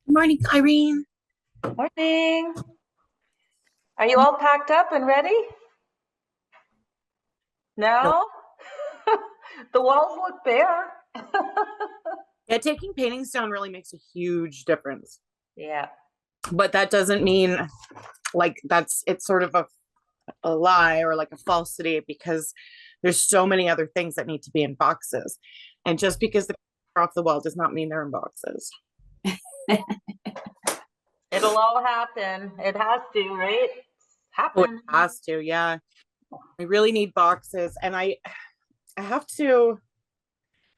Good morning, Irene. Morning. Are you all packed up and ready? No. No? The walls look bare. Yeah, taking paintings down really makes a huge difference. Yeah. But that doesn't mean like it's sort of a lie or like a falsity because there's so many other things that need to be in boxes. And just because they're off the wall does not mean they're in boxes. It'll all happen. It has to, right? Oh, it Happen. has to, yeah. I really need boxes. And I have to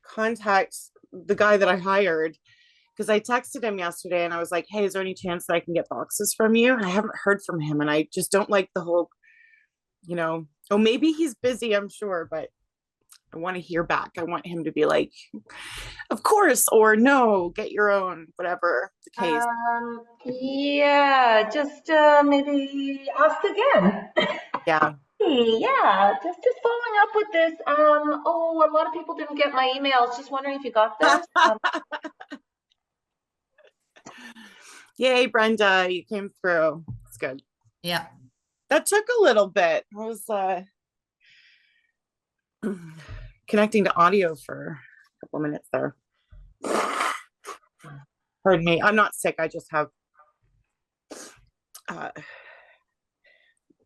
contact the guy that I hired because I texted him yesterday and I was like, hey, is there any chance that I can get boxes from you? And I haven't heard from him. And I just don't like the whole, oh, maybe he's busy, I'm sure, but I want to hear back. I want him to be like, of course, or no, get your own, whatever the case. Yeah, just maybe ask again. Yeah. Hey, yeah, just following up with this. A lot of people didn't get my emails. Just wondering if you got this. Yay, Brenda, you came through. It's good. Yeah. That took a little bit. I was connecting to audio for a couple minutes there. Pardon me. I'm not sick. I just have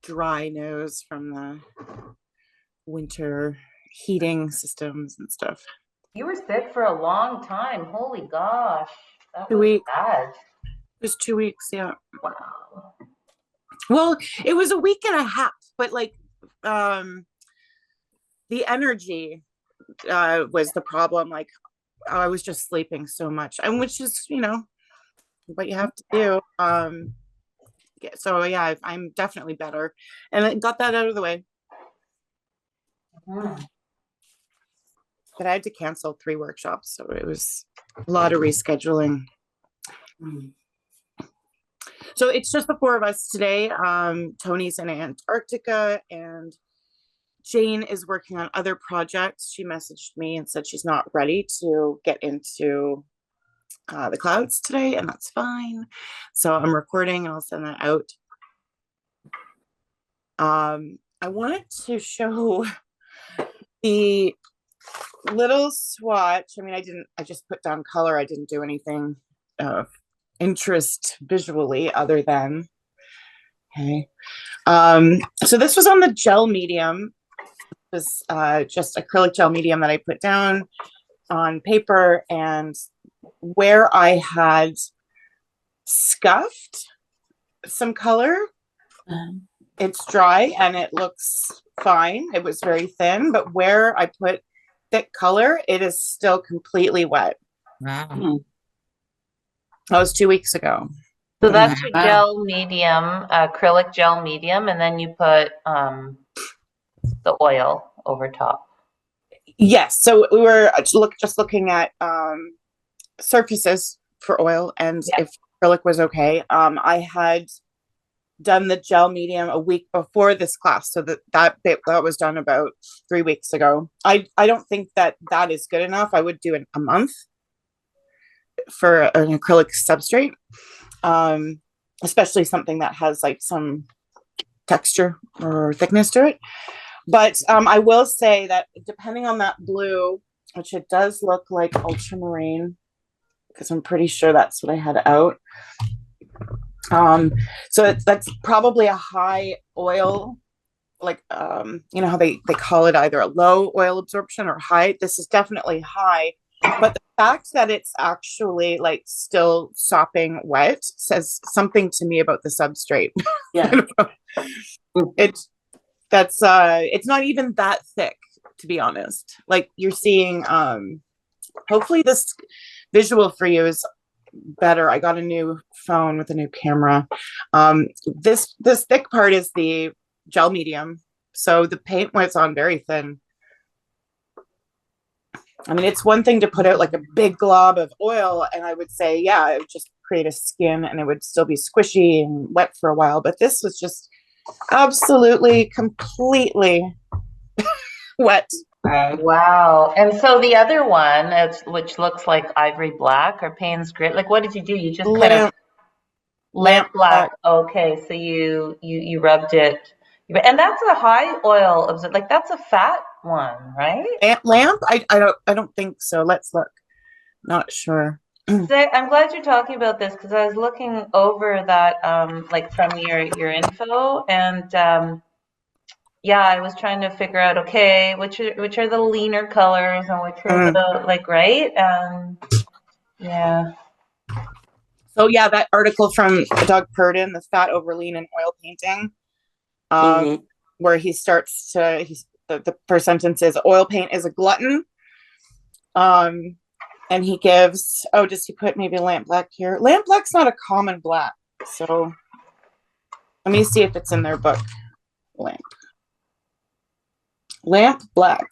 dry nose from the winter heating systems and stuff. You were sick for a long time. Holy gosh. That 2 weeks. bad. It was 2 weeks, yeah. Wow. Well, it was a week and a half, but like the energy was the problem. Like I was just sleeping so much, and which is, what you have to do. So yeah, I'm definitely better, and I got that out of the way. Mm. But I had to cancel 3 workshops, so it was a lot of rescheduling. So it's just the 4 of us today. Tony's in Antarctica and Jane is working on other projects. She messaged me and said she's not ready to get into the clouds today, and that's fine. So I'm recording and I'll send that out. I wanted to show the little swatch. I mean, I just put down color. I didn't do anything of interest visually other than, okay. So this was on the gel medium. It was just acrylic gel medium that I put down on paper, and where I had scuffed some color, it's dry and it looks fine. It was very thin, but where I put thick color, it is still completely wet. Wow. That was 2 weeks ago. So that's your Wow. gel medium, acrylic gel medium, and then you put the oil over top. Yes. So we were just looking at surfaces for oil and Yeah. if acrylic was okay. I had done the gel medium a week before this class, so that was done about 3 weeks ago. I don't think that is good enough. I would do a month for an acrylic substrate, especially something that has like some texture or thickness to it. But I will say that depending on that blue, which it does look like ultramarine, because I'm pretty sure that's what I had out. So that's probably a high oil, like you know how they call it either a low oil absorption or high. This is definitely high, but the fact that it's actually like still sopping wet says something to me about the substrate. Yeah. it's not even that thick, to be honest. Like you're seeing, hopefully this visual for you is better. I got a new phone with a new camera. This thick part is the gel medium, so the paint was on very thin. I mean, it's one thing to put out like a big glob of oil, and I would say, yeah, it would just create a skin and it would still be squishy and wet for a while. But this was just absolutely, completely wet. Wow. And so the other one, which looks like ivory black or Payne's grit, like what did you do? You just kind of lamp lamp black. black. Okay, so you rubbed it, and that's a high oil like that's a fat one, right? Lamp? I don't think so. Let's look. Not sure. So I'm glad you're talking about this because I was looking over that like from your info and yeah, I was trying to figure out okay, which are the leaner colors and which are Mm. the like right? Yeah. So yeah, that article from Doug Purdon, the fat over lean and oil painting, Mhm. where he starts to the first sentence is oil paint is a glutton. And he gives, oh, does he put maybe lamp black here? Lamp black's not a common black. So let me see if it's in their book. Lamp black.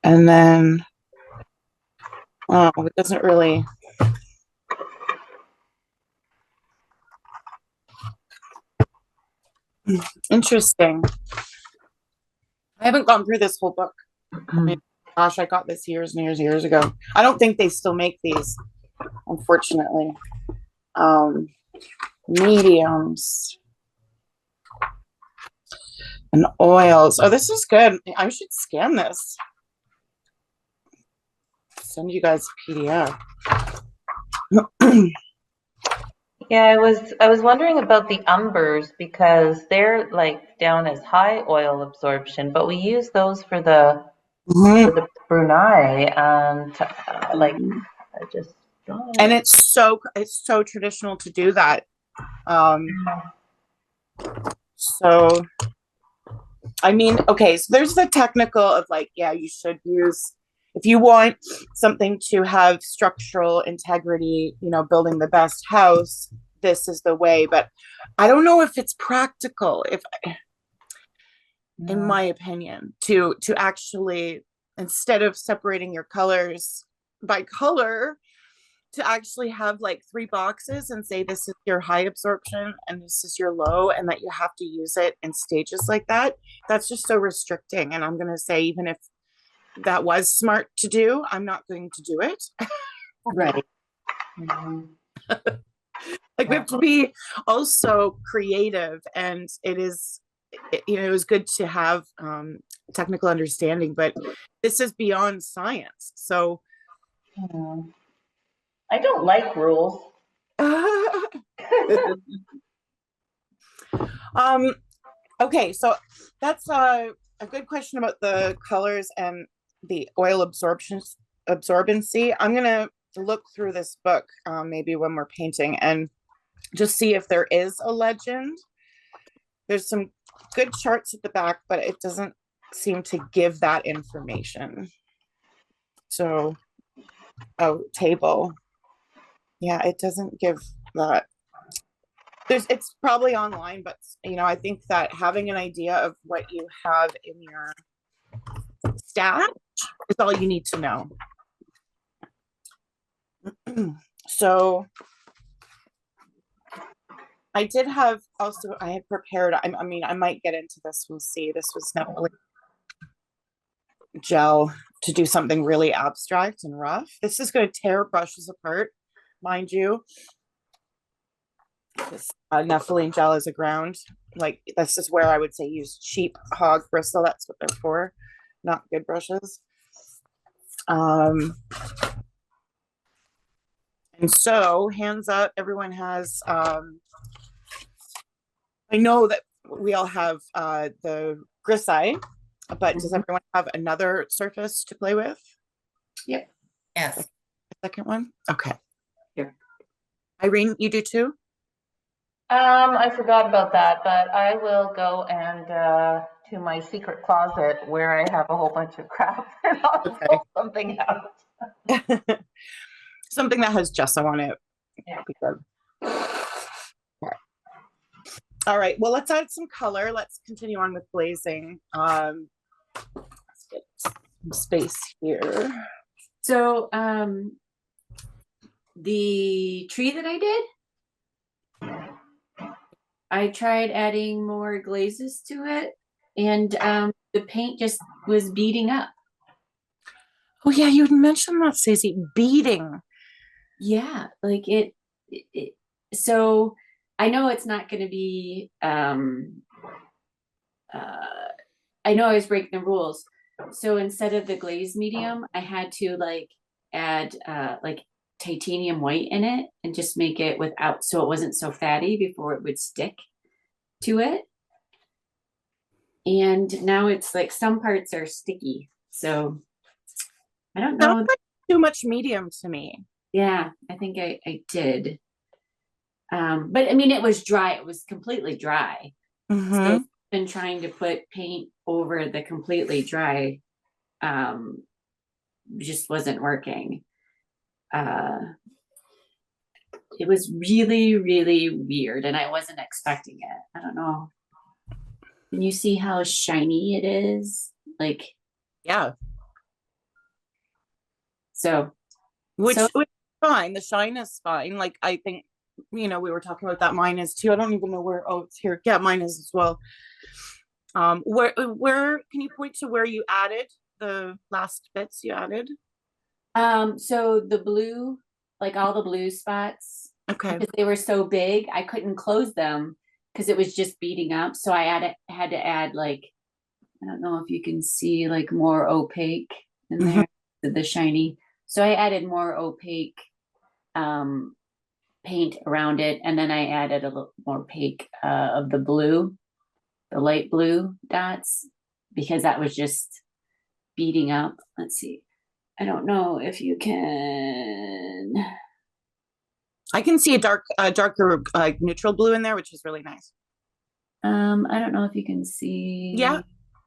And then, oh, it doesn't really. Interesting. I haven't gone through this whole book. I mean, gosh, I got this years and years ago. I don't think they still make these, unfortunately. Mediums and oils. Oh, this is good. I should scan this. Send you guys a PDF. Yeah, I was wondering about the umbers because they're like down as high oil absorption, but we use those for the Brunei and like I just And it's so traditional to do that. So I mean, okay, so there's the technical of like, yeah, you should use if you want something to have structural integrity, building the best house, this is the way. But I don't know if it's practical, if in my opinion, to actually instead of separating your colors by color, to actually have like 3 boxes and say this is your high absorption and this is your low, and that you have to use it in stages like that. That's just so restricting. And I'm going to say, even if that was smart to do, I'm not going to do it. Right. Like we have to be also creative, and it is good to have technical understanding, but this is beyond science. So I don't like rules. Okay, so that's a good question about the colors and the oil absorbency. I'm gonna look through this book maybe when we're painting and just see if there is a legend. There's some good charts at the back, but it doesn't seem to give that information. So, table. Yeah, it doesn't give that. It's probably online, but I think that having an idea of what you have in your stash is all you need to know. So I had prepared, I mean, I might get into this, we'll see. This was not really gel to do something really abstract and rough. This is going to tear brushes apart, mind you. This nepheline gel is a ground. Like, this is where I would say use cheap hog bristle. That's what they're for, not good brushes. And so, hands up, everyone has, I know that we all have the grisaille, but does everyone have another surface to play with? Yep. Yes. Second one? Okay. Here. Irene, you do too? I forgot about that, but I will go and to my secret closet where I have a whole bunch of crap and I'll pull something out. Something that has gesso on it. Yeah. Be good. All right. Well, let's add some color. Let's continue on with glazing. Let's get some space here. So, the tree that I did, I tried adding more glazes to it, and the paint just was beating up. Oh yeah, you had mentioned that, Stacey. Beading. Yeah, like it so I know it's not going to be I know I was breaking the rules. So instead of the glaze medium, I had to like add like titanium white in it and just make it without, so it wasn't so fatty before it would stick to it. And now it's like some parts are sticky. So I don't Sounds know. like too much medium to me. Yeah, I think I did. But I mean, it was dry. It was completely dry. So Mm-hmm. I've been trying to put paint over the completely dry, um, just wasn't working. Uh, it was really, really weird, and I wasn't expecting it. I don't know. Can you see how shiny it is? Like, Yeah. so, Which so, is fine. The shine is fine. Like I think, we were talking about that. Mine is too. I don't even know where. Oh, it's here. Yeah, mine is as well. Where can you point to where you added the last bits you added? so the blue, like all the blue spots, Okay. because they were so big, I couldn't close them because it was just beating up. So I had to add like, I don't know if you can see like more opaque in Mm-hmm. there, the shiny. So I added more opaque um, paint around it, and then I added a little more opaque of the blue, the light blue dots, because that was just beating up. Let's see. I don't know if you can. I can see a darker neutral blue in there, which is really nice. I don't know if you can see. Yeah,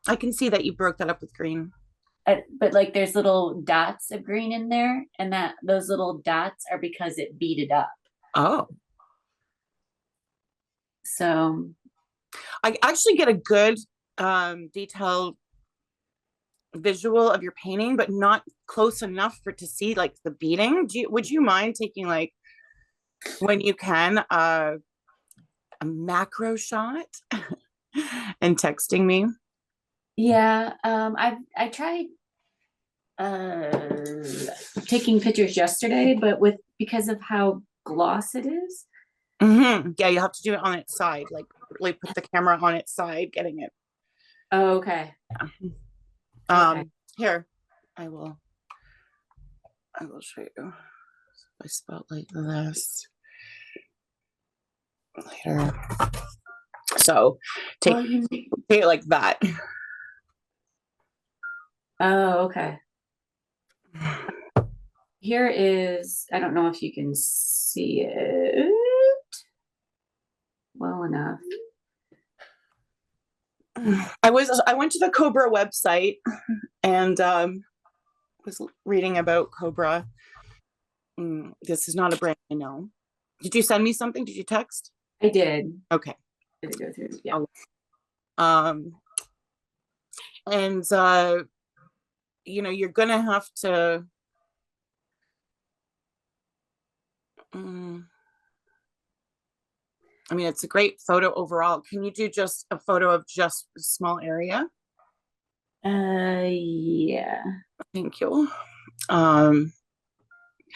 I can see that you broke that up with green. But like there's little dots of green in there, and that those little dots are because it beat it up. Oh, So I actually get a good detailed visual of your painting, but not close enough for to see like the beating. Would you mind taking like when you can a macro shot and texting me? yeah, I tried uh taking pictures yesterday, but with because of how gloss it is. Mm-hmm. Yeah, you have to do it on its side, like really put the camera on its side, getting it. Oh, okay. Yeah. Okay. Here, I will. I will show you. I spotlight this later. So take, Well, take it like that. oh, okay. Here is, I don't know if you can see it well enough. I went to the Cobra website and was reading about Cobra. This is not a brand I know. Did you send me something? Did you text? I did. Okay. Did it go through? Yeah. Um, and you're gonna have to. I mean, it's a great photo overall. Can you do just a photo of just a small area? Yeah. Thank you. Um,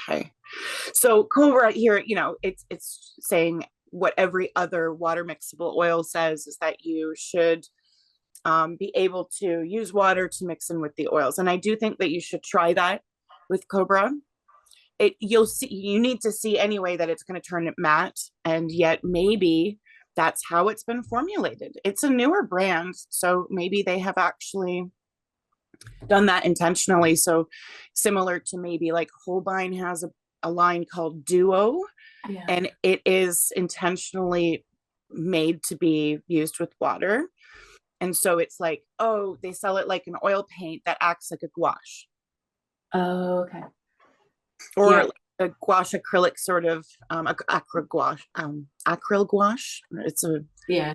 okay. So Cobra here, it's saying what every other water mixable oil says is that you should be able to use water to mix in with the oils. And I do think that you should try that with Cobra. You need to see anyway that it's going to turn it matte, and yet maybe that's how it's been formulated. It's a newer brand, so maybe they have actually done that intentionally. So similar to maybe like Holbein has a line called Duo, Yeah. and it is intentionally made to be used with water. And so it's like, oh, they sell it like an oil paint that acts like a gouache. Oh, okay. Or Yeah. like a gouache acrylic sort of acryl gouache. It's a Yeah.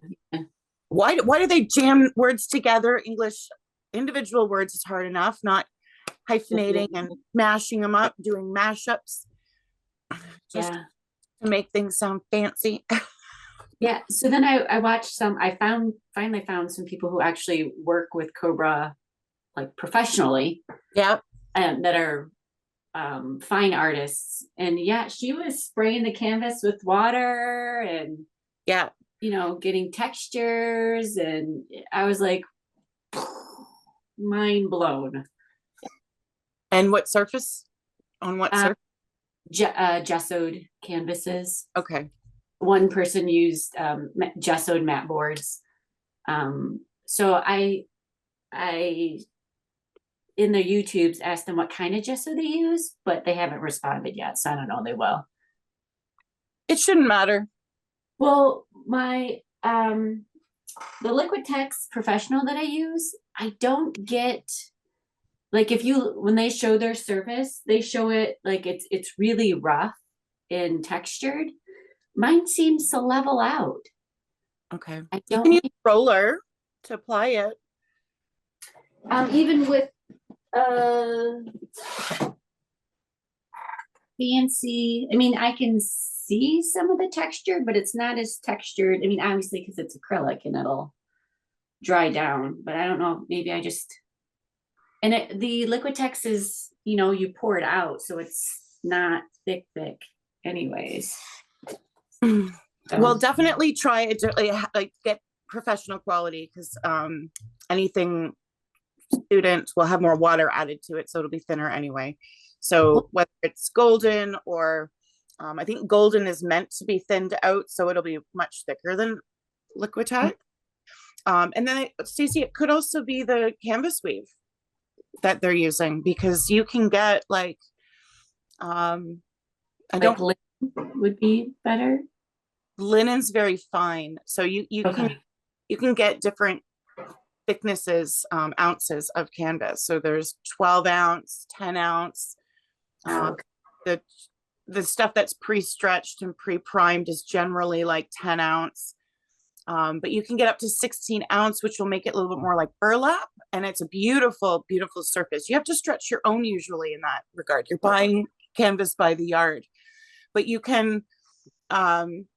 why do they jam words together? English individual words is hard enough, not hyphenating and mashing them up, doing mashups just Yeah. to make things sound fancy. Yeah. So then I watched I finally found some people who actually work with Cobra like professionally, Yeah. that are fine artists. And yeah, she was spraying the canvas with water and, Yeah. getting textures. And I was like, mind blown. And what surface? On what Uh, surface? Gessoed canvases. Okay. One person used gessoed mat boards. So I in their YouTubes asked them what kind of gesso they use, but they haven't responded yet. So I don't know. They will. It shouldn't matter. Well, my the Liquitex Professional that I use, I don't get like if you when they show their surface, they show it like it's really rough and textured. Mine seems to level out. Okay. I You can don't use a roller to apply it. even with fancy. I mean, I can see some of the texture, but it's not as textured. I mean, obviously because it's acrylic and it'll dry down, but I don't know, maybe I just the Liquitex is, you pour it out, so it's not thick anyways. Well, definitely try it, like get professional quality, because anything student will have more water added to it, so it'll be thinner anyway. So whether it's golden or I think golden is meant to be thinned out, so it'll be much thicker than Liquitex. And then Stacey, it could also be the canvas weave that they're using, because you can get like I don't would be better. Linen's very fine, so you can get different thicknesses, ounces of canvas. So there's 12 ounce, 10 ounce. The stuff that's pre-stretched and pre-primed is generally like 10 ounce. But you can get up to 16 ounce, which will make it a little bit more like burlap. And it's a beautiful, beautiful surface. You have to stretch your own usually in that regard. You're buying canvas by the yard, but you can, beyond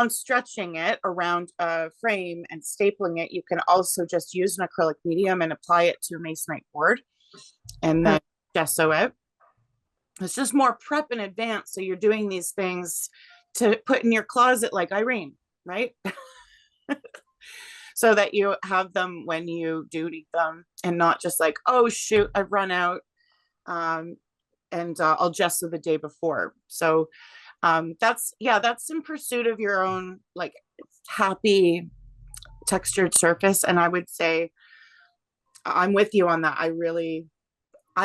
stretching it around a frame and stapling it, you can also just use an acrylic medium and apply it to a masonite board and then gesso it. It's just more prep in advance. So you're doing these things to put in your closet like Irene, right? So that you have them when you do need them, and not just like, oh shoot, I've run out, and I'll gesso the day before. So that's in pursuit of your own like happy textured surface. And I would say I'm with you on that. I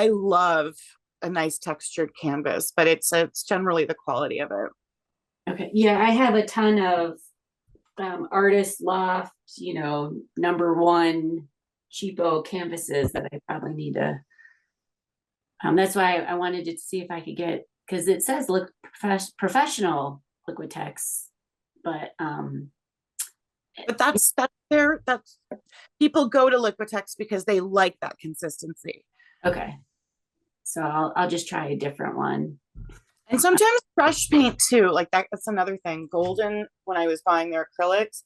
love a nice textured canvas, but it's generally the quality of it. Okay. Yeah, I have a ton of artist loft, #1 cheapo canvases that I probably need to. That's why I wanted to see if I could get, because it says professional Liquitex, but that's people go to Liquitex because they like that consistency. Okay, so I'll just try a different one. And sometimes brush paint too, like that's another thing. Golden, when I was buying their acrylics,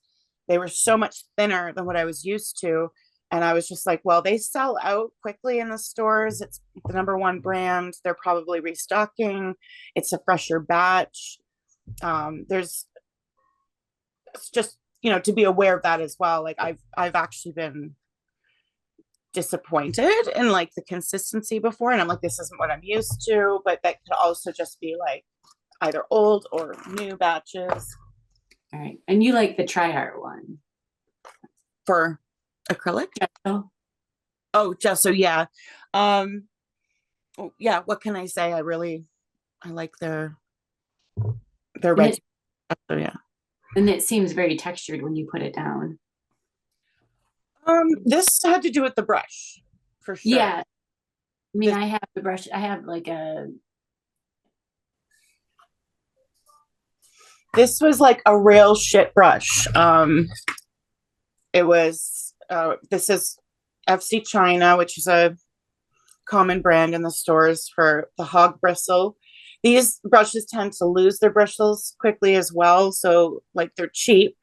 they were so much thinner than what I was used to. And I was just like, well, they sell out quickly in the stores. It's the #1 brand. They're probably restocking. It's a fresher batch. There's just, to be aware of that as well. Like I've actually been disappointed in like the consistency before, and I'm like, this isn't what I'm used to. But that could also just be like either old or new batches. All right. And you like the Tri-Art one for acrylic? Gesso. Oh, gesso, yeah. Yeah, what can I say? I like their red. So yeah. And it seems very textured when you put it down. This had to do with the brush, for sure. Yeah. I mean, I have the brush. I have like this was like a real shit brush. It was, this is FC China, which is a common brand in the stores for the hog bristle. These brushes tend to lose their bristles quickly as well. So like they're cheap.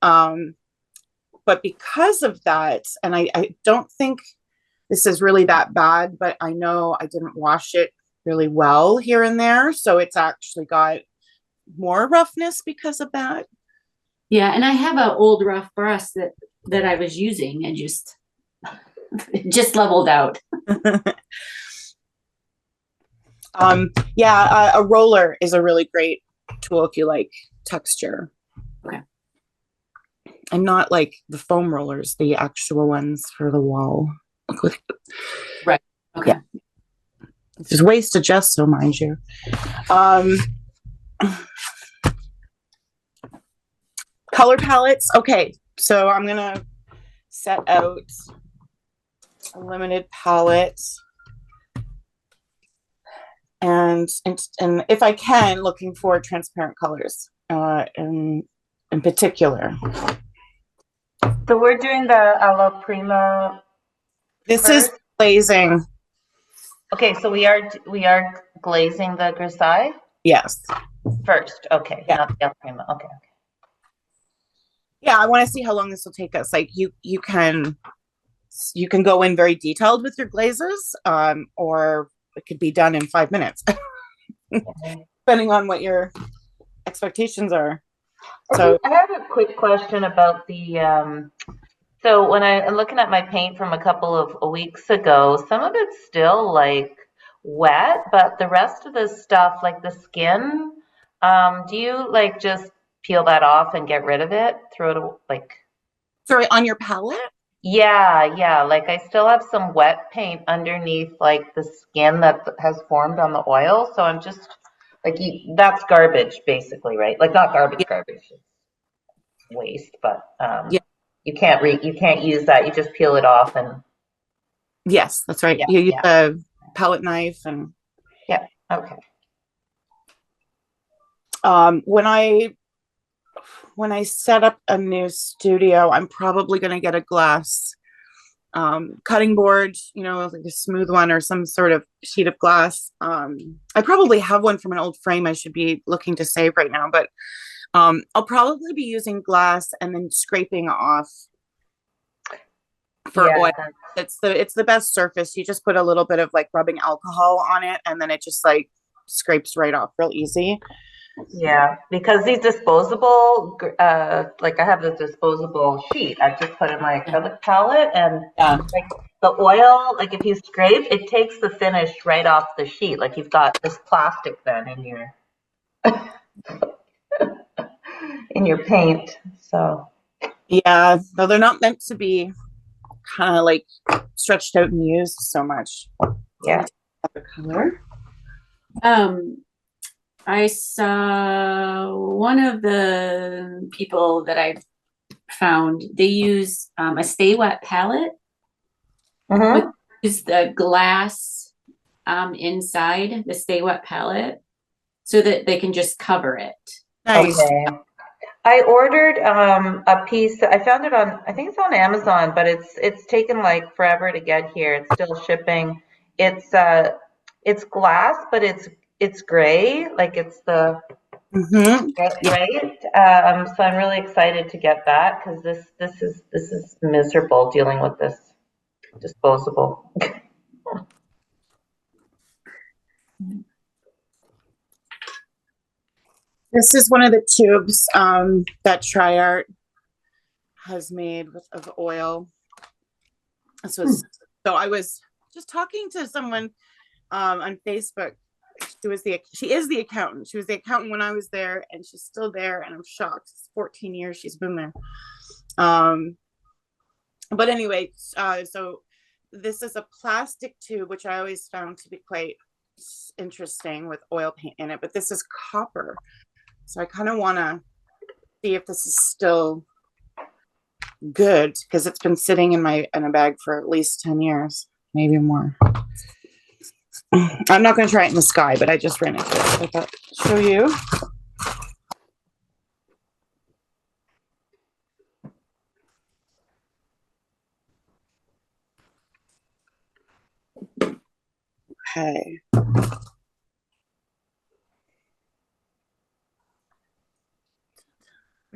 But because of that, and I don't think this is really that bad, but I know I didn't wash it really well here and there. So it's actually got more roughness because of that. Yeah, and I have an old rough brush that I was using and just it just leveled out. Yeah, a roller is a really great tool if you like texture. Okay. And not like the foam rollers, the actual ones for the wall. Right. Okay. Yeah. It's waste of gesso, mind you. Color palettes. Okay, so I'm gonna set out a limited palette, and if I can, looking for transparent colors, in particular. So we're doing the alla prima This first. is glazing. Okay, so we are glazing the grisaille Yes. first. Okay, Yeah. not the alla prima. Okay. Yeah, I want to see how long this will take us. Like you can go in very detailed with your glazes, or it could be done in 5 minutes, depending on what your expectations are. So I have a quick question about the. So when I'm looking at my paint from a couple of weeks ago, some of it's still like wet, but the rest of the stuff, like the skin, do you like just peel that off and get rid of it? Throw it like. sorry, on your palette? Yeah. Like I still have some wet paint underneath like the skin that has formed on the oil. So I'm just like that's garbage basically, right? Like not garbage, Yeah. garbage. It's waste, but Yeah. you can't use that. You just peel it off and Yes, that's right. yeah, You use yeah. a palette knife and Yeah. Okay. when I set up a new studio, I'm probably going to get a glass cutting board, like a smooth one or some sort of sheet of glass. I probably have one from an old frame I should be looking to save right now, but I'll probably be using glass and then scraping off for Yeah. oil. It's the best surface. You just put a little bit of like rubbing alcohol on it, and then it just like scrapes right off real easy. Yeah, because these disposable, like I have this disposable sheet I just put in my acrylic palette, and Yeah. like the oil, like if you scrape, it takes the finish right off the sheet. Like you've got this plastic then in your paint. So Yeah, no, they're not meant to be kind of like stretched out and used so much. yeah. The color. I saw one of the people that I found, they use a stay wet palette, Mm-hmm. but use the glass inside the stay wet palette so that they can just cover it. Nice. Okay. I ordered a piece. I found it on, I think it's on Amazon, but it's taken like forever to get here. It's still shipping. It's glass, but it's gray, like it's the Mm-hmm. Yeah. right. So I'm really excited to get that because this is miserable dealing with this disposable. This is one of the tubes that TriArt has made of oil. So I was just talking to someone on Facebook. She is the accountant. She was the accountant when I was there, and she's still there, and I'm shocked. It's 14 years she's been there. But anyway, so this is a plastic tube, which I always found to be quite interesting with oil paint in it, but this is copper. So I kind of want to see if this is still good because it's been sitting in a bag for at least 10 years, maybe more. I'm not going to try it in the sky, but I just ran into it. So I thought I'd show you. Okay.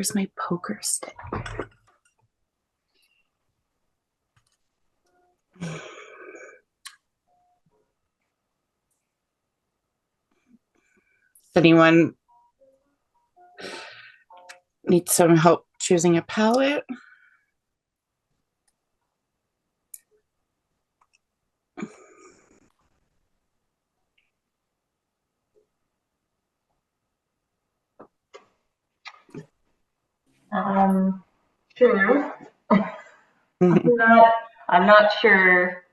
Where's my poker stick? Does anyone need some help choosing a palette? Sure. I'm not sure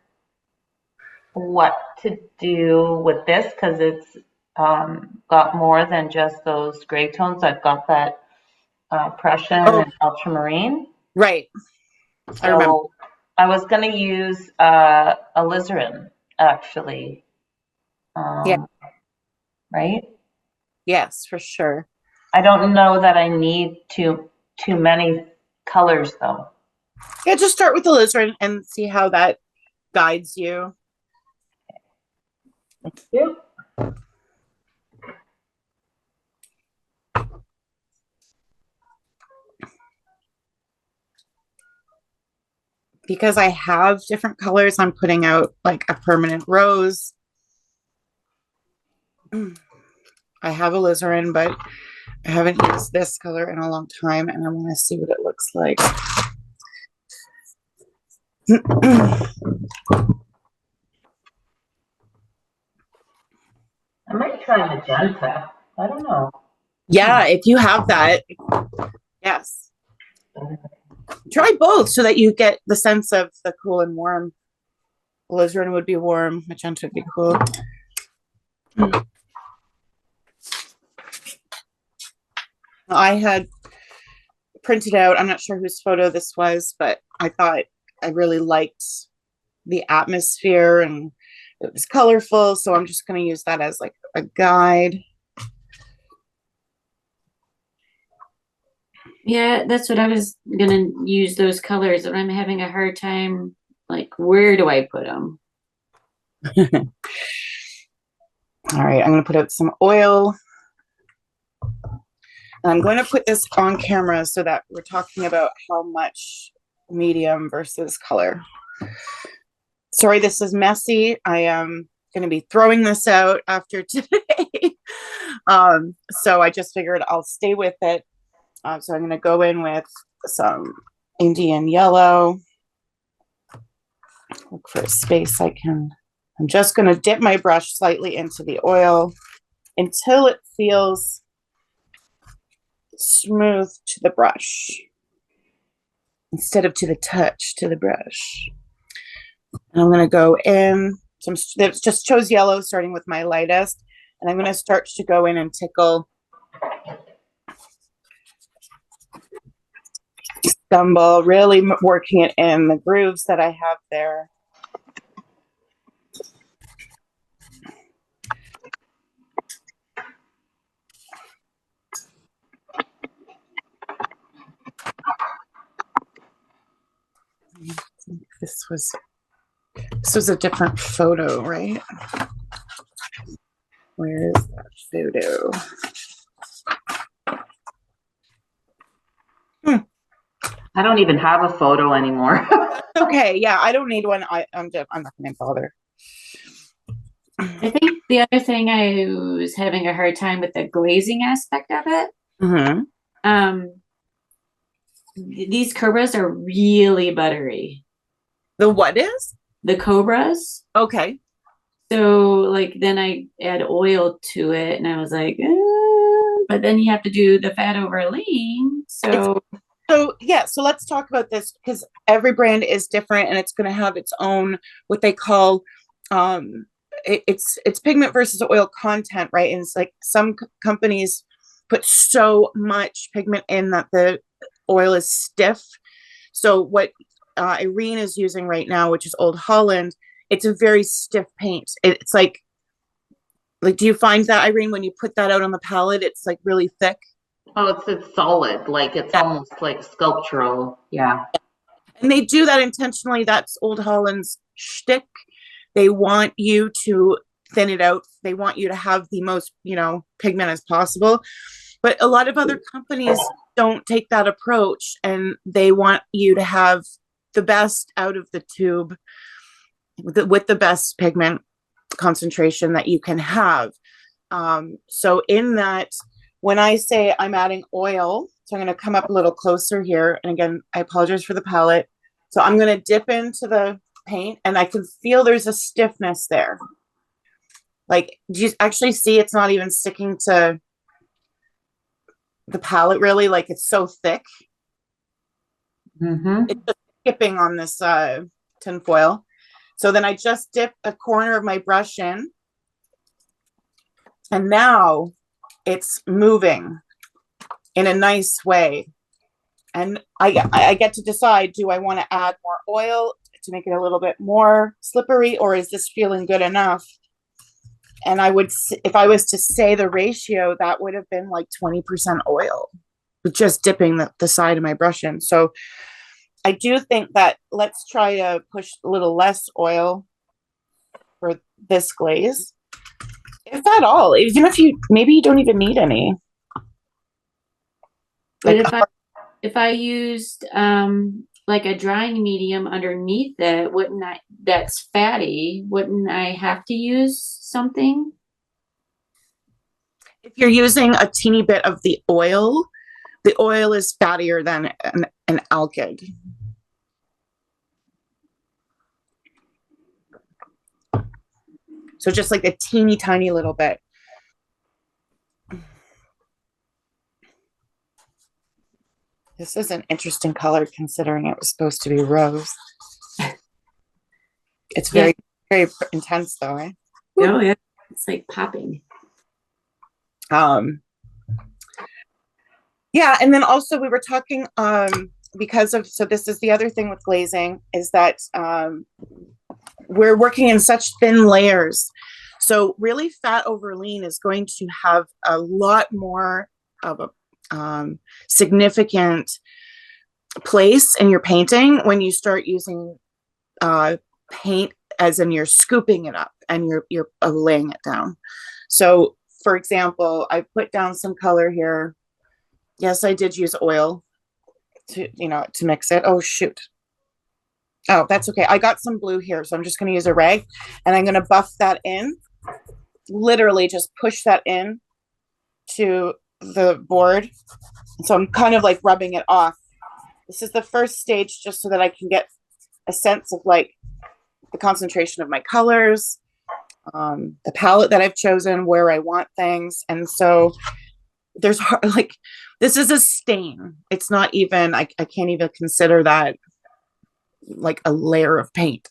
what to do with this because it's got more than just those gray tones. I've got that Prussian and ultramarine. Right. I remember. So I was going to use alizarin actually. Yeah. Right? Yes, for sure. I don't know that I need too many colors though. Yeah, just start with the alizarin and see how that guides you. Thank you. Because I have different colors, I'm putting out like a permanent rose. I have alizarin, but I haven't used this color in a long time, and I want to see what it looks like. I might try magenta. I don't know. Yeah, if you have that, yes. Try both so that you get the sense of the cool and warm. Alizarin would be warm, magenta would be cool. I had printed out, I'm not sure whose photo this was, but I thought I really liked the atmosphere and it was colorful, so I'm just going to use that as like a guide. Yeah, that's what I was gonna use, those colors, and I'm having a hard time, like, where do I put them? All right, I'm going to put out some oil. And I'm going to put this on camera so that we're talking about how much medium versus color. Sorry, this is messy. I am going to be throwing this out after today. So I just figured I'll stay with it. So I'm going to go in with some Indian yellow. Look for a space I can. I'm just going to dip my brush slightly into the oil until it feels smooth to the brush instead of to the touch to the brush. And I'm going to go in some, it just chose yellow starting with my lightest, and I'm going to start to go in and tickle, stumble, really working it in the grooves that I have there. This was a different photo, right? Where is that photo? I don't even have a photo anymore. Okay, yeah, I don't need one. I'm not going to bother. I think the other thing I was having a hard time with the glazing aspect of it. Mm-hmm. These cobras are really buttery. The what is? The cobras. Okay. So like then I add oil to it, and I was like, but then you have to do the fat over lean. So yeah, so let's talk about this because every brand is different and it's going to have its own what they call it's pigment versus oil content, right? And it's like some companies put so much pigment in that the oil is stiff. So what Irene is using right now, which is Old Holland, it's a very stiff paint. It's like do you find that, Irene, when you put that out on the palette, it's like really thick? Oh, it's solid, like it's almost like sculptural. Yeah. And they do that intentionally. That's Old Holland's shtick. They want you to thin it out. They want you to have the most, pigment as possible. But a lot of other companies don't take that approach, and they want you to have the best out of the tube with the best pigment concentration that you can have. So in that, when I say I'm adding oil, so I'm going to come up a little closer here. And again, I apologize for the palette. So I'm going to dip into the paint, and I can feel there's a stiffness there. Like, do you actually see it's not even sticking to the palette really? Like, it's so thick. It's just skipping on this tin foil. So then I just dip a corner of my brush in, and now it's moving in a nice way. And I get to decide, do I want to add more oil to make it a little bit more slippery, or is this feeling good enough? And I would, if I was to say the ratio, that would have been like 20% oil, just dipping the side of my brush in. So I do think that let's try to push a little less oil for this glaze, if at all. Even if maybe you don't even need any. But if I used like a drying medium underneath it, wouldn't I, that's fatty, wouldn't I have to use something? If you're using a teeny bit of the oil is fattier than an alkyd. So just like a teeny tiny little bit. This is an interesting color considering it was supposed to be rose. It's very, very intense though, right? Oh yeah, it's like popping. Yeah, and then also we were talking because of, so this is the other thing with glazing, is that we're working in such thin layers. So really fat over lean is going to have a lot more of a significant place in your painting when you start using paint, as in you're scooping it up and you're laying it down. So for example, I put down some color here. Yes, I did use oil to mix it. Oh shoot. Oh, that's okay. I got some blue here, so I'm just going to use a rag, and I'm going to buff that in. Literally just push that in to the board. So I'm kind of like rubbing it off. This is the first stage, just so that I can get a sense of like the concentration of my colors, the palette that I've chosen, where I want things. And so there's like, this is a stain. It's not even, I can't even consider that like a layer of paint.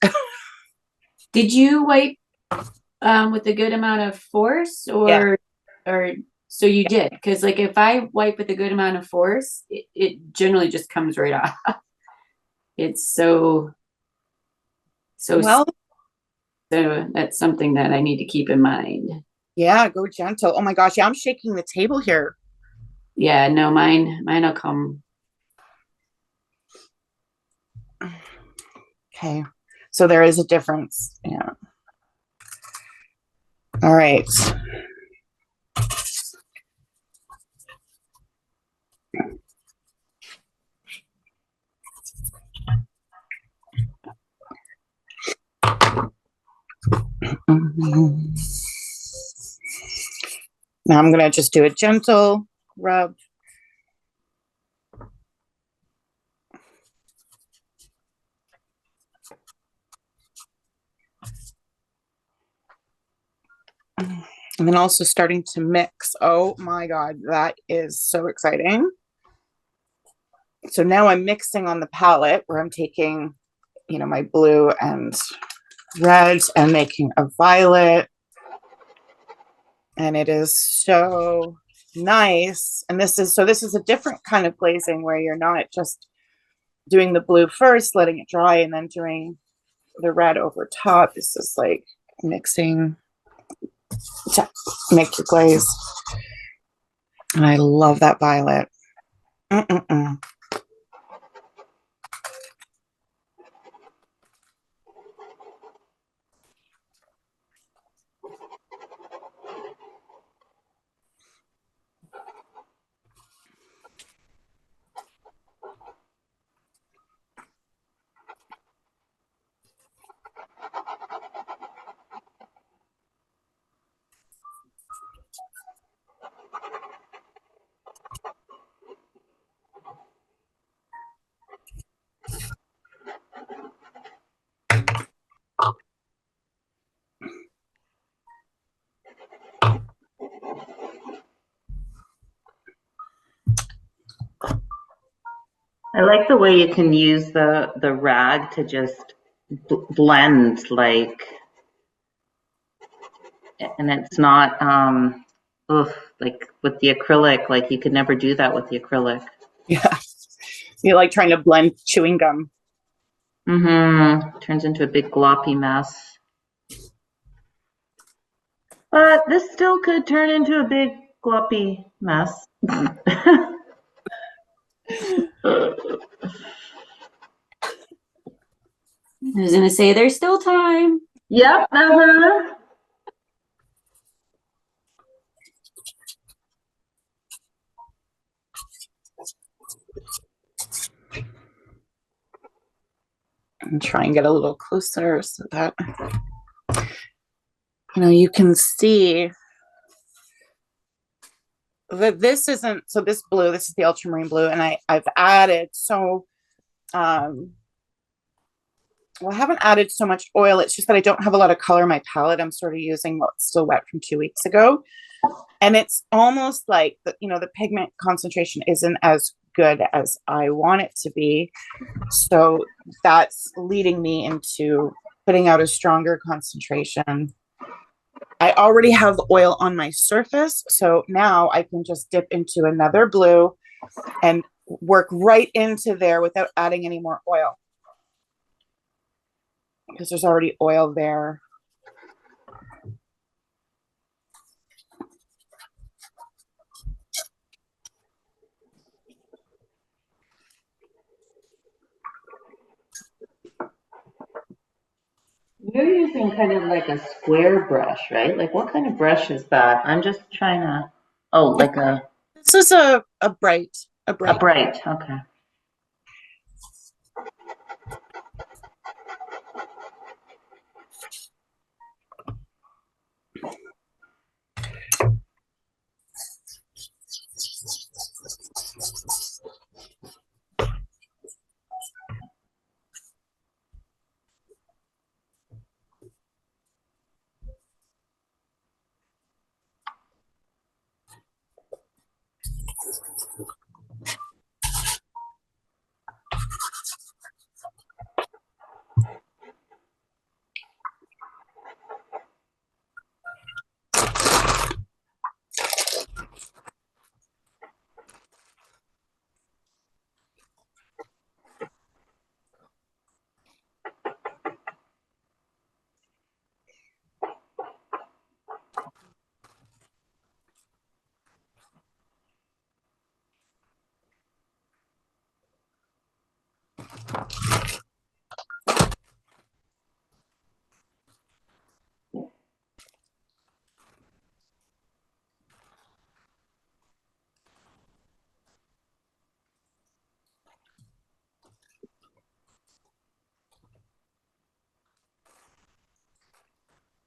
Did you wipe with a good amount of force, or so you did? Because like if I wipe with a good amount of force, it generally just comes right off. It's so well. So that's something that I need to keep in mind. Yeah, go gentle. Oh my gosh, yeah, I'm shaking the table here. Yeah, no, mine will come. Okay, so there is a difference. Yeah. All right. Now I'm going to just do a gentle rub. And then also starting to mix. Oh my God, that is so exciting. So now I'm mixing on the palette, where I'm taking, my blue and reds and making a violet. And it is so nice. And this is a different kind of glazing, where you're not just doing the blue first, letting it dry, and then doing the red over top. This is like mixing to make your glaze. And I love that violet. I like the way you can use the rag to just blend, like, and it's not like with the acrylic, like you could never do that with the acrylic. Yeah. You like trying to blend chewing gum. Mm-hmm. Turns into a big gloppy mess. But this still could turn into a big gloppy mess. I was gonna say there's still time. Yep. Uh-huh. And try and get a little closer so that you can see that this isn't, so this blue, this is the ultramarine blue, and I've added well, I haven't added so much oil. It's just that I don't have a lot of color in my palette. I'm sort of using what's still wet from 2 weeks ago. And it's almost like the pigment concentration isn't as good as I want it to be. So that's leading me into putting out a stronger concentration. I already have oil on my surface, so now I can just dip into another blue and work right into there without adding any more oil, because there's already oil there. You're using kind of like a square brush, right? Like what kind of brush is that? I'm just trying to, oh, like This is a bright. A bright, okay.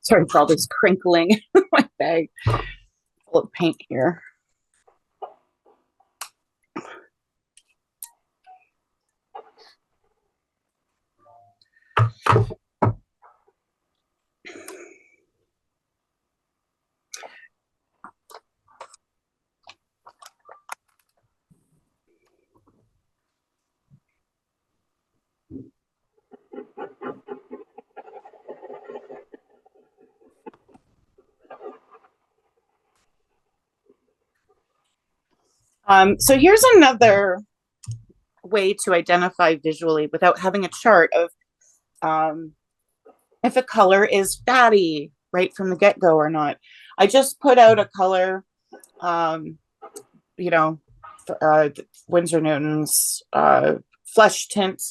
Sorry for all this crinkling. My bag full of paint here. So here's another way to identify visually without having a chart of if a color is fatty right from the get-go or not. I just put out a color, Winsor Newton's flesh tint.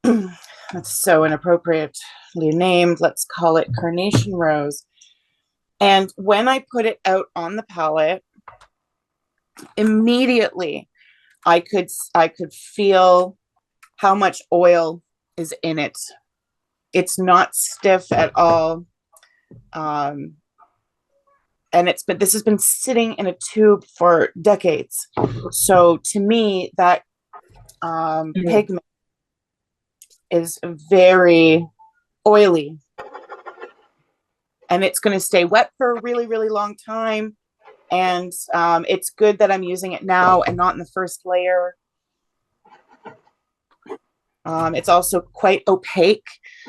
That's so inappropriately named. Let's call it Carnation Rose. And when I put it out on the palette, immediately I could feel how much oil is in it. It's not stiff at all. And but this has been sitting in a tube for decades. So to me, that pigment is very oily. And it's going to stay wet for a really, really long time. And it's good that I'm using it now and not in the first layer. It's also quite opaque.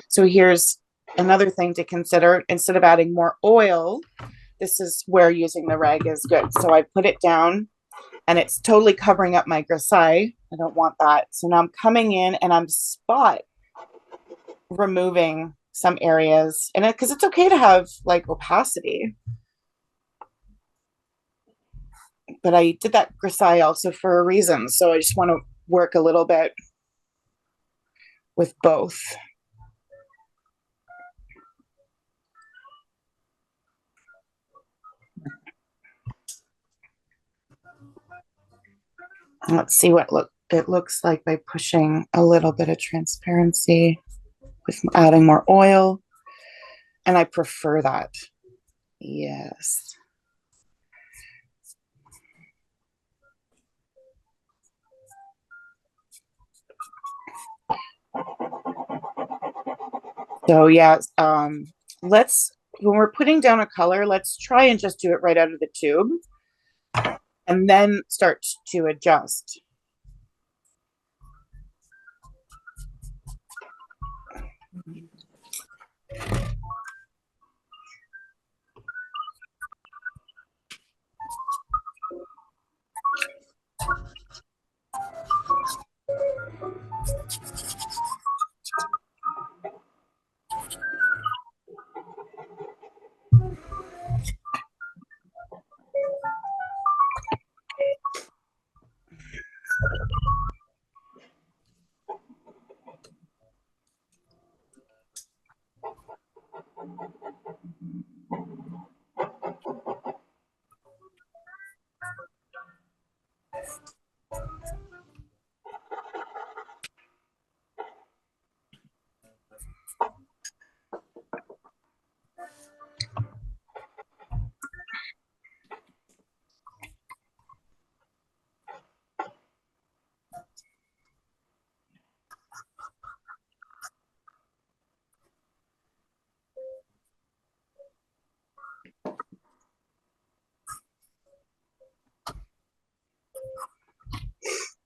So here's another thing to consider. Instead of adding more oil, this is where using the rag is good. So I put it down and it's totally covering up my grisaille. I don't want that. So now I'm coming in and I'm spot removing some areas, and because it's okay to have like opacity, but I did that grisaille also for a reason. So I just want to work a little bit with both. Let's see what it looks like by pushing a little bit of transparency with adding more oil. And I prefer that. Yes. So yeah, let's, when we're putting down a color, let's try and just do it right out of the tube and then start to adjust.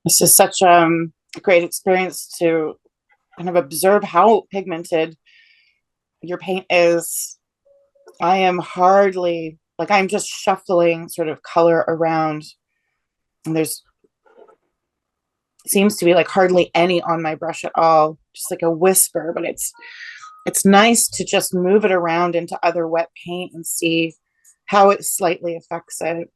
This is such a great experience to kind of observe how pigmented your paint is. I am hardly, like, I'm just shuffling sort of color around, and there's seems to be like hardly any on my brush at all, just like a whisper, but it's nice to just move it around into other wet paint and see how it slightly affects it.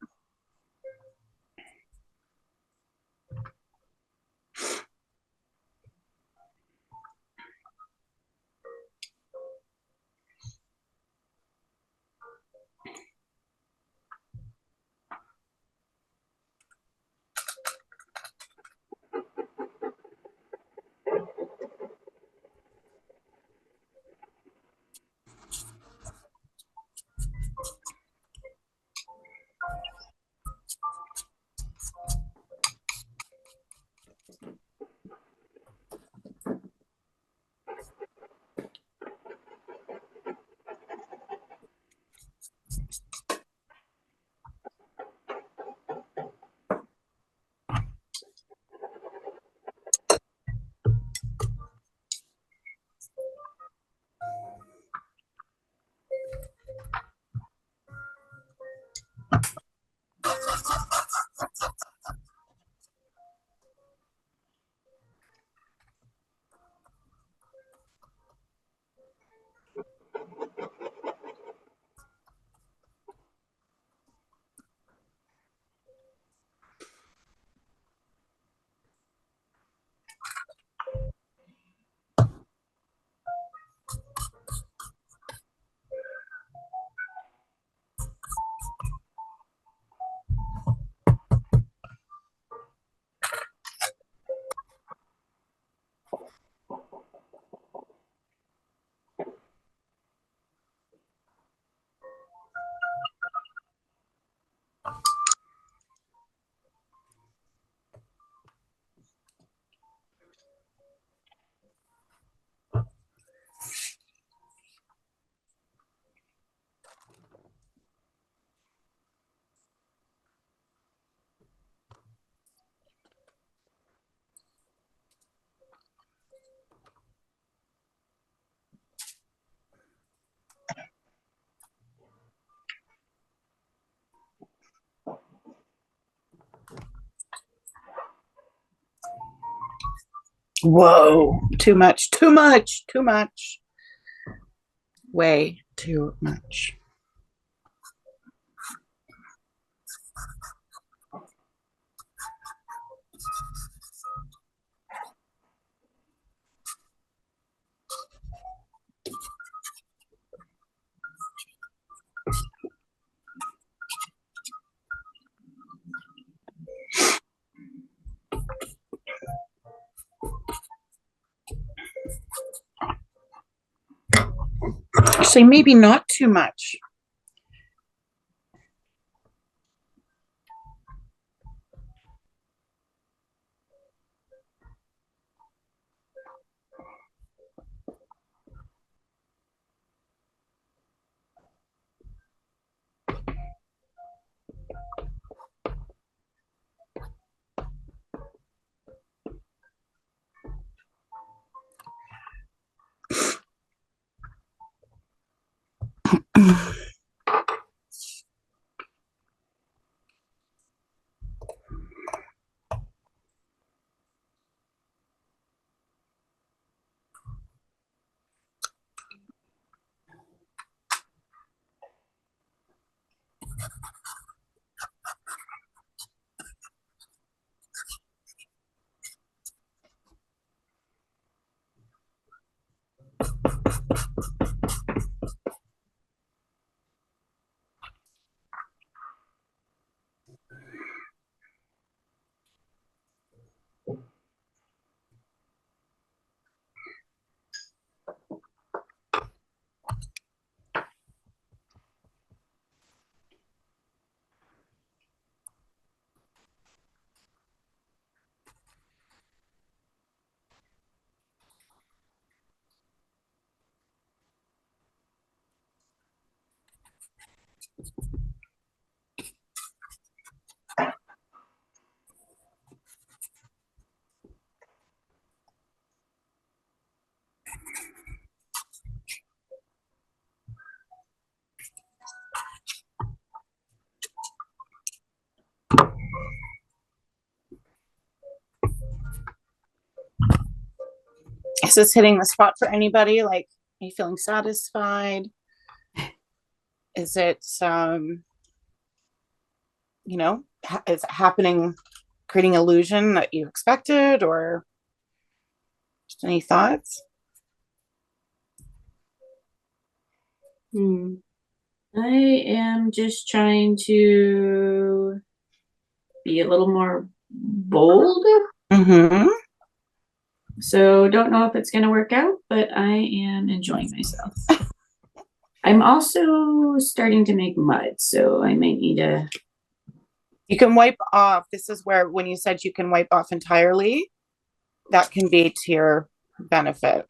Whoa, too much, too much, too much. Way too much. Actually, maybe not too much. Is this hitting the spot for anybody? Like, are you feeling satisfied? Is it, is it happening, creating illusion that you expected, or just any thoughts? I am just trying to be a little more bold. Mm-hmm. So don't know if it's going to work out, but I am enjoying myself. I'm also starting to make mud, so I might need a... You can wipe off. This is where, when you said you can wipe off entirely, that can be to your benefit.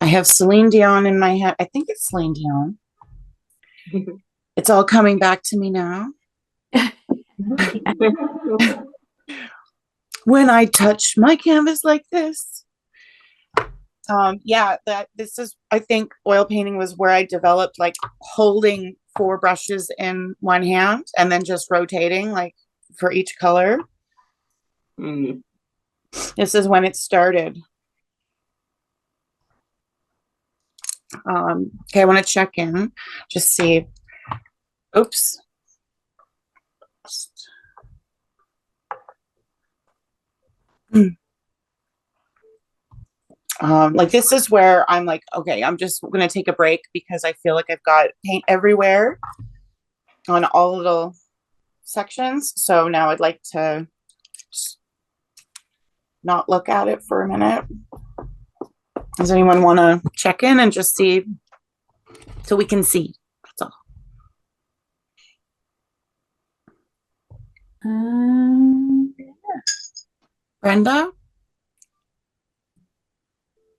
I have Celine Dion in my head. I think it's Celine Dion. It's all coming back to me now. When I touch my canvas like this. Yeah, this is, I think oil painting was where I developed like holding 4 brushes in one hand and then just rotating like for each color. This is when it started. Okay, I want to check in, just see. Oops. Like this is where I'm like, okay, I'm just gonna take a break because I feel like I've got paint everywhere on all little sections. So now I'd like to not look at it for a minute. Does anyone want to check in and just see so we can see? That's all. Brenda?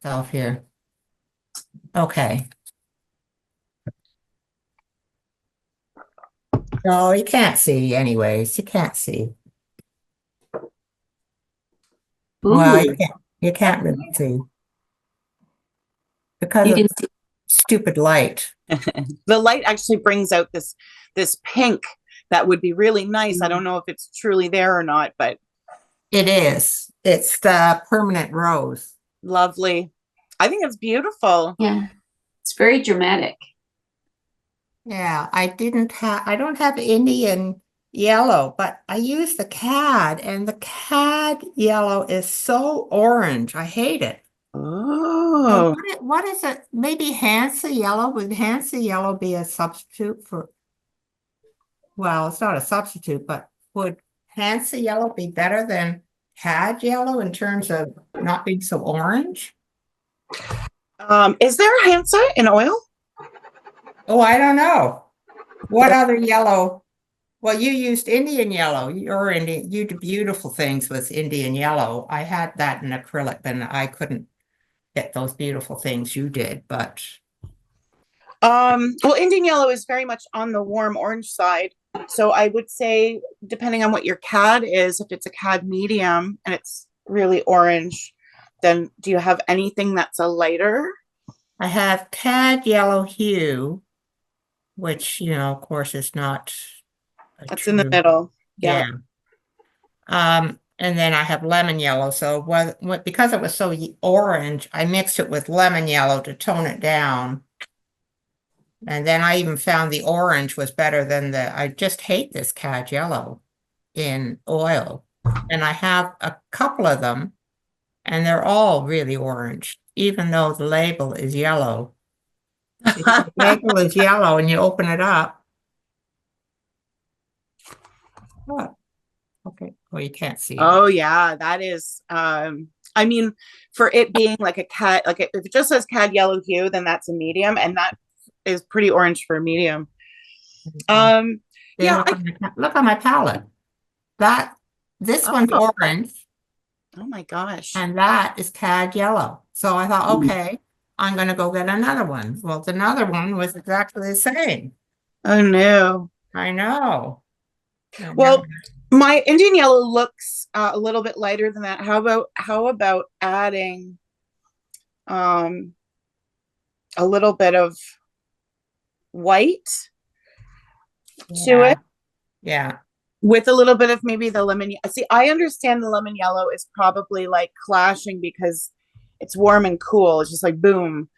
Self here. Okay. No, you can't see anyways. You can't see. Well, you can't really see. Because You of can see. stupid light. The light actually brings out this pink that would be really nice. I don't know if it's truly there or not, but It is. It's the permanent rose. lovely. I think it's beautiful. Yeah, it's very dramatic. Yeah, I don't have Indian yellow, but I use the CAD, and the CAD yellow is so orange. I hate it. Oh, What is it? Maybe Hansa yellow? Would Hansa yellow be a substitute for? Well, it's not a substitute, but would Hansa yellow be better than CAD yellow in terms of not being so orange? is there Hansa in oil? Oh, I don't know. What other yellow? Well, you used Indian yellow. You did beautiful things with Indian yellow. I had that in acrylic, and I couldn't get those beautiful things you did, but Well, Indian yellow is very much on the warm orange side. So I would say, depending on what your CAD is, if it's a CAD medium and it's really orange, then do you have anything that's a lighter? I have CAD yellow hue, which, of course, is not a That's in the true, middle. Yeah. And then I have lemon yellow. So because it was so orange, I mixed it with lemon yellow to tone it down. And then I even found the orange was better than I just hate this CAD yellow in oil. And I have a couple of them, and they're all really orange, even though the label is yellow. If the label is yellow and you open it up. What? Okay. Well, you can't see it. Oh yeah, that is I mean, for it being like a CAD, like if it just says CAD yellow hue, then that's a medium, and that is pretty orange for a medium. Yeah, look on my palette. This one's orange. Oh my gosh. And that is CAD yellow. So I thought, okay, I'm going to go get another one. Well, another one was exactly the same. Oh no. I know. Well, my Indian yellow looks a little bit lighter than that. How about adding a little bit of white to it? Yeah. With a little bit of maybe the lemon. See, I understand the lemon yellow is probably like clashing because it's warm and cool. It's just like boom.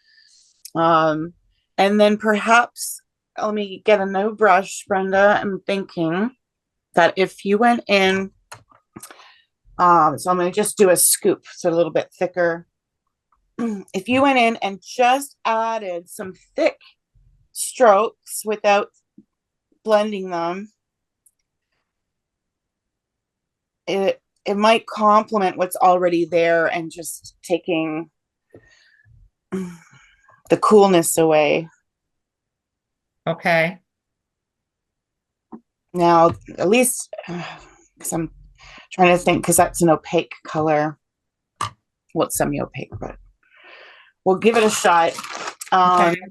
And then perhaps let me get a new brush, Brenda. I'm thinking that if you went in, so I'm going to just do a scoop, so a little bit thicker. If you went in and just added some thick strokes without blending them, it might complement what's already there and just taking the coolness away. Okay. Now, at least, because I'm trying to think, because that's an opaque color. Well, it's semi-opaque, but we'll give it a shot. Um, Okay.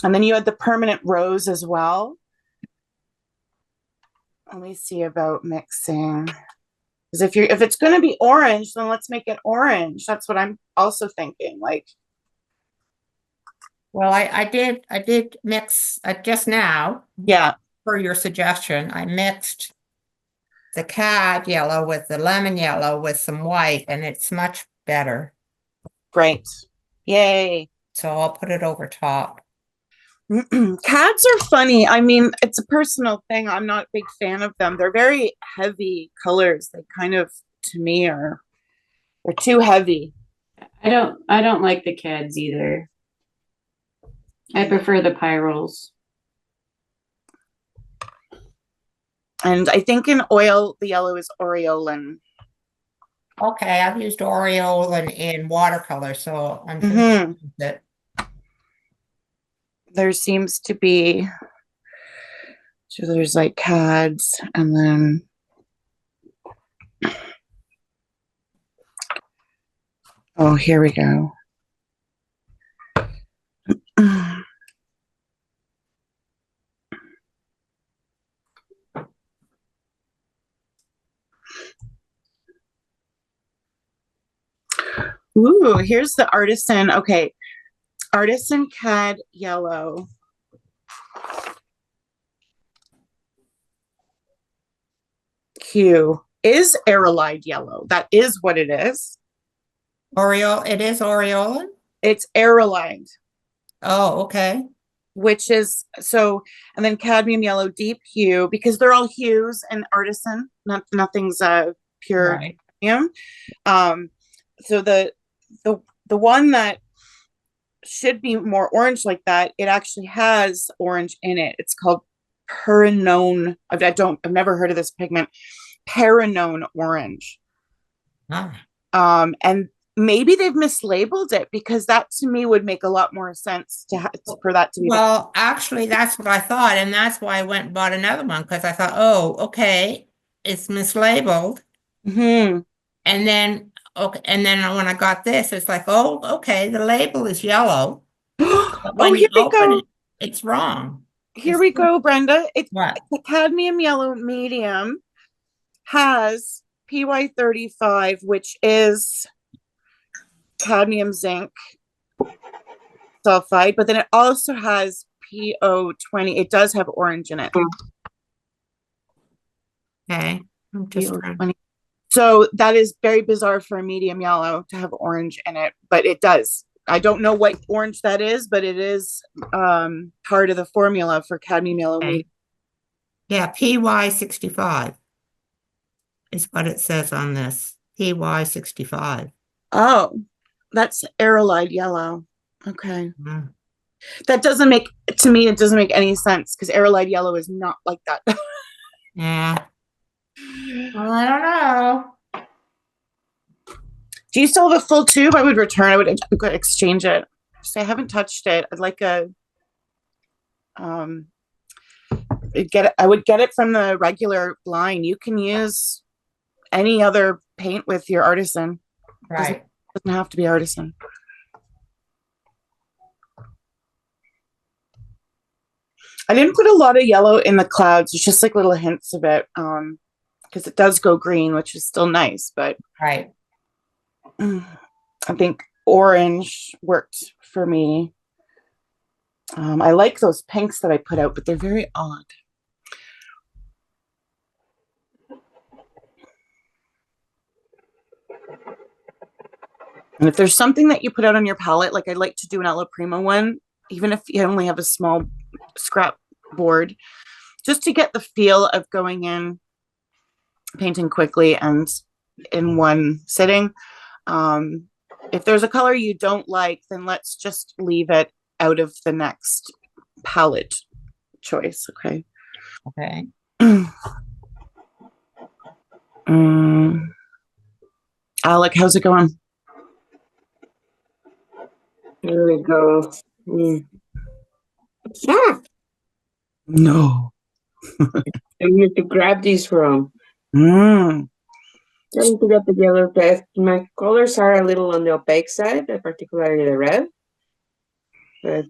And then you had the permanent rose as well. Let me see about mixing. Because if it's going to be orange, then let's make it orange. That's what I'm also thinking. Like, Well, I did mix just now yeah, per your suggestion. I mixed the cad yellow with the lemon yellow with some white, and it's much better. great. Yay. So I'll put it over top. Cads are funny. I mean, it's a personal thing. I'm not a big fan of them. They're very heavy colors. They kind of, to me, they're too heavy. I don't like the CADs either. I prefer the pyrroles. And I think in oil, the yellow is aureolin. Okay, I've used Oreo in watercolor, so I'm Mhm. familiar with it. There seems to be, so there's like CADs and then oh, here we go. Ooh, here's the artisan. Okay, artisan CAD yellow. Q is aerolide yellow. That is what it is. Oreo, it is Oreo. It's aerolide, Oh, okay. which is so, and then cadmium yellow, deep hue, because they're all hues and artisan. Nothing's pure Right. cadmium. So the one that should be more orange like that, it actually has orange in it. It's called Perinone. I've never heard of this pigment. Perinone orange. Ah. And maybe they've mislabeled it, because that to me would make a lot more sense for that to be. Well, actually, that's what I thought, and that's why I went and bought another one, because I thought, oh, okay, it's mislabeled. Mhm. And then when I got this, it's like, oh, okay, the label is yellow, but Oh, when you here we open go. it, it's wrong. Here It's we go, Brenda. It's what? the cadmium yellow medium has PY35, which is cadmium zinc sulfide, but then it also has PO20. It does have orange in it. Okay, I'm just trying. PO20. So that is very bizarre for a medium yellow to have orange in it, but it does. I don't know what orange that is, but it is part of the formula for cadmium yellow. Okay. Yeah, PY65 is what it says on this. PY65. Oh, that's aerolide yellow. Okay. Mm. That doesn't make, to me, it doesn't make any sense, because aerolide yellow is not like that. Yeah. Well, I don't know. Do you still have a full tube? I would return. I would exchange it. So I haven't touched it. I'd like a I would get it from the regular line. You can use any other paint with your artisan. Right. Doesn't have to be artisan. I didn't put a lot of yellow in the clouds. It's just like little hints of it, because it does go green, which is still nice, but Right. I think orange worked for me. I like those pinks that I put out, but they're very odd. And if there's something that you put out on your palette, like I'd like to do an alla prima one, even if you only have a small scrap board, just to get the feel of going in, painting quickly and in one sitting. If there's a color you don't like, then let's just leave it out of the next palette choice. Okay. Okay. Alec, how's it going? There we go. Ah, No. I need to grab these from. Mm. Trying to get the yellow test. My colors are a little on the opaque side, particularly the red. But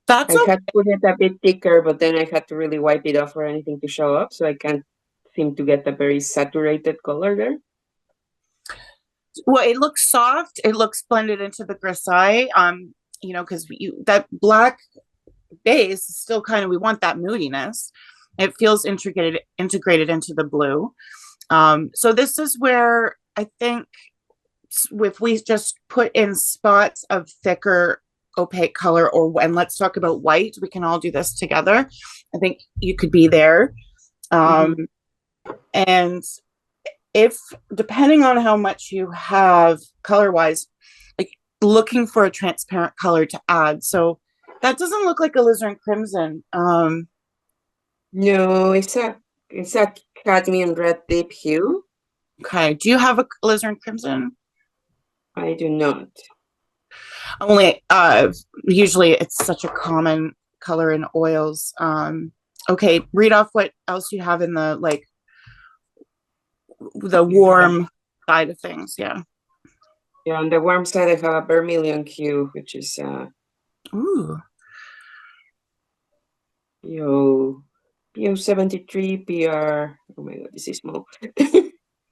That's I okay. had to put it a bit thicker, but then I had to really wipe it off for anything to show up, so I can't seem to get a very saturated color there. Well, it looks soft. It looks blended into the grisaille. You know, because that black base is still kind of, we want that moodiness. It feels integrated into the blue. So this is where I think if we just put in spots of thicker opaque color, and let's talk about white, we can all do this together. I think you could be there. And if, depending on how much you have color wise, like looking for a transparent color to add. So that doesn't look like alizarin crimson. No, it's a cadmium red deep hue. Okay. Do you have a alizarin crimson? I do not. Only usually it's such a common color in oils. Okay, read off what else you have in the warm side of things. Yeah. Yeah, on the warm side I have a vermilion hue, which is Ooh. PO73 PR. Oh my god, this is small.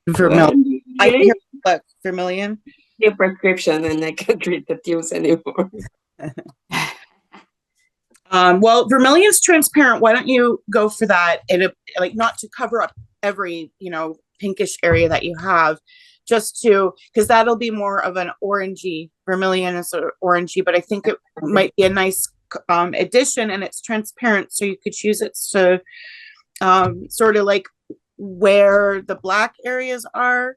Vermilion. I hear, look, vermilion. The prescription, and I can't read the tubes anymore. Well, vermilion's transparent. Why don't you go for that? It, like, not to cover up every, pinkish area that you have, just to, because that'll be more of an orangey. Vermilion is sort of orangey, but I think it might be a nice addition, and it's transparent, so you could use it to sort of like where the black areas are.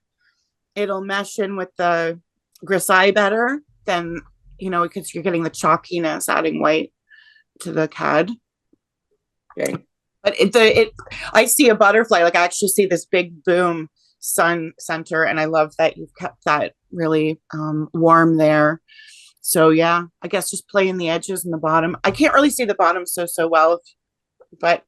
It'll mesh in with the grisaille better than, because you're getting the chalkiness, adding white to the cad. Okay. But I see a butterfly, like I actually see this big boom sun center, and I love that you've kept that really warm there. So yeah, I guess just playing the edges and the bottom. I can't really see the bottom so well, but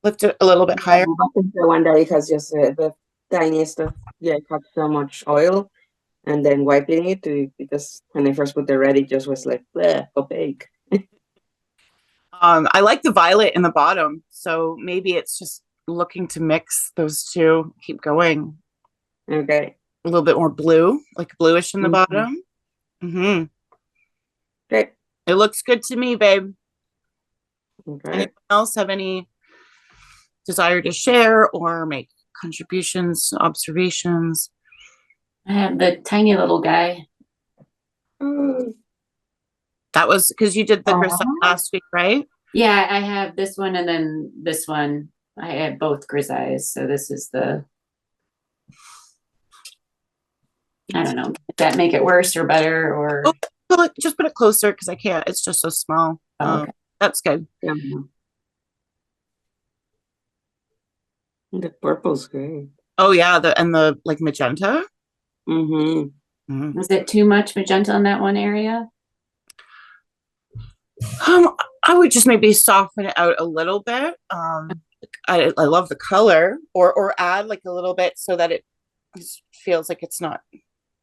lift it a little bit higher. That is the one that it has just the tiniest of, it had so much oil, and then wiping it because when I first put the red, it just was like bleh, opaque. I like the violet in the bottom, so maybe it's just looking to mix those two. Keep going. Okay. A little bit more blue, like bluish in the bottom. Okay. It looks good to me, babe. Okay. Anyone else have any desire to share or make contributions, observations? I have the tiny little guy. That was because you did the grisaille last week, right? Yeah, I have this one and then this one. I have both grisailles, so this is the. I don't know. Does that make it worse or better, or? Oh, just put it closer because I can't. It's just so small. Oh, okay. That's good. Yeah. The purple's great. Oh yeah, the like magenta. Was it too much magenta in that one area? I would just maybe soften it out a little bit. I love the color, or add like a little bit so that it feels like it's not.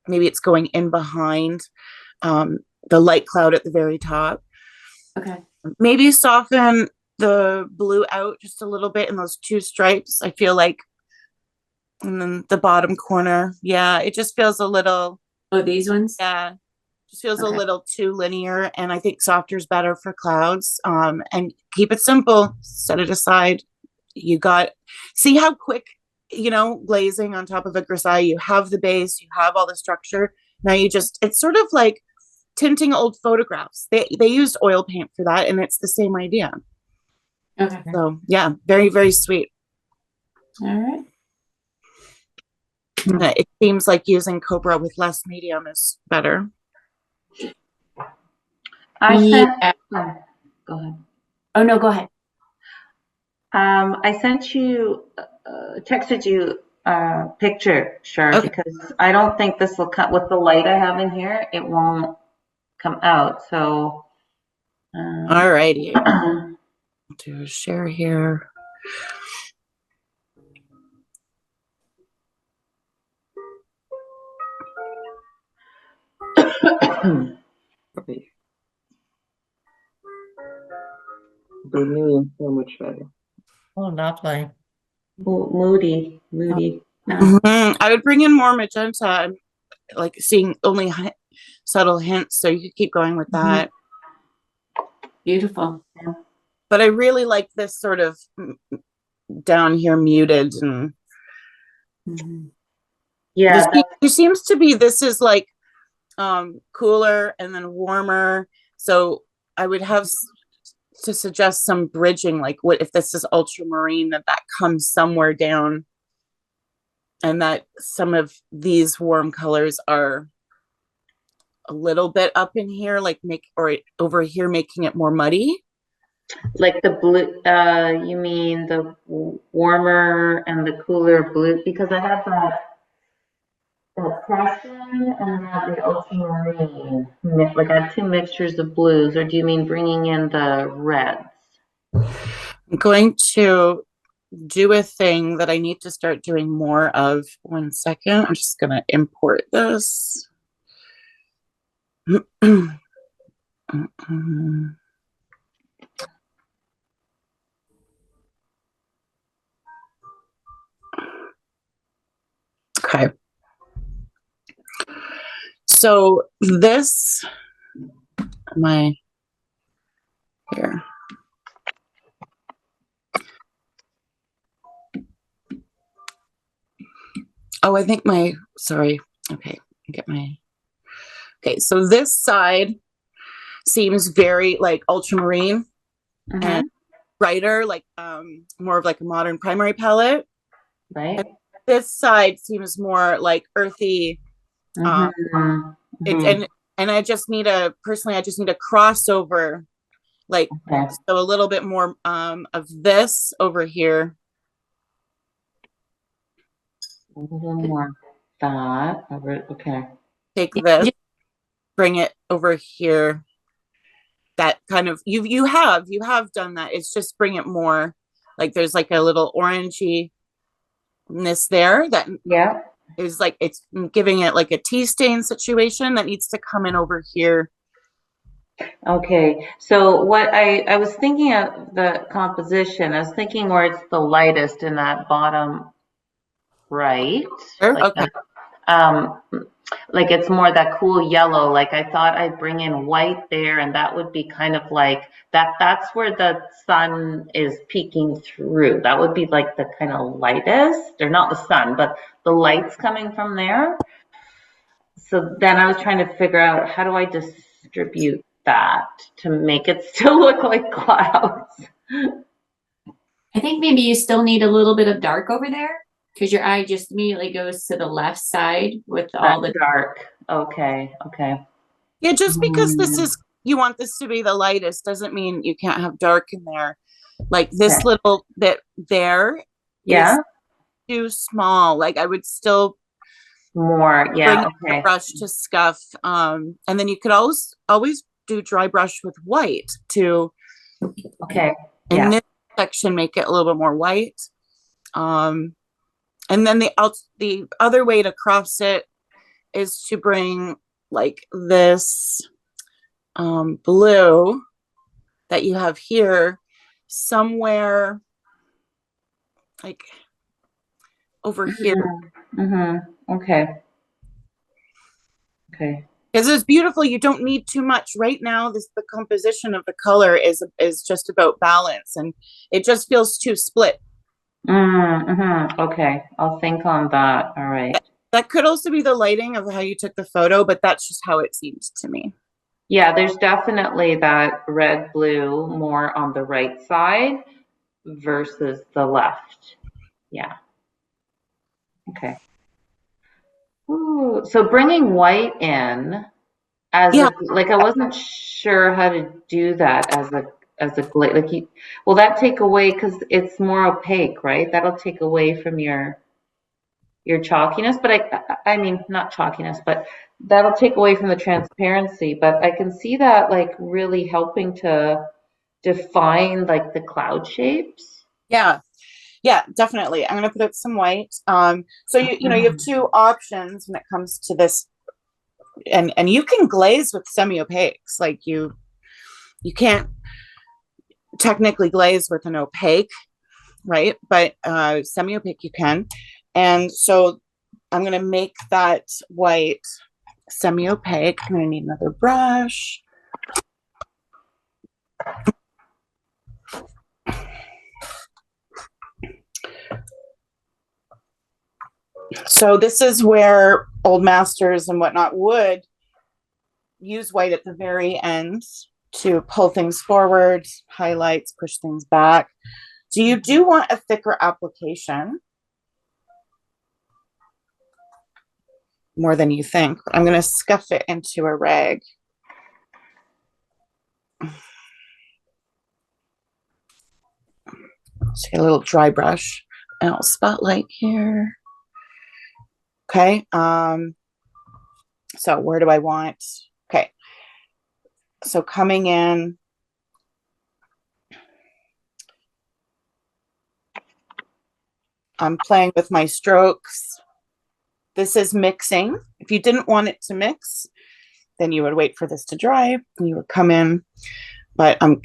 Maybe it's going in behind the light cloud at the very top. Okay. Maybe soften the blue out just a little bit in those two stripes. I feel like, and then the bottom corner. Yeah, it just feels a little. Oh, these ones? Yeah. Just feels a little too linear, and I think softer is better for clouds. And keep it simple. Set it aside. See how quick, glazing on top of a grisaille. You have the base, you have all the structure. Now it's sort of like tinting old photographs. They used oil paint for that, and it's the same idea. Okay. So yeah, very, very sweet. All right. It seems like using Cobra with less medium is better. I sent. Go ahead. Oh no, go ahead. I sent you, texted you a picture, Char, because I don't think this will come with the light I have in here. It won't come out. So. All righty. Do a share here. Okay. Vermilion, so much better. Oh, lovely. Moody. Yeah. I would bring in more magenta. I'm like seeing only subtle hints, so you could keep going with that. Beautiful. But I really like this sort of down here muted, and Yeah, there seems to be, this is like cooler and then warmer. So I would have to suggest some bridging, like what if this is ultramarine, that comes somewhere down, and that some of these warm colors are a little bit up in here, like or over here, making it more muddy. like the blue, you mean the warmer and the cooler blue? Because I have that Prussian and then the ultramarine. Like I have two mixtures of blues, or do you mean bringing in the reds? I'm going to do a thing that I need to start doing more of. 1 second. I'm just going to import this. Okay. So this, my here. Oh, I think sorry. Okay, get my, okay, so this side seems very like ultramarine and brighter, like more of like a modern primary palette. Right. And this side seems more like earthy. And I just need I just need a crossover, like so a little bit more of this over here. A little more that over. Okay. Take this, bring it over here. That kind of you have done that. It's just bring it more, like there's like a little orangey-ness there that is like, it's giving it like a tea stain situation that needs to come in over here. Okay, so what I was thinking of the composition, I was thinking where it's the lightest in that bottom right. Sure? Like Okay. like it's more that cool yellow. Like I thought I'd bring in white there, and that would be kind of like that's where the sun is peeking through. That would be like the kind of lightest, or not the sun, but the light's coming from there. So then I was trying to figure out, how do I distribute that to make it still look like clouds? I think maybe you still need a little bit of dark over there, because your eye just immediately goes to the left side with all the dark. Okay. Yeah, just because this is, you want this to be the lightest doesn't mean you can't have dark in there. Like this little bit there is too small. Like I would still more, bring the brush to scuff. And then you could always do dry brush with white to in this section make it a little bit more white. And then the other way to cross it is to bring like this blue that you have here somewhere like over here. Okay. Because it's beautiful. You don't need too much right now. The composition of the color is just about balance, and it just feels too split. Okay, I'll think on that. All right. That could also be the lighting of how you took the photo, but that's just how it seems to me. Yeah, there's definitely that red blue more on the right side versus the left. Yeah. Okay. Ooh, so bringing white in as like I wasn't sure how to do that as a glaze. Like will that take away, because it's more opaque, right? That'll take away from your chalkiness, but I mean not chalkiness, but that'll take away from the transparency. But I can see that like really helping to define like the cloud shapes. Yeah, definitely. I'm gonna put up some white. So you have two options when it comes to this and you can glaze with semi-opaques. Like you can't technically glaze with an opaque, right? But semi-opaque you can. And so I'm gonna make that white semi-opaque. I'm gonna need another brush. So this is where old masters and whatnot would use white at the very end to pull things forward, highlights, push things back. So you do want a thicker application, more than you think. I'm going to scuff it into a rag. So get a little dry brush and I'll spotlight here. Okay. So where do I want? Okay. So coming in, I'm playing with my strokes. This is mixing. If you didn't want it to mix, then you would wait for this to dry and you would come in. But I'm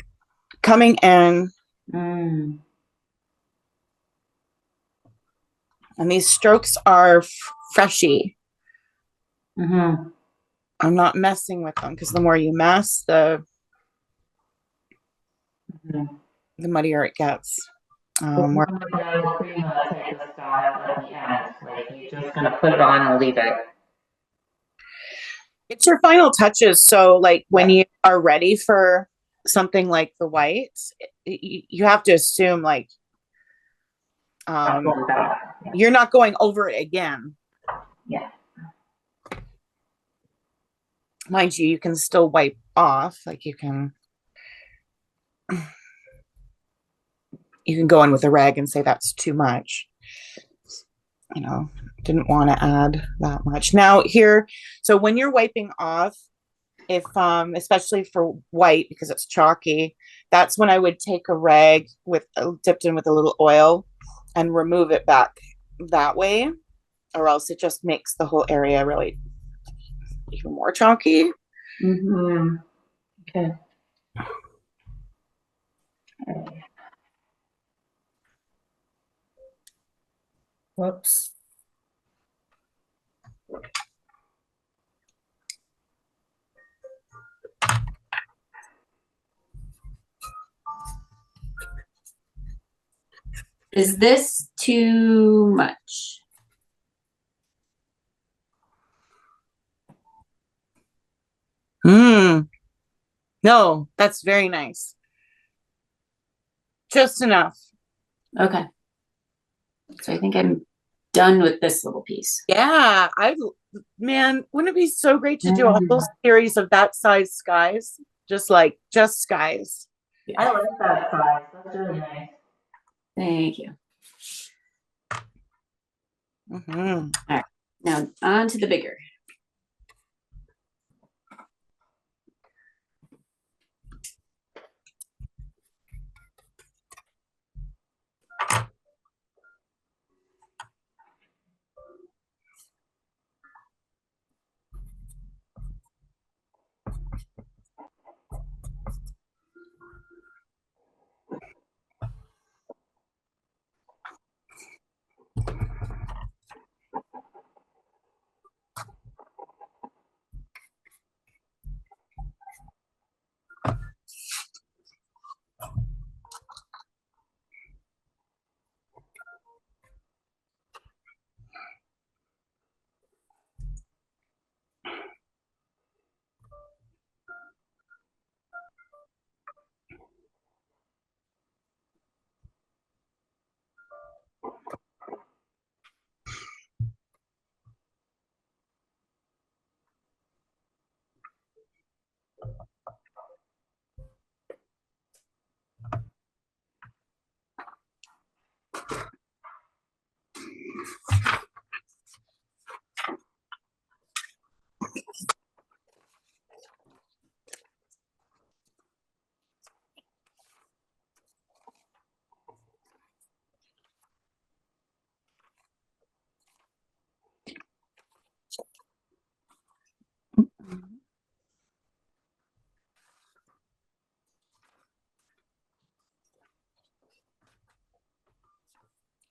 coming in. And these strokes are freshy. I'm not messing with them because the more you mess, the muddier it gets. More of a prima type of style at the end, like you're just gonna put it on and leave it. It's your final touches. So like when you are ready for something like the white, you have to assume like you're not going over it again. Yeah. Mind you, you can still wipe off. Like you can go in with a rag and say that's too much. You know, didn't want to add that much. Now here, so when you're wiping off, if especially for white because it's chalky, that's when I would take a rag with dipped in with a little oil and remove it back that way, or else it just makes the whole area really even more chalky. Okay. Whoops. Is this too much? No, that's very nice. Just enough. Okay. So I think I'm done with this little piece. Yeah, man, wouldn't it be so great to do a whole series of that size skies? Just skies. I like that size. That's really nice. Thank you. All right, now on to the bigger.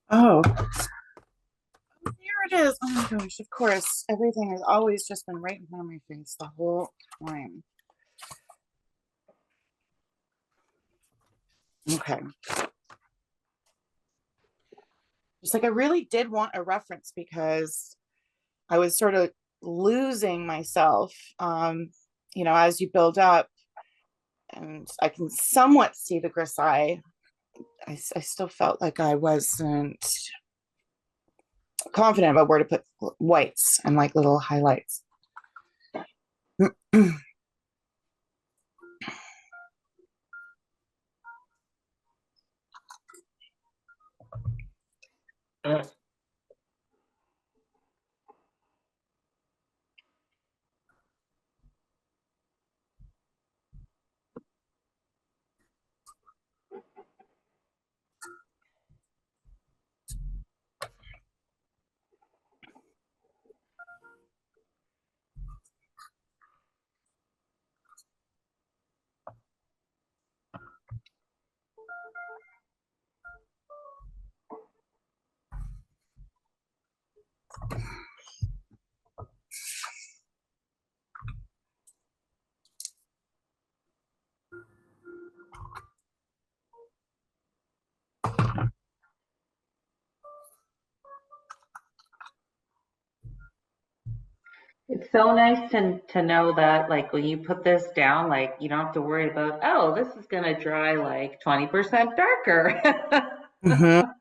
Oh, there it is. Oh my gosh, of course. Everything has always just been right in front of my face the whole time. Okay. Just like I really did want a reference because I was sort of losing myself, as you build up, and I can somewhat see the grisaille. I still felt like I wasn't confident about where to put whites and like little highlights. It's so nice to know that like when you put this down, like you don't have to worry about, oh, this is gonna dry like 20% darker. Mhm.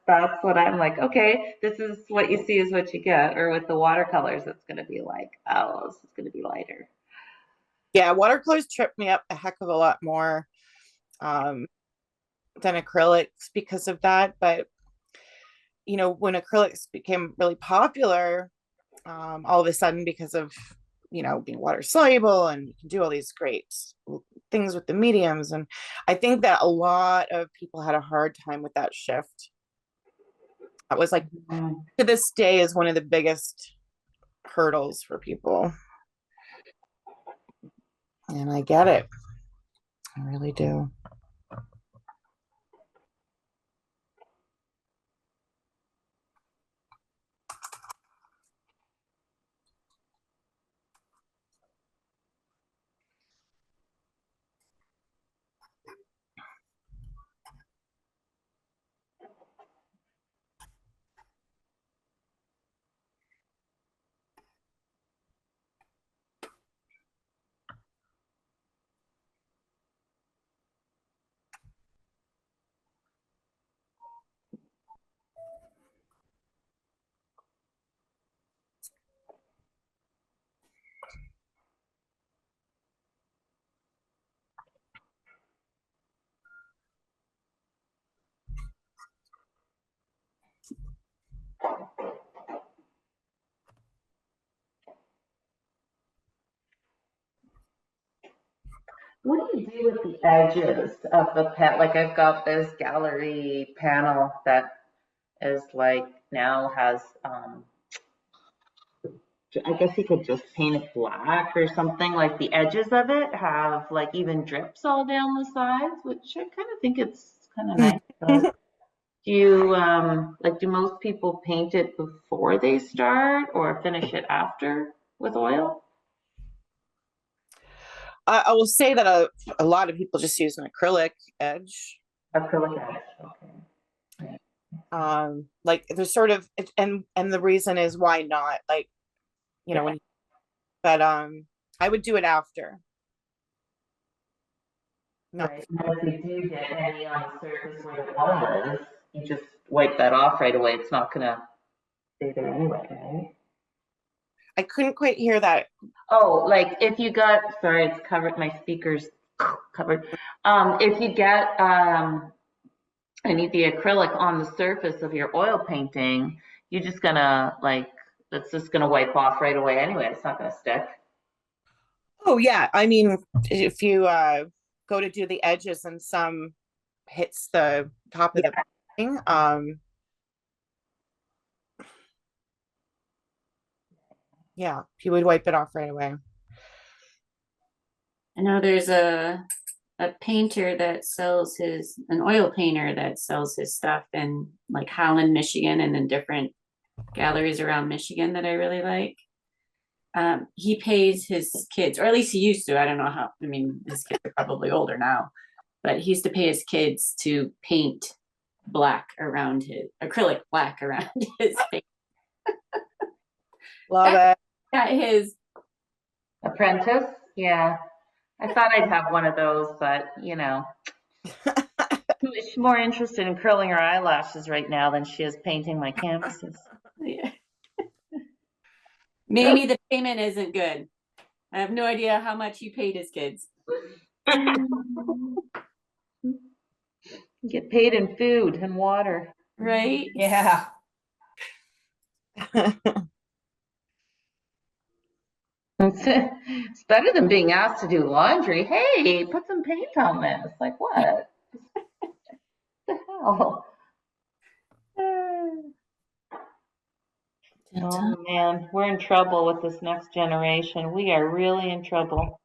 That's what I'm like, okay, this is what you see is what you get. Or with the watercolors, it's gonna be like, oh, this is gonna be lighter. Yeah, watercolors trip me up a heck of a lot more than acrylics because of that. But when acrylics became really popular, all of a sudden because of being water soluble and you can do all these great things with the mediums, and I think that a lot of people had a hard time with that shift. That was like Mm. to this day is one of the biggest hurdles for people, and I get it. I really do. What do you do with the edges of the pet? Like I've got this gallery panel that is like now has I guess you could just paint it black or something. Like the edges of it have like even drips all down the sides, which I kind of think it's kind of nice. But do you like do most people paint it before they start or finish it after with oil? I will say that a lot of people just use an acrylic edge. Acrylic edge. Okay. Like there's sort of, and the reason is why not, like Yeah. but I would do it after. No. Right. And if you do get any on the surface where the oil is, you just wipe that off right away. It's not gonna stay there anyway, right? I couldn't quite hear that. Oh, like if you got, sorry, it's covered, my speaker's covered. If you get any of the acrylic on the surface of your oil painting, you're just gonna like, that's just gonna wipe off right away anyway. It's not gonna stick. Oh yeah, I mean, if you go to do the edges and some hits the top of the thing, yeah, you would wipe it off right away. I know there's a a painter that sells an oil painter that sells his stuff in like Holland, Michigan, and in different galleries around Michigan that I really like. He pays his kids, or at least he used to. I don't know how, I mean, his kids are probably older now, but he used to pay his kids to paint black around his acrylic black around his face. Love it. Got his Apprentice? Yeah. I thought I'd have one of those, but you know, she's more interested in curling her eyelashes right now than she is painting my canvases. yeah. Maybe the payment isn't good. I have no idea how much he paid his kids. Get paid in food and water. Right? Yeah. It's better than being asked to do laundry. Hey, put some paint on this. Like what? What the hell? Oh man, we're in trouble with this next generation. We are really in trouble.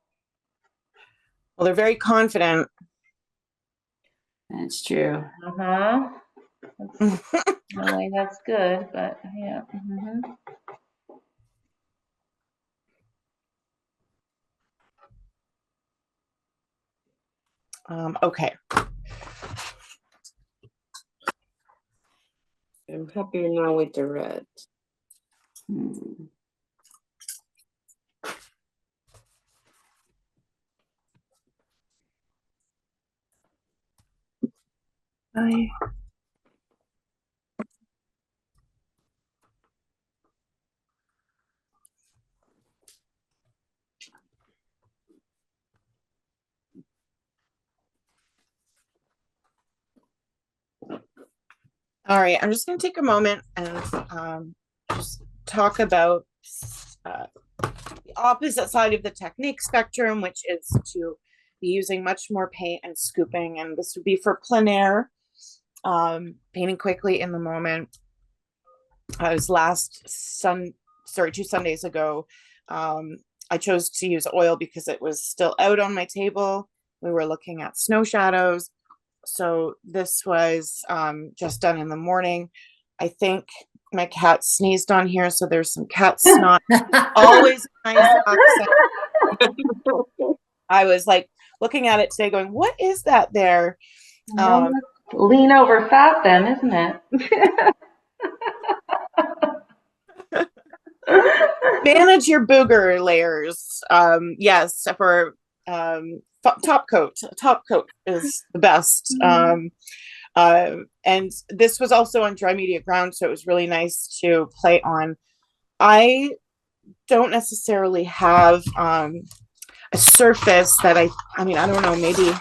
Well, they're very confident. That's true. Uh-huh. In a way, that's good, but yeah. Okay. I'm happy now with the red. Hmm. All right, I'm just going to take a moment and just talk about the opposite side of the technique spectrum, which is to be using much more paint and scooping. And this would be for plein air, painting quickly in the moment. I was 2 Sundays ago. I chose to use oil because it was still out on my table. We were looking at snow shadows. So this was just done in the morning. I think my cat sneezed on here, so there's some cat snot. Always a nice accent. I was like looking at it today going, what is that there? Lean over fat then, isn't it? Manage your booger layers. Yes, for top coat. Top coat is the best. And this was also on dry media ground, so it was really nice to play on. I don't necessarily have a surface that I mean, I don't know, maybe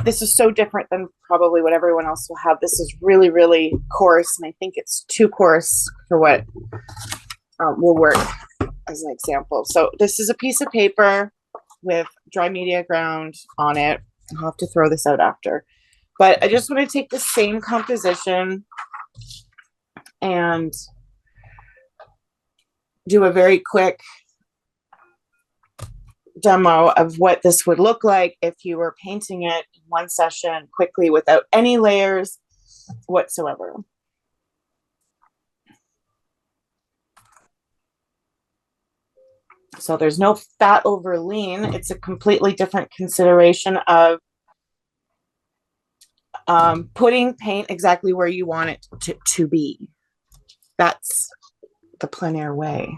this is so different than probably what everyone else will have. This is really, really coarse, and I think it's too coarse for what will work as an example. So this is a piece of paper with dry media ground on it. I'll have to throw this out after. But I just want to take the same composition and do a very quick demo of what this would look like if you were painting it in one session quickly without any layers whatsoever. So there's no fat over lean. It's a completely different consideration of putting paint exactly where you want it to be. That's the plein air way.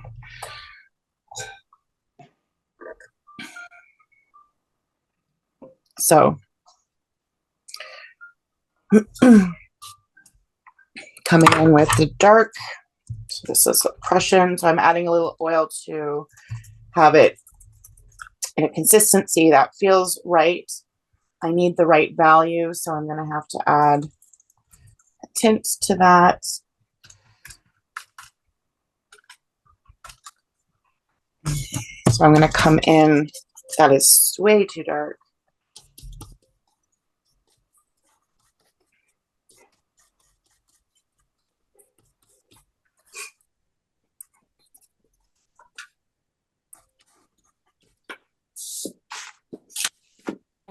So coming in with the dark. So this is Prussian. So I'm adding a little oil to have it in a consistency that feels right. I need the right value, so I'm going to have to add a tint to that. So I'm going to come in. That is way too dark.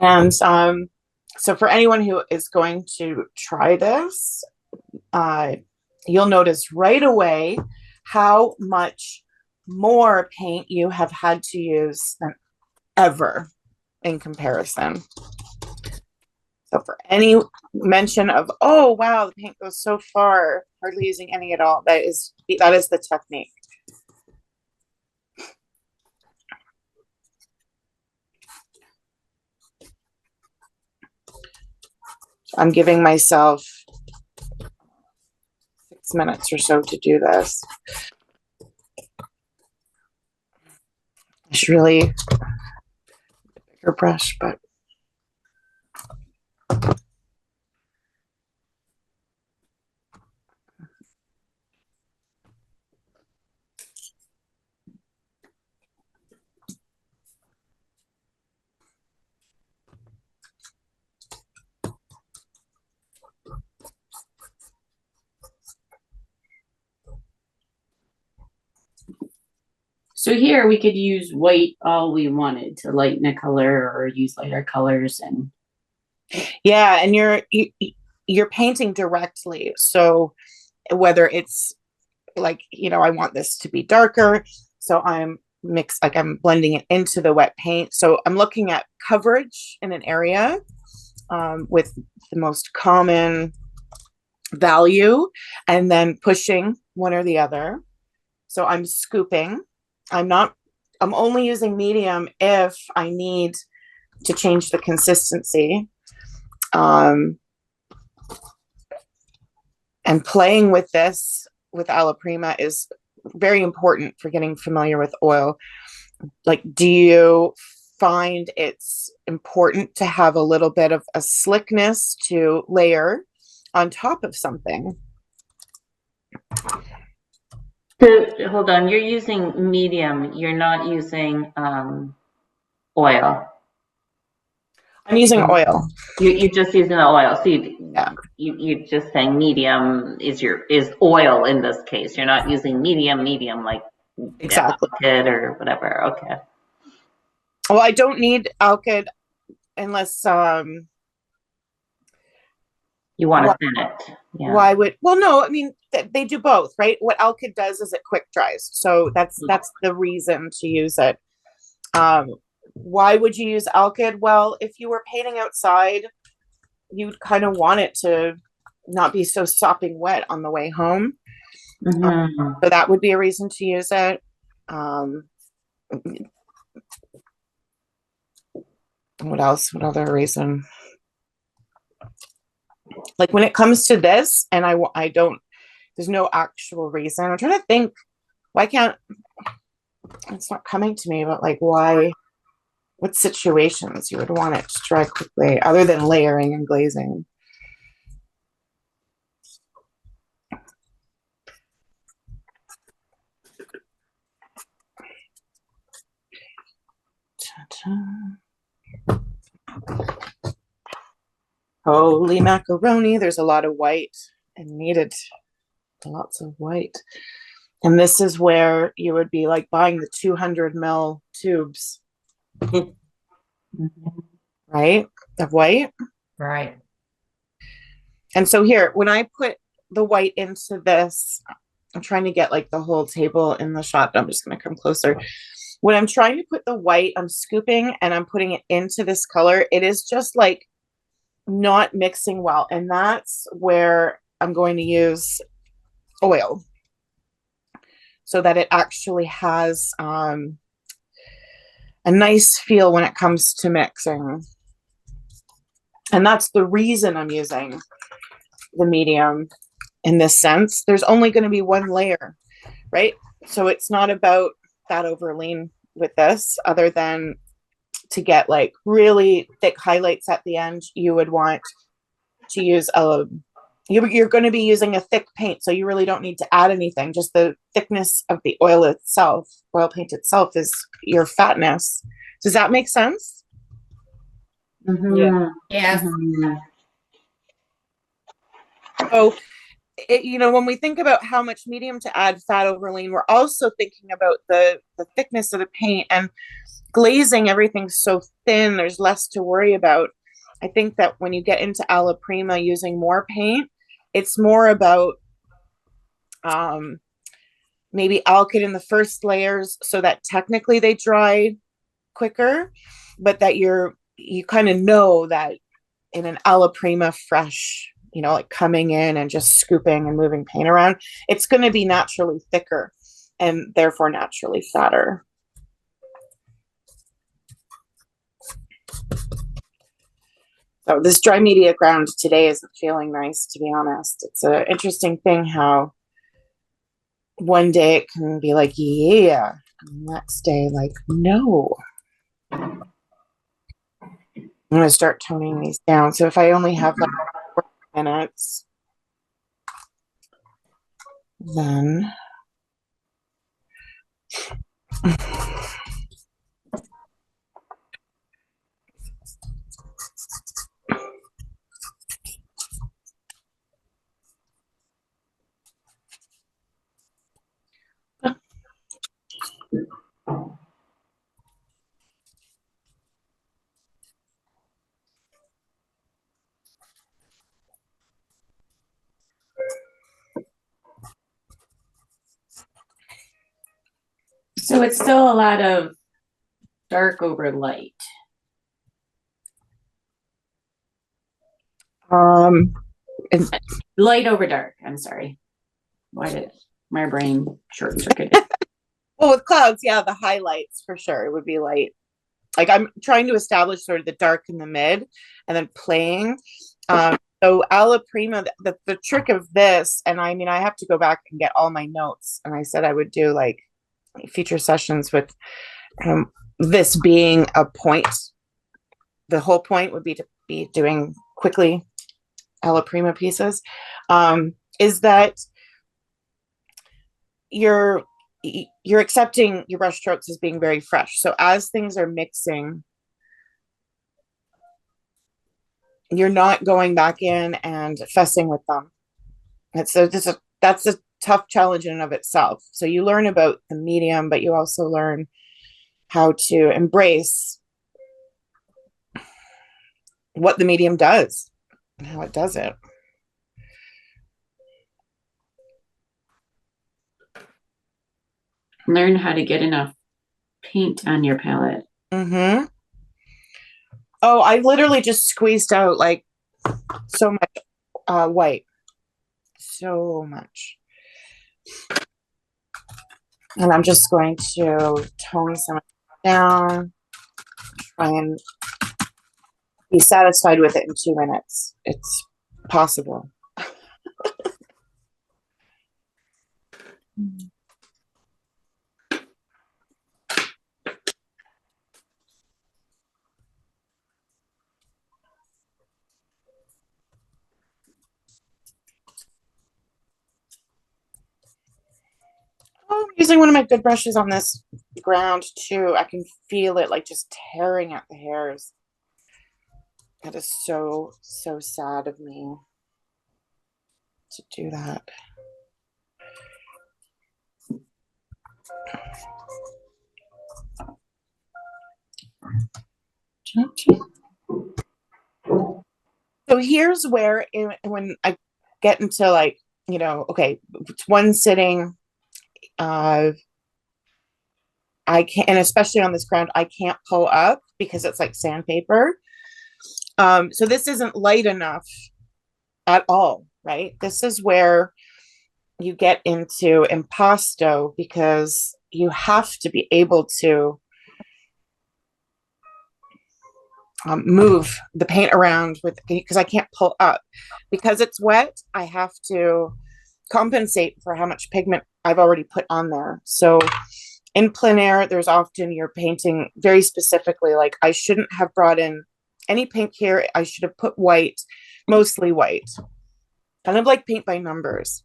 And so for anyone who is going to try this, you'll notice right away how much more paint you have had to use than ever in comparison. So for any mention of, oh wow, the paint goes so far, hardly using any at all, that is the technique. I'm giving myself 6 minutes or so to do this. I should really bigger brush, but So here we could use white all we wanted to lighten a color or use lighter colors. And yeah, and you're painting directly. So whether it's like, I want this to be darker, so I'm blending it into the wet paint. So I'm looking at coverage in an area with the most common value and then pushing one or the other. So I'm scooping. I'm only using medium if I need to change the consistency. And playing with this with alla prima is very important for getting familiar with oil. Like, do you find it's important to have a little bit of a slickness to layer on top of something? So hold on, you're using medium, you're not using oil. I'm using oil. You're just using the oil. So Yeah. you're just saying medium is oil in this case. You're not using medium like Exactly. alkyd or whatever. Okay. Well, I don't need alkyd unless you want to thin it. Yeah. Why would, well, no, I mean, they do both, right? What alkyd does is it quick dries. So that's the reason to use it. Why would you use alkyd? Well, if you were painting outside, you'd kind of want it to not be so sopping wet on the way home. Mm-hmm. So that would be a reason to use it. What else? What other reason? Like when it comes to this, and I don't, there's no actual reason. I'm trying to think, why can't, it's not coming to me, but like why, what situations you would want it to dry quickly other than layering and glazing? Holy macaroni, there's a lot of white and needed lots of white. And this is where you would be like buying the 200 ml tubes, right, of white. Right. And so here, when I put the white into this, I'm trying to get like the whole table in the shot. I'm just going to come closer. When I'm trying to put the white, I'm scooping and I'm putting it into this color. It is just like not mixing well. And that's where I'm going to use oil so that it actually has a nice feel when it comes to mixing. And that's the reason I'm using the medium in this sense. There's only going to be one layer, right? So it's not about that overlean with this, other than to get like really thick highlights at the end. You would want to use you're going to be using a thick paint, so you really don't need to add anything. Just the thickness of the oil itself, oil paint itself, is your fatness. Does that make sense? Mm-hmm. Yes. Mm-hmm. So when we think about how much medium to add fat over lean, we're also thinking about the thickness of the paint, and glazing everything's so thin, there's less to worry about. I think that when you get into alla prima using more paint, it's more about maybe alkyd in the first layers so that technically they dry quicker, but that you kind of know that in an alla prima fresh, like coming in and just scooping and moving paint around, it's going to be naturally thicker and therefore naturally fatter. So this dry media ground today isn't feeling nice, to be honest. It's an interesting thing how one day it can be like, yeah, and the next day, like, no. I'm going to start toning these down. So if I only have like 4 minutes, then So it's still a lot of dark over light. Light over dark. I'm sorry. Why did my brain short circuited? well, with clouds, yeah, the highlights for sure. It would be light. Like I'm trying to establish sort of the dark in the mid and then playing. So alla prima, the trick of this, and I mean, I have to go back and get all my notes. And I said I would do like future sessions with this being a point. The whole point would be to be doing quickly alla prima pieces, is that you're accepting your brush strokes as being very fresh. So as things are mixing, you're not going back in and fussing with them. That's a tough challenge in and of itself. So you learn about the medium, but you also learn how to embrace what the medium does and how it does it. Learn how to get enough paint on your palette. Mm-hmm. Oh, I literally just squeezed out like so much white. So much. And I'm just going to tone some down, try and be satisfied with it in 2 minutes. It's possible. Oh, I'm using one of my good brushes on this ground too. I can feel it like just tearing at the hairs. That is so, so sad of me to do that. So here's where when I get into like, okay, it's one sitting, I can't, and especially on this ground, I can't pull up because it's like sandpaper. So this isn't light enough at all, right? This is where you get into impasto because you have to be able to move the paint around because I can't pull up. Because it's wet, I have to compensate for how much pigment I've already put on there. So in plein air, there's often you're painting very specifically, like I shouldn't have brought in any pink here. I should have put white, mostly white. Kind of like paint by numbers.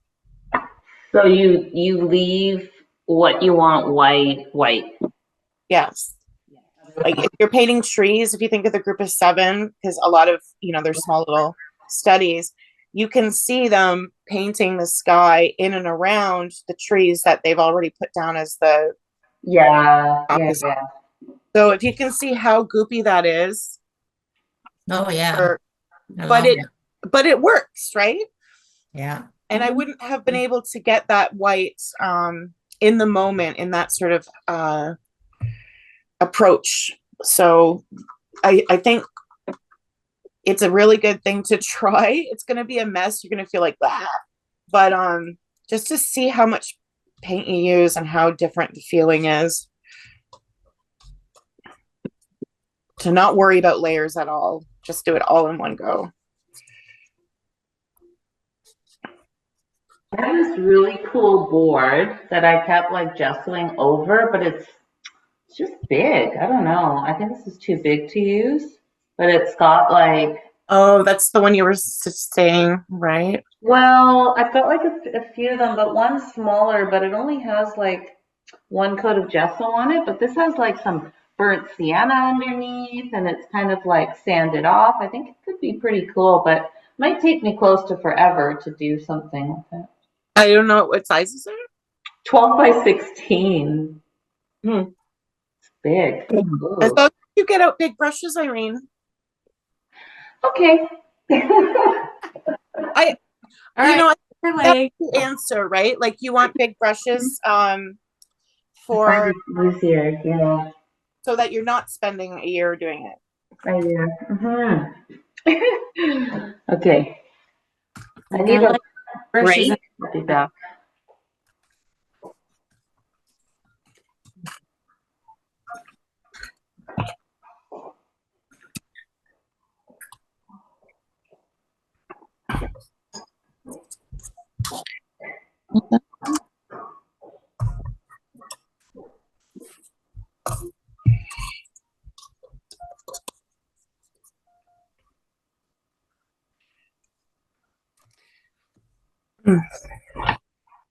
So you leave what you want white. Yes. Like if you're painting trees, if you think of the group of 7, because a lot of, there's small little studies, you can see them painting the sky in and around the trees that they've already put down as the Yeah, yeah, opposite. yeah. So if you can see how goopy that is, Oh, yeah. or, I but love it it. but it works, right? Yeah. And I wouldn't have been able to get that white in the moment in that sort of approach. So I think it's a really good thing to try. It's going to be a mess. You're going to feel like that, but just to see how much paint you use and how different the feeling is, to not worry about layers at all. Just do it all in one go. I have this really cool board that I kept like gessoing over, but it's just big. I don't know. I think this is too big to use, but it's got like, Oh, that's the one you were saying, right? well, I've got like a few of them, but one's smaller, but it only has like one coat of gesso on it. But this has like some burnt sienna underneath, and it's kind of like sanded off. I think it could be pretty cool, but it might take me close to forever to do something with it. I don't know what size is it. 12 by 16. Hmm. Big. As Ooh. long as you get out big brushes, Irene. Okay. I, All you right, know, for that's like, the answer, right? Like you want big brushes, I find for it easier, yeah. so that you're not spending a year doing it. Yeah. Okay. I like I need a like brushes. break. I'll be back.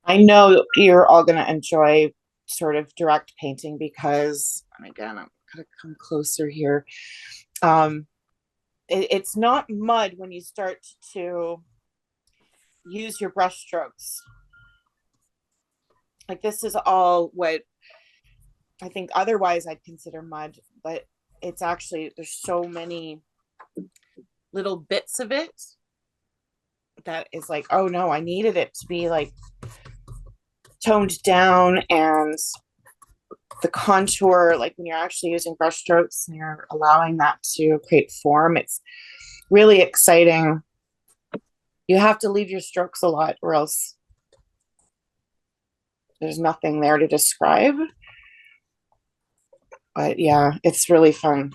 I know you're all going to enjoy sort of direct painting because, and again, I'm going to come closer here. It's not mud when you start to use your brush strokes. Like this is all what I think otherwise I'd consider mud, but it's actually, there's so many little bits of it that is like, oh no, I needed it to be like toned down, and the contour, like when you're actually using brush strokes and you're allowing that to create form, it's really exciting. You have to leave your strokes a lot or else there's nothing there to describe. But yeah, it's really fun.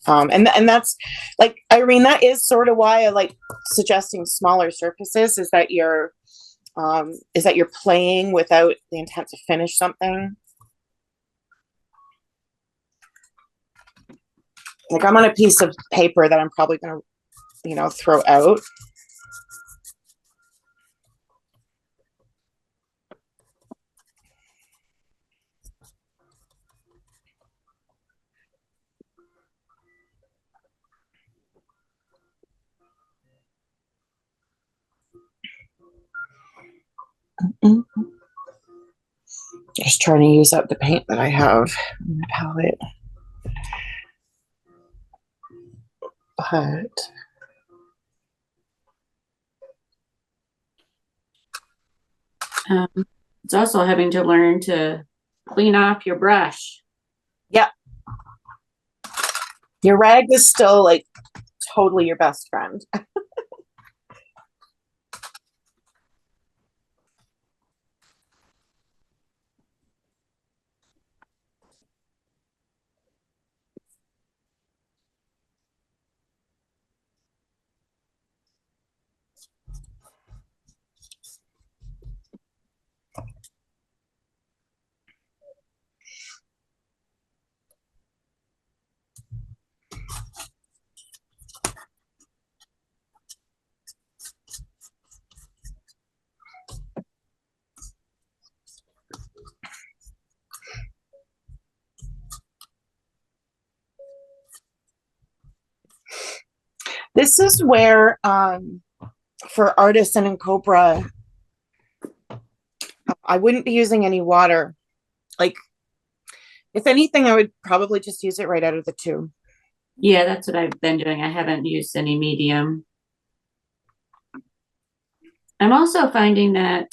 And that's like, Irene, that is sort of why I like suggesting smaller surfaces, is that you're playing without the intent to finish something. Like I'm on a piece of paper that I'm probably gonna, throw out. Just trying to use up the paint that I have in the palette. But It's also having to learn to clean off your brush. yeah, your rag is still like totally your best friend. This is where for Artisan and Cobra, I wouldn't be using any water. Like, if anything, I would probably just use it right out of the tube. Yeah, that's what I've been doing. I haven't used any medium. I'm also finding that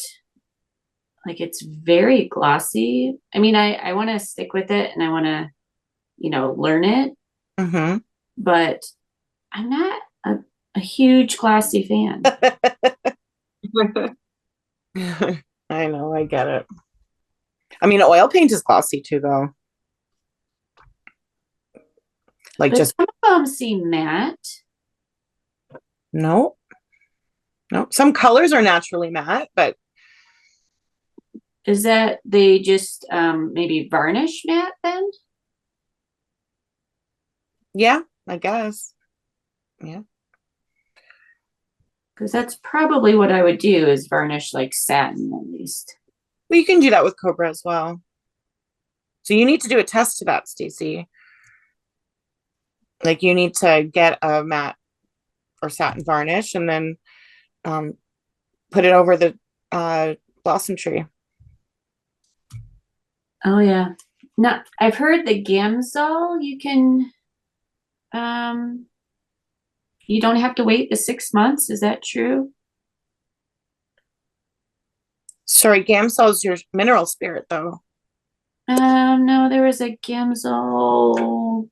like it's very glossy. I mean, I want to stick with it and I want to, learn it, but I'm not a huge glossy fan. I know, I get it. I mean, oil paint is glossy too, though. Like, But just some of them seem matte. no. Some colors are naturally matte, but Is that they just maybe varnish matte then? yeah, I guess. Yeah. Because that's probably what I would do is varnish like satin at least. Well, you can do that with Cobra as well. So you need to do a test to that, Stacey. Like, you need to get a matte or satin varnish and then put it over the blossom tree. Oh yeah. No, I've heard the Gamsol you can you don't have to wait the 6 months. Is that true? Sorry, Gamsol is your mineral spirit, though. No, there was a Gamsol.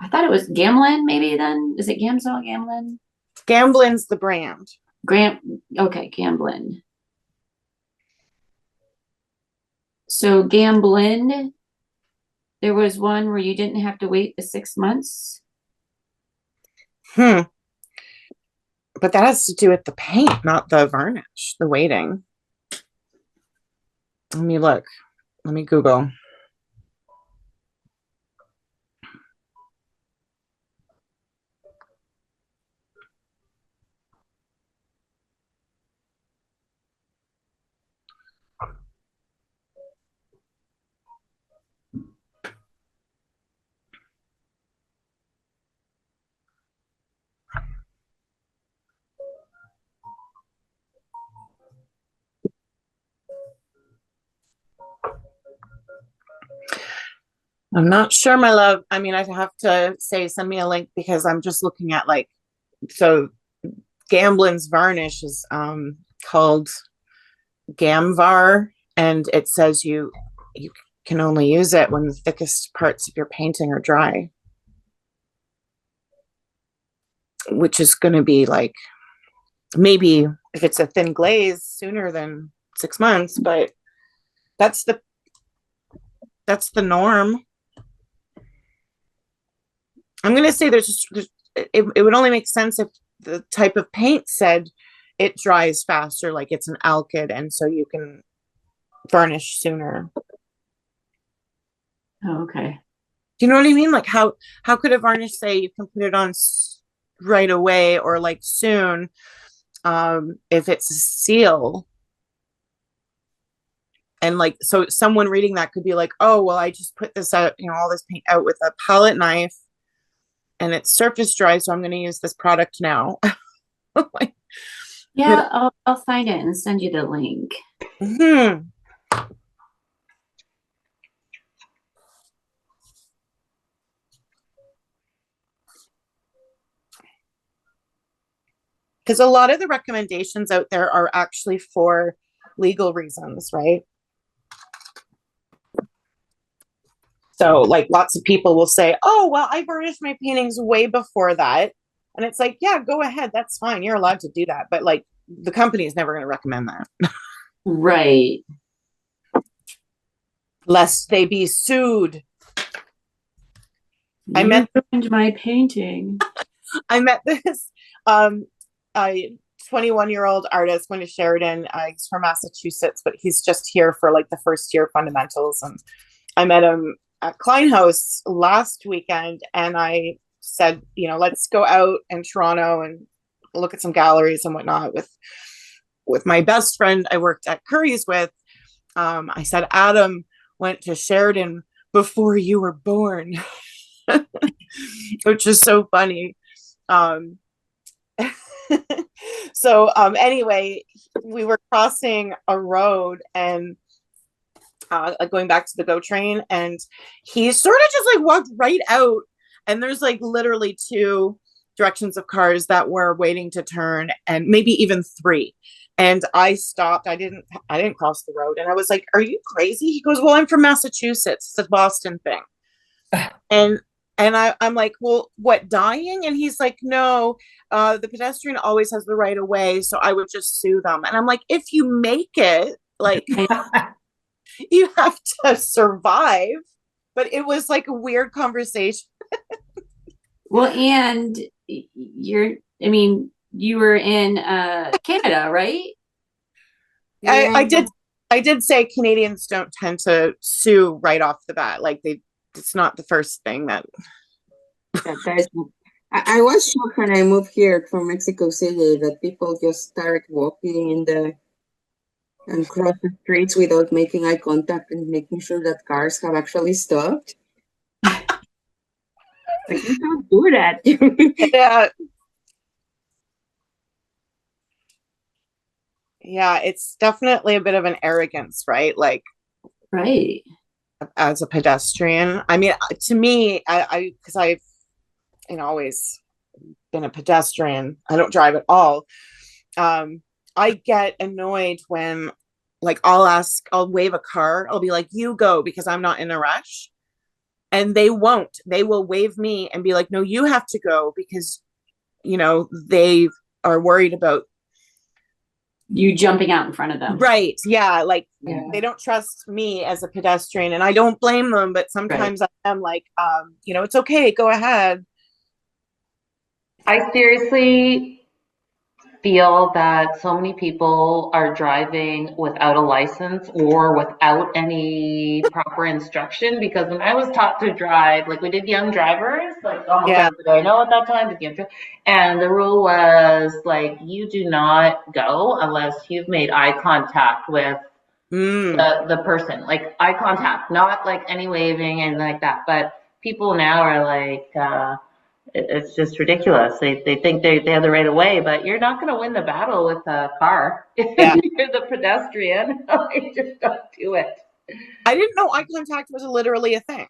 I thought it was Gamlin, maybe then. Is it Gamsol, Gamlin? Gamblin's the brand. Okay, Gamblin. So Gamblin, there was one where you didn't have to wait the 6 months. But that has to do with the paint, not the varnish, the waiting. Let me look. Let me Google. I'm not sure, my love. I mean, I'd have to say, send me a link because I'm just looking at so Gamblin's varnish is called Gamvar, and it says you can only use it when the thickest parts of your painting are dry, which is going to be like maybe if it's a thin glaze sooner than 6 months, but that's the norm. I'm going to say it would only make sense if the type of paint said it dries faster, like it's an alkyd, and so you can varnish sooner. Oh, okay. Do you know what I mean? Like, how could a varnish say you can put it on right away or like soon if it's a seal? And like, so someone reading that could be like, oh, well, I just put this out, all this paint out with a palette knife and it's surface dry, so I'm going to use this product now. Like, Yeah, I'll find it and send you the link. Because a lot of the recommendations out there are actually for legal reasons, right? So like lots of people will say, oh, well, I varnished my paintings way before that. And it's like, yeah, go ahead. That's fine. You're allowed to do that. But like the company is never going to recommend that. Right. Lest they be sued. I ruined my painting. I met this 21-year-old artist going to Sheridan. He's from Massachusetts, but he's just here for like the first year fundamentals. And I met him at Kleinhaus last weekend, and I said, let's go out in Toronto and look at some galleries and whatnot with my best friend I worked at Curry's with. I said, Adam went to Sheridan before you were born, which is so funny. So anyway, we were crossing a road and going back to the GO train, and he sort of just like walked right out, and there's like literally two directions of cars that were waiting to turn, and maybe even three. And I stopped. I didn't cross the road, and I was like, "Are you crazy?" He goes, "Well, I'm from Massachusetts. It's a Boston thing." and I'm like, "Well, what, dying?" And he's like, "No, the pedestrian always has the right of way, so I would just sue them." And I'm like, "If you make it, like, you have to survive." But it was like a weird conversation. Well, and I mean, you were in Canada, right? I did say Canadians don't tend to sue right off the bat. Like it's not the first thing that. That is, I was shocked when I moved here from Mexico City that people just start walking and cross the streets without making eye contact and making sure that cars have actually stopped. Like, you don't do that. Yeah. Yeah, it's definitely a bit of an arrogance, right? Like, Right. as a pedestrian. I mean, to me, because I've always been a pedestrian. I don't drive at all. I get annoyed when, like, I'll wave a car. I'll be like, "You go," because I'm not in a rush. And they won't. They will wave me and be like, "No, you have to go," because, they are worried about You jumping out in front of them. Right. Yeah. Like, Yeah. they don't trust me as a pedestrian, and I don't blame them, but sometimes I am like, it's okay, go ahead. I seriously feel that so many people are driving without a license or without any proper instruction, because when I was taught to drive, like we did young drivers, like almost Yeah. everybody I know at that time did young drivers, and the rule was like you do not go unless you've made eye contact with the person, like eye contact, not like any waving and like that. But people now are like it's just ridiculous. They think they have the right of way, but you're not going to win the battle with a car if Yeah. you're the pedestrian. Like, just don't do it. I didn't know eye contact was literally a thing.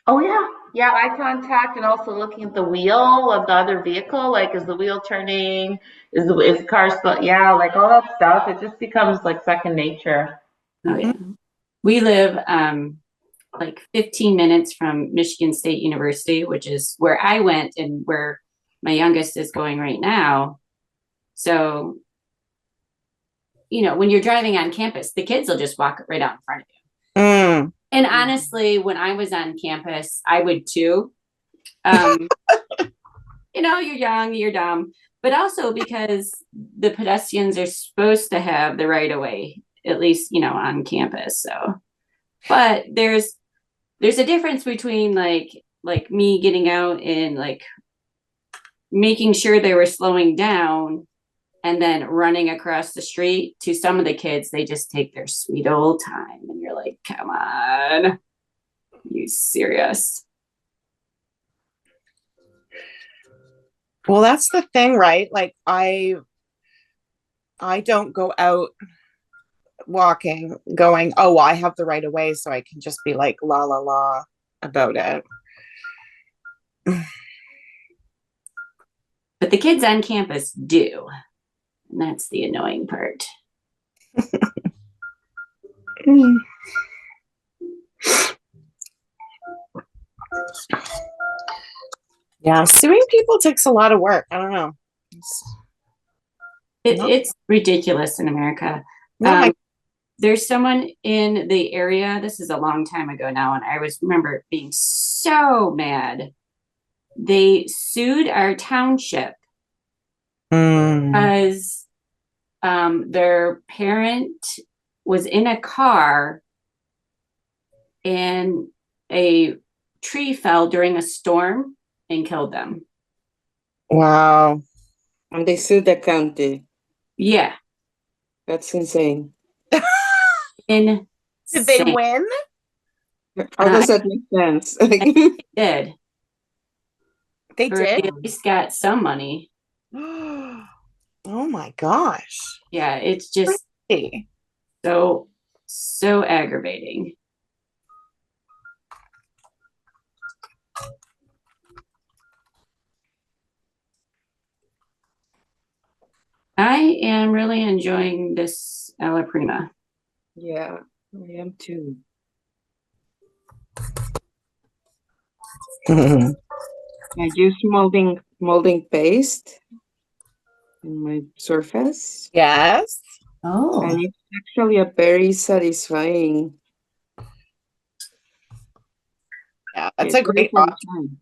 Oh yeah, eye contact, and also looking at the wheel of the other vehicle. Like, is the wheel turning? Is the car slow? Yeah, like all that stuff. It just becomes like second nature. Oh yeah. We live like 15 minutes from Michigan State University, which is where I went and where my youngest is going right now. So, when you're driving on campus, the kids will just walk right out in front of you. And honestly, when I was on campus, I would too. You're young, you're dumb, but also because the pedestrians are supposed to have the right of way, at least, on campus. So, but there's a difference between like me getting out and like making sure they were slowing down and then running across the street. To some of the kids, they just take their sweet old time, and you're like, come on, you serious? Well, that's the thing, right? Like, I don't go out walking going, "Oh, I have the right of way," so I can just be like la la la about it. But the kids on campus do, and that's the annoying part. Yeah, suing people takes a lot of work. I don't know. It's ridiculous in America. There's someone in the area, this is a long time ago now, and I remember being so mad. They sued our township because their parent was in a car and a tree fell during a storm and killed them. Wow. And they sued the county. Yeah. That's insane. Did they win? How does that make sense? They did. They Or did? they at least got some money. Oh my gosh. Yeah, it's just Hey. so aggravating. I am really enjoying this alla prima. Yeah, I am too. I use molding paste in my surface, Yes. Oh, and it's actually a very satisfying. Yeah, that's It's a very great option.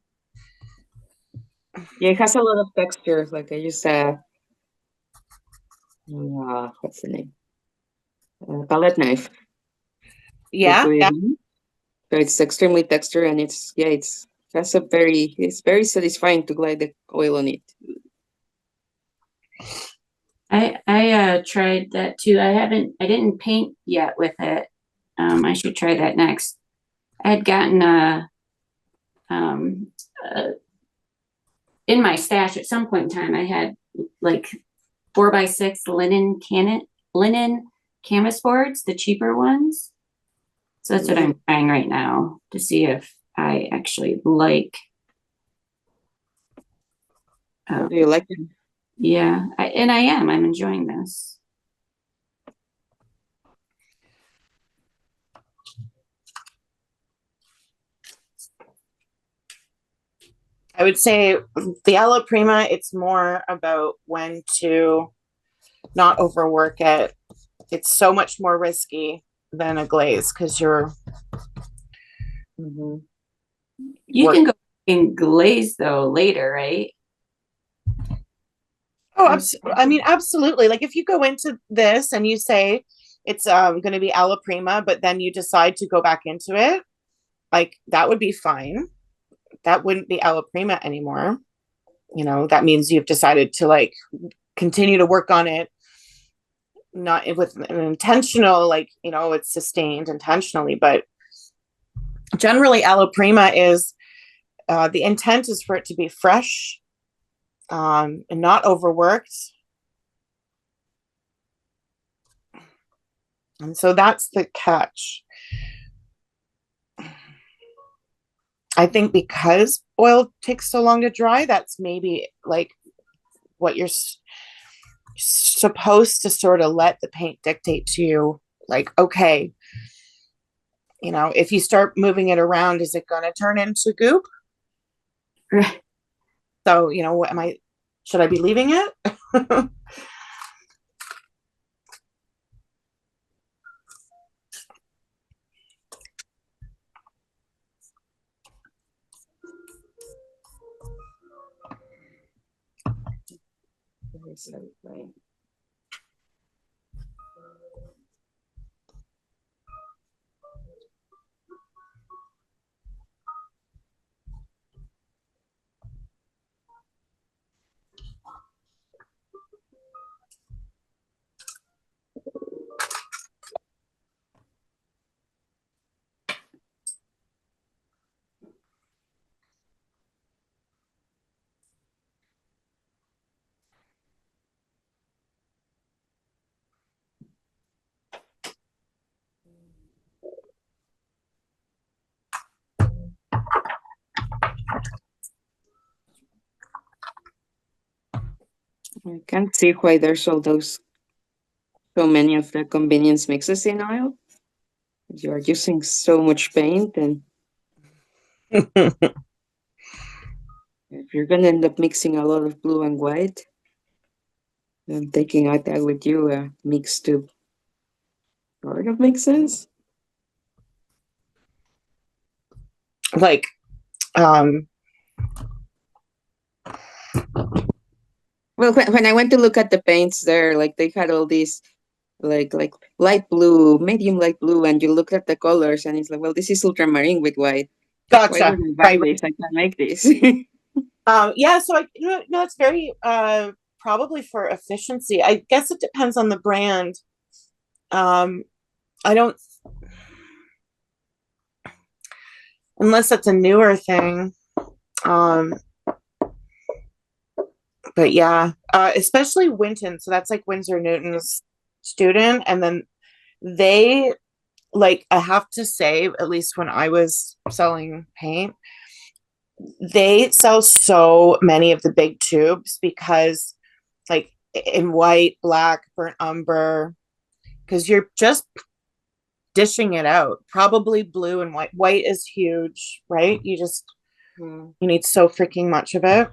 satisfying. Yeah, it has a lot of texture. Like I use what's the name? Palette knife to Yeah, put it yeah. in. So it's extremely textured, and it's very satisfying to glide the oil on it. I tried that too. I didn't paint yet with it. I should try that next. I had gotten um, in my stash at some point in time. I had like 4x6 linen canvas boards, the cheaper ones. So that's what I'm trying right now to see if I actually like. How do you like it? Yeah, and I am. I'm enjoying this. I would say the alla prima, it's more about when to not overwork it. It's so much more risky than a glaze because you're You work. can go in glaze though later, right? Oh, I mean, absolutely. Like if you go into this and you say it's going to be alla prima, but then you decide to go back into it, like that would be fine. That wouldn't be alla prima anymore. You know, that means you've decided to like continue to work on it, not with an intentional, like, you know, it's sustained intentionally, but generally alla prima is the intent is for it to be fresh and not overworked. And so that's the catch. I think because oil takes so long to dry, that's maybe like what you're supposed to sort of let the paint dictate to you. Like, okay, you know, if you start moving it around, is it going to turn into goop? So, you know, what should I be leaving it? Very satisfying. I can't see why there's so many of the convenience mixes in oil. You are using so much paint, and if you're gonna end up mixing a lot of blue and white, then taking out that with you mix to sort of makes sense. Like, um, Well, when I went to look at the paints there, like they had all these like light blue, medium light blue, and you look at the colors, and it's like, well, this is ultramarine with white. Why gotcha. would I buy Right. this? I can't make this. Yeah, so no, it's very probably for efficiency. I guess it depends on the brand. I don't, unless it's a newer thing. Um, But yeah, especially Winton. So that's like Winsor Newton's student. And then they, like, I have to say, at least when I was selling paint, they sell so many of the big tubes because, like, in white, black, burnt umber, because you're just dishing it out. Probably blue and white. White is huge, right? You need so freaking much of it.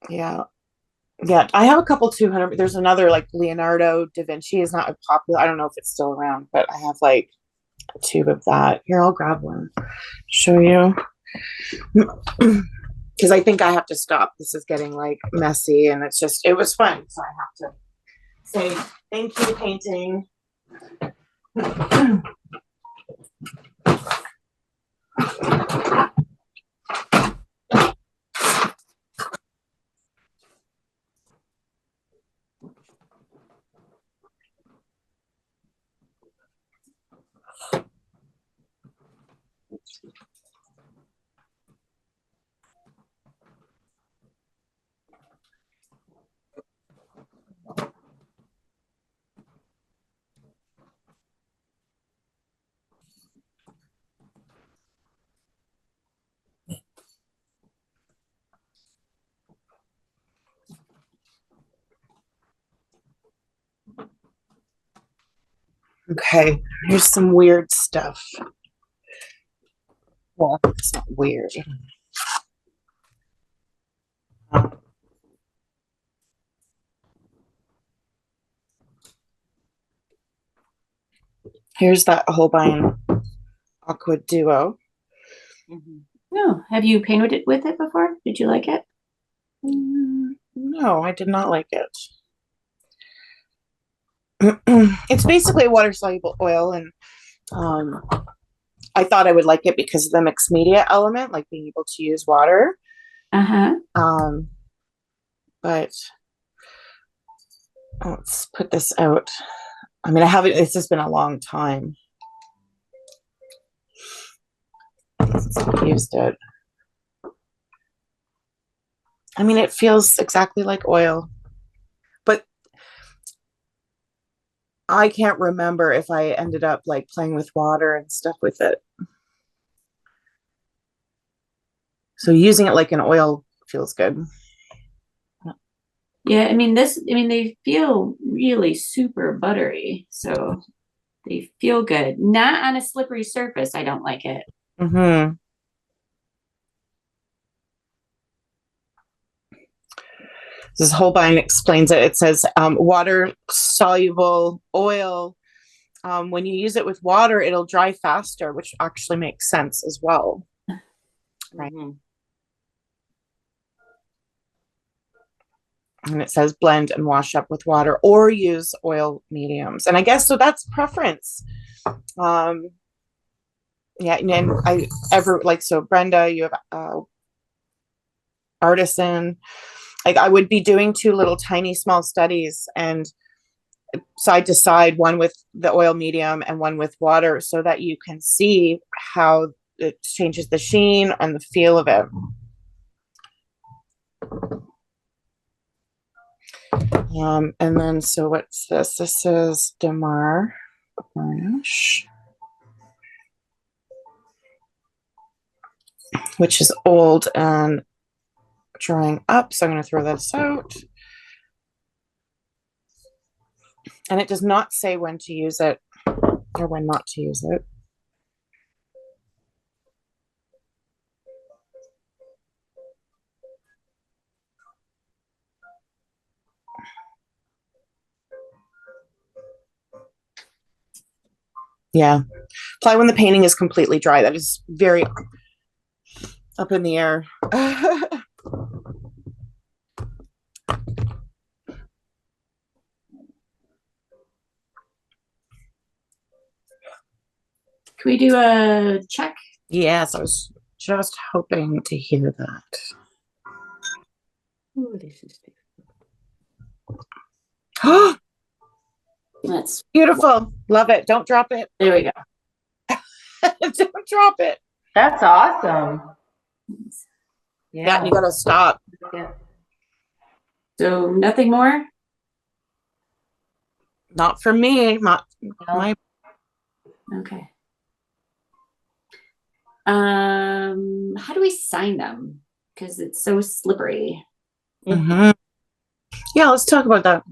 Yeah. Yeah, I have a couple 200. There's another like Leonardo da Vinci is not popular. I don't know if it's still around, but I have like a tube of that. Here, I'll grab one, show you. Because I think I have to stop. This is getting like messy and it was fun. So I have to say thank you, painting. Okay, here's some weird stuff. Well, it's not weird. Here's that Holbein Aqua Duo. No, have you painted it with it before? Did you like it? No, I did not like it. It's basically a water soluble oil, and I thought I would like it because of the mixed media element, like being able to use water. But let's put this out. I mean, I haven't, it's just been a long time since I've used it. I mean, it feels exactly like oil, but I can't remember if I ended up like playing with water and stuff with it. So using it like an oil feels good. Yeah, I mean they feel really super buttery, so they feel good. Not on a slippery surface, I don't like it. This Holbein explains it. It says water soluble oil. When you use it with water, it'll dry faster, which actually makes sense as well. Right. And it says blend and wash up with water or use oil mediums. And I guess so that's preference. Yeah, and so Brenda, you have Artisan. Like I would be doing two little tiny small studies and side to side, one with the oil medium and one with water, so that you can see how it changes the sheen and the feel of it. And then, so what's this? This is Demar varnish, which is old and drying up. So I'm going to throw this out. And it does not say when to use it or when not to use it. Yeah. Apply when the painting is completely dry. That is very up in the air. Can we do a check? Yes, I was just hoping to hear that. Oh, this is That's beautiful. Love it. Don't drop it. There we go. Don't drop it. That's awesome. Yeah, you gotta stop. Yeah. So nothing more? Not for me. Not No. my. Okay. How do we sign them? Because it's so slippery. Mhm. Yeah, let's talk about that.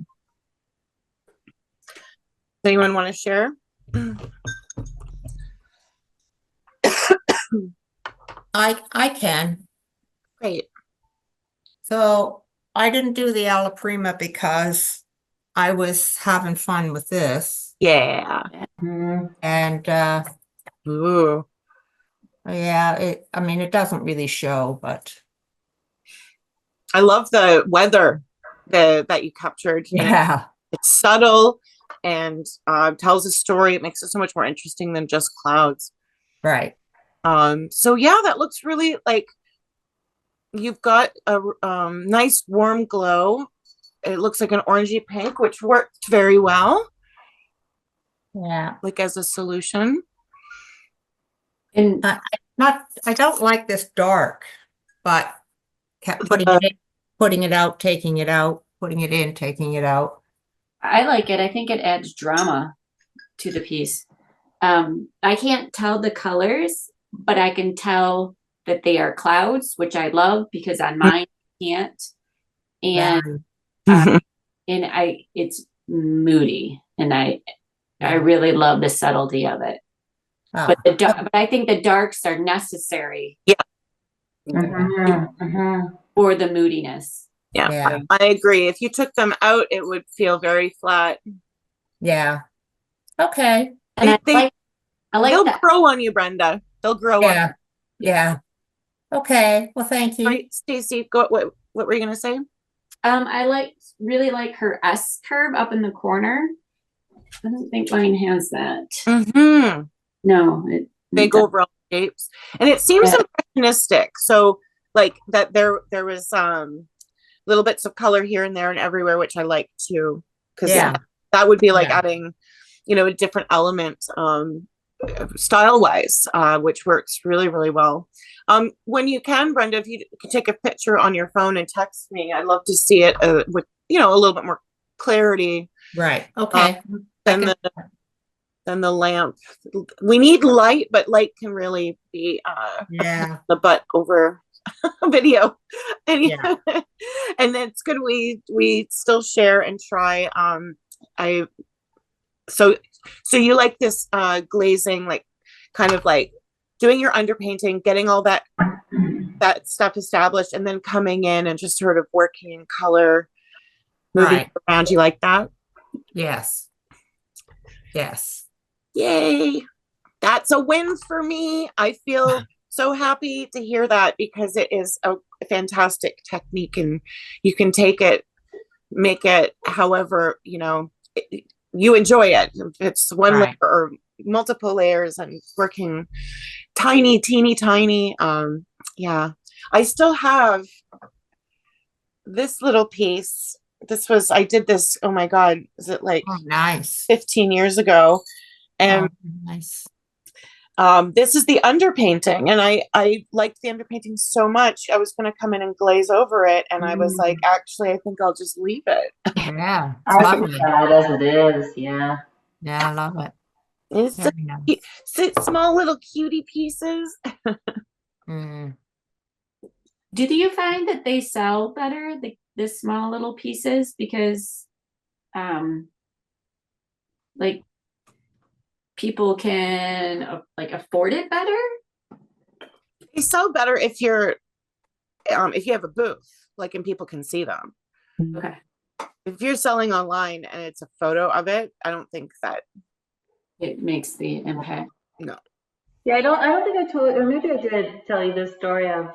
Does anyone want to share? I can. Great. So I didn't do the alla prima because I was having fun with this. Yeah. Mhm. And Ooh. yeah, I mean it doesn't really show, but I love the weather that you captured. And yeah, it's subtle and tells a story. It makes it so much more interesting than just clouds. right. So yeah, that looks really like you've got a nice warm glow. It looks like an orangey pink, which worked very well, Yeah. like as a solution. And I don't like this dark, but kept putting The- it in, putting it out, taking it out, putting it in, taking it out. I like it. I think it adds drama to the piece. I can't tell the colors, but I can tell that they are clouds, which I love because on mine I can't. And Very. it's moody, and I Yeah. really love the subtlety of it. Oh, But I think the darks are necessary for the moodiness. Yeah, yeah, I agree. If you took them out, it would feel very flat. yeah. Okay. And I like they'll that. grow on you, Brenda. They'll grow on Yeah, yeah. Okay. Well, thank you. you. Right, Stacey, what were you gonna say? I really like her S curve up in the corner. I don't think mine has that. Mm-hmm. No, Big overall shapes. And it seems Yeah. impressionistic. So like that there was little bits of color here and there and everywhere, which I like too. Because Yeah. that would be like Yeah. adding, a different element style wise, which works really, really well. When you can, Brenda, if you could take a picture on your phone and text me, I'd love to see it with, a little bit more clarity Right. Okay. than the lamp. We need light, but light can really be Yeah. the butt over video. And Yeah. and it's good we still share and try. I so you like this glazing, like kind of like doing your underpainting, getting all that stuff established, and then coming in and just sort of working in color, moving Right. around. You like that? Yes. Yes. Yay. That's a win for me. I feel so happy to hear that because it is a fantastic technique and you can take it, make it however, you enjoy it. If it's one Right. layer or multiple layers and working tiny, teeny, tiny. Yeah. I still have this little piece. I did this, oh my God, is it like Oh, nice. 15 years ago? And Oh, nice. this is the underpainting, and I liked the underpainting so much. I was going to come in and glaze over it, and I was like, actually, I think I'll just leave it. Yeah. It's I think lovely. that as it is, yeah. Yeah, I love it. It's Very nice. small little cutie pieces. Mm. Do you find that they sell better, the small little pieces, because like people can like afford it better? They sell better if you have a booth, like, and people can see them. Okay. If you're selling online and it's a photo of it, I don't think that It makes the impact. no. Yeah, I don't think I told, or maybe I did tell you this story of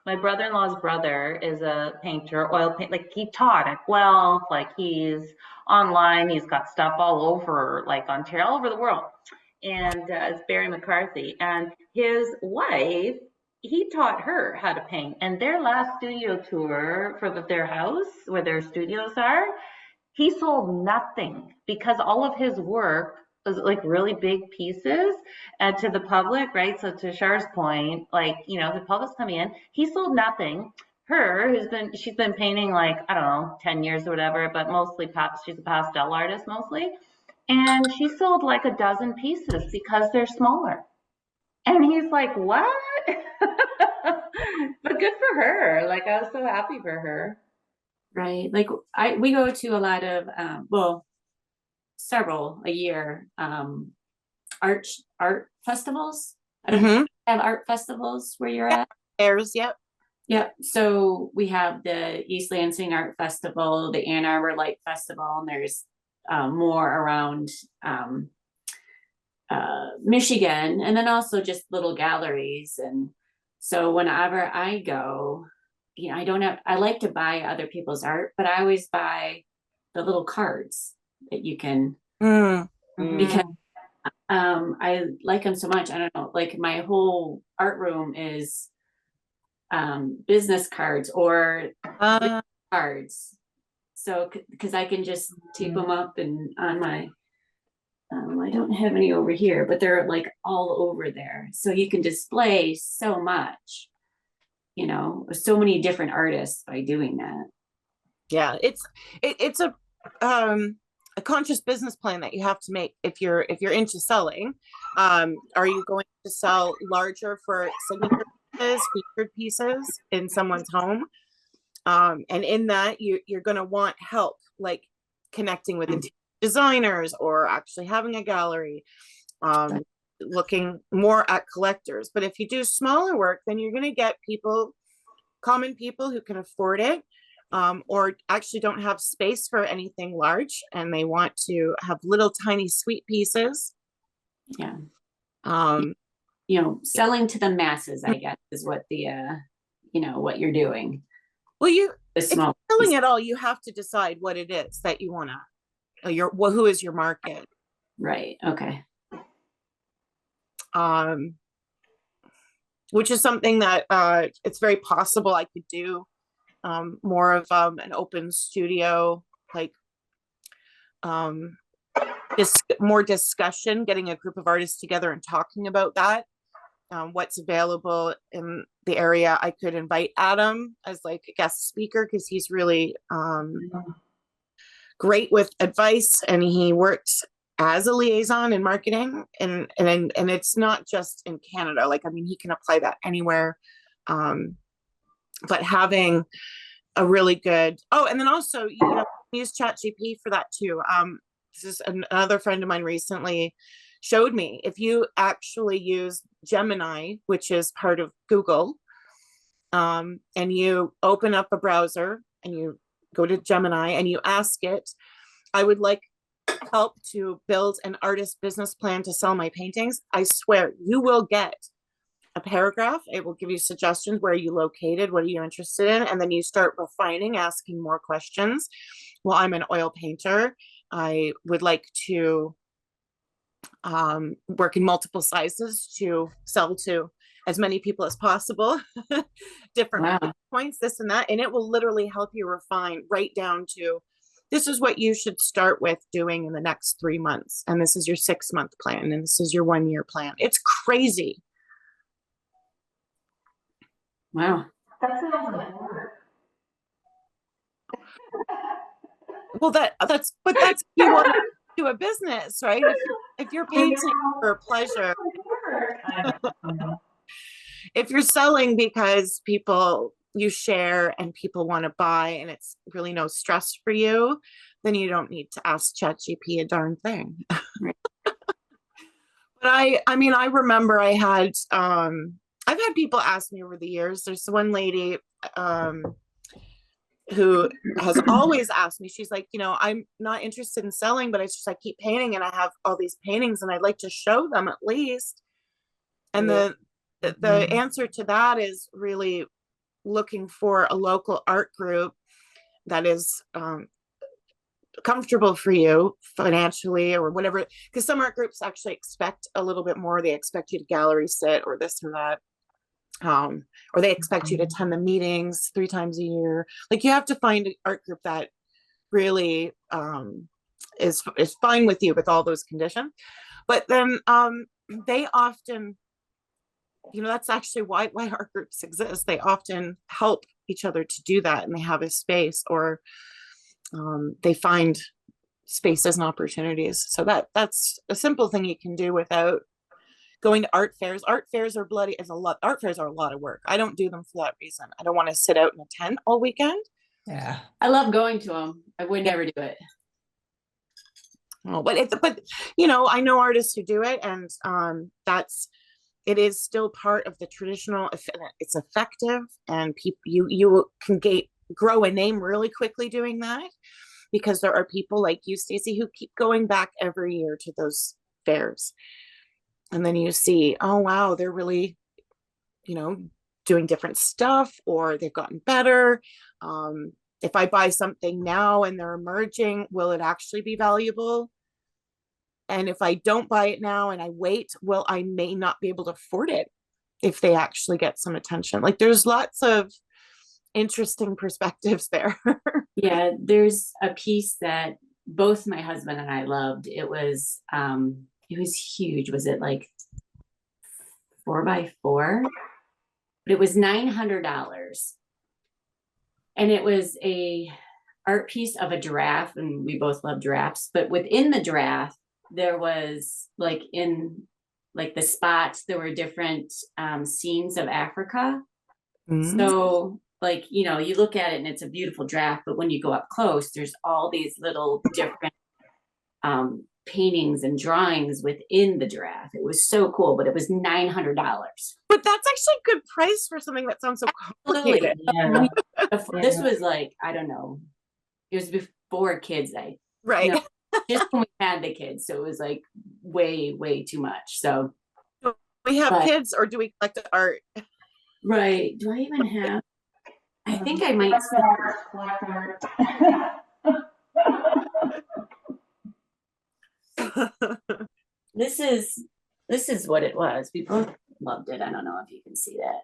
my brother-in-law's brother is a painter, oil paint, like he taught at Guelph, like he's online, he's got stuff all over, like Ontario, all over the world. And it's Barry McCarthy. And his wife, he taught her how to paint. And their last studio tour for their house, where their studios are, he sold nothing because all of his work was like really big pieces to the public, right? So to Char's point, like, you know, the public's coming in. He sold nothing. She's been painting like, I don't know, 10 years or whatever, but mostly she's a pastel artist mostly. And she sold like a dozen pieces because they're smaller. And he's like, what? But good for her. Like, I was so happy for her. Right. Like we go to a lot of, well, several a year, art festivals. I don't know if you have art festivals where you're at. Airs, yep. Yep. So we have the East Lansing Art Festival, the Ann Arbor Light Festival, and there's more around Michigan, and then also just little galleries. And so whenever I go, you know, I like to buy other people's art, but I always buy the little cards that you can, because I like them so much. I don't know, like my whole art room is business cards or cards. So, because I can just tape them up and on my, I don't have any over here, but they're like all over there. So you can display so much, you know, so many different artists by doing that. Yeah, it's a conscious business plan that you have to make if you're into selling. Are you going to sell larger for signature pieces, featured pieces in someone's home? And in that, you're going to want help, like connecting with interior designers or actually having a gallery, looking more at collectors. But if you do smaller work, then you're going to get common people who can afford it, or actually don't have space for anything large and they want to have little tiny sweet pieces. Yeah. You know, selling to the masses, I guess, is what the you know, what you're doing. Well, if you're selling at all, you have to decide what it is that you want to, who is your market. Right. Okay. Which is something that it's very possible I could do more of an open studio, like more discussion, getting a group of artists together and talking about that. What's available in the area. I could invite Adam as like a guest speaker because he's really great with advice, and he works as a liaison in marketing, and it's not just in Canada. Like, I mean, he can apply that anywhere. But having a really good, and then also, you know, use ChatGPT for that too. This is another friend of mine recently showed me, if you actually use Gemini, which is part of Google, and you open up a browser and you go to Gemini and you ask it, I would like help to build an artist business plan to sell my paintings. I swear you will get a paragraph. It will give you suggestions. Where are you located? What are you interested in? And then you start refining, asking more questions. Well, I'm an oil painter. I would like to work in multiple sizes to sell to as many people as possible, different points, this and that. And it will literally help you refine right down to, this is what you should start with doing in the next 3 months. And this is your 6-month plan. And this is your 1-year plan. It's crazy. Wow. That sounds like work. Well, that's you want to do a business, right? If you're painting for pleasure, if you're selling because you share and people want to buy and it's really no stress for you, then you don't need to ask ChatGPT a darn thing. But I mean, I remember I've had people ask me over the years. There's one lady who has always asked me, she's like, you know, I'm not interested in selling, but it's just, I keep painting and I have all these paintings and I'd like to show them at least. And the answer to that is really looking for a local art group that is comfortable for you financially or whatever, because some art groups actually expect a little bit more. They expect you to gallery sit or this or that. Or they expect you to attend the meetings 3 times a year. Like, you have to find an art group that really is fine with you with all those conditions. But then they often, that's actually why our groups exist. They often help each other to do that, and they have a space, or they find spaces and opportunities. So that's a simple thing you can do without going to art fairs. Art fairs are art fairs are a lot of work. I don't do them for that reason. I don't want to sit out in a tent all weekend. Yeah. I love going to them. I would never do it. Oh, but I know artists who do it, and it is still part of the traditional. It's effective, and you can grow a name really quickly doing that, because there are people like you, Stacey, who keep going back every year to those fairs. And then you see, oh, wow, they're really, doing different stuff, or they've gotten better. If I buy something now and they're emerging, will it actually be valuable? And if I don't buy it now and I wait, I may not be able to afford it if they actually get some attention. Like, there's lots of interesting perspectives there. Yeah, there's a piece that both my husband and I loved. It was huge. Was it like 4x4? But it was $900. And it was a art piece of a giraffe, and we both love giraffes. But within the giraffe, there was in the spots, there were different scenes of Africa. Mm-hmm. So you look at it and it's a beautiful giraffe, but when you go up close, there's all these little different paintings and drawings within the giraffe. It was so cool, but it was $900. But that's actually a good price for something that sounds so complicated. Yeah. This was I don't know. It was before kids. Right. Just when we had the kids, so it was way, way too much. So do we have kids, or do we collect art? Right. Do I even have? I think I might collect art. This is what it was. We both loved it. I don't know if you can see that.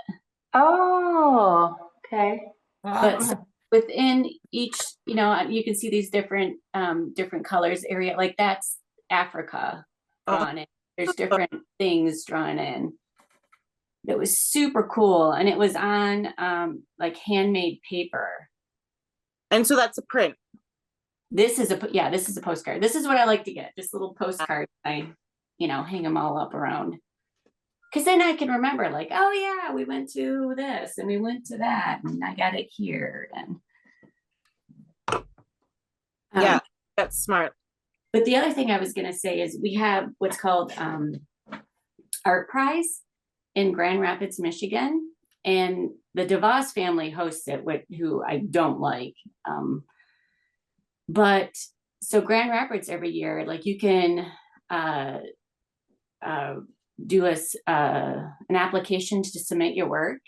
Oh, okay. But within each, you can see these different colors area. That's Africa drawn in. There's different things drawn in. It was super cool, and it was on handmade paper. And so that's a print. This is a postcard. This is what I like to get. Just little postcards. I hang them all up around, because then I can remember oh yeah, we went to this and we went to that, and I got it here. And yeah, that's smart. But the other thing I was going to say is we have what's called Art Prize in Grand Rapids, Michigan, and the DeVos family hosts it, who I don't like. But so Grand Rapids every year, you can do an application to submit your work.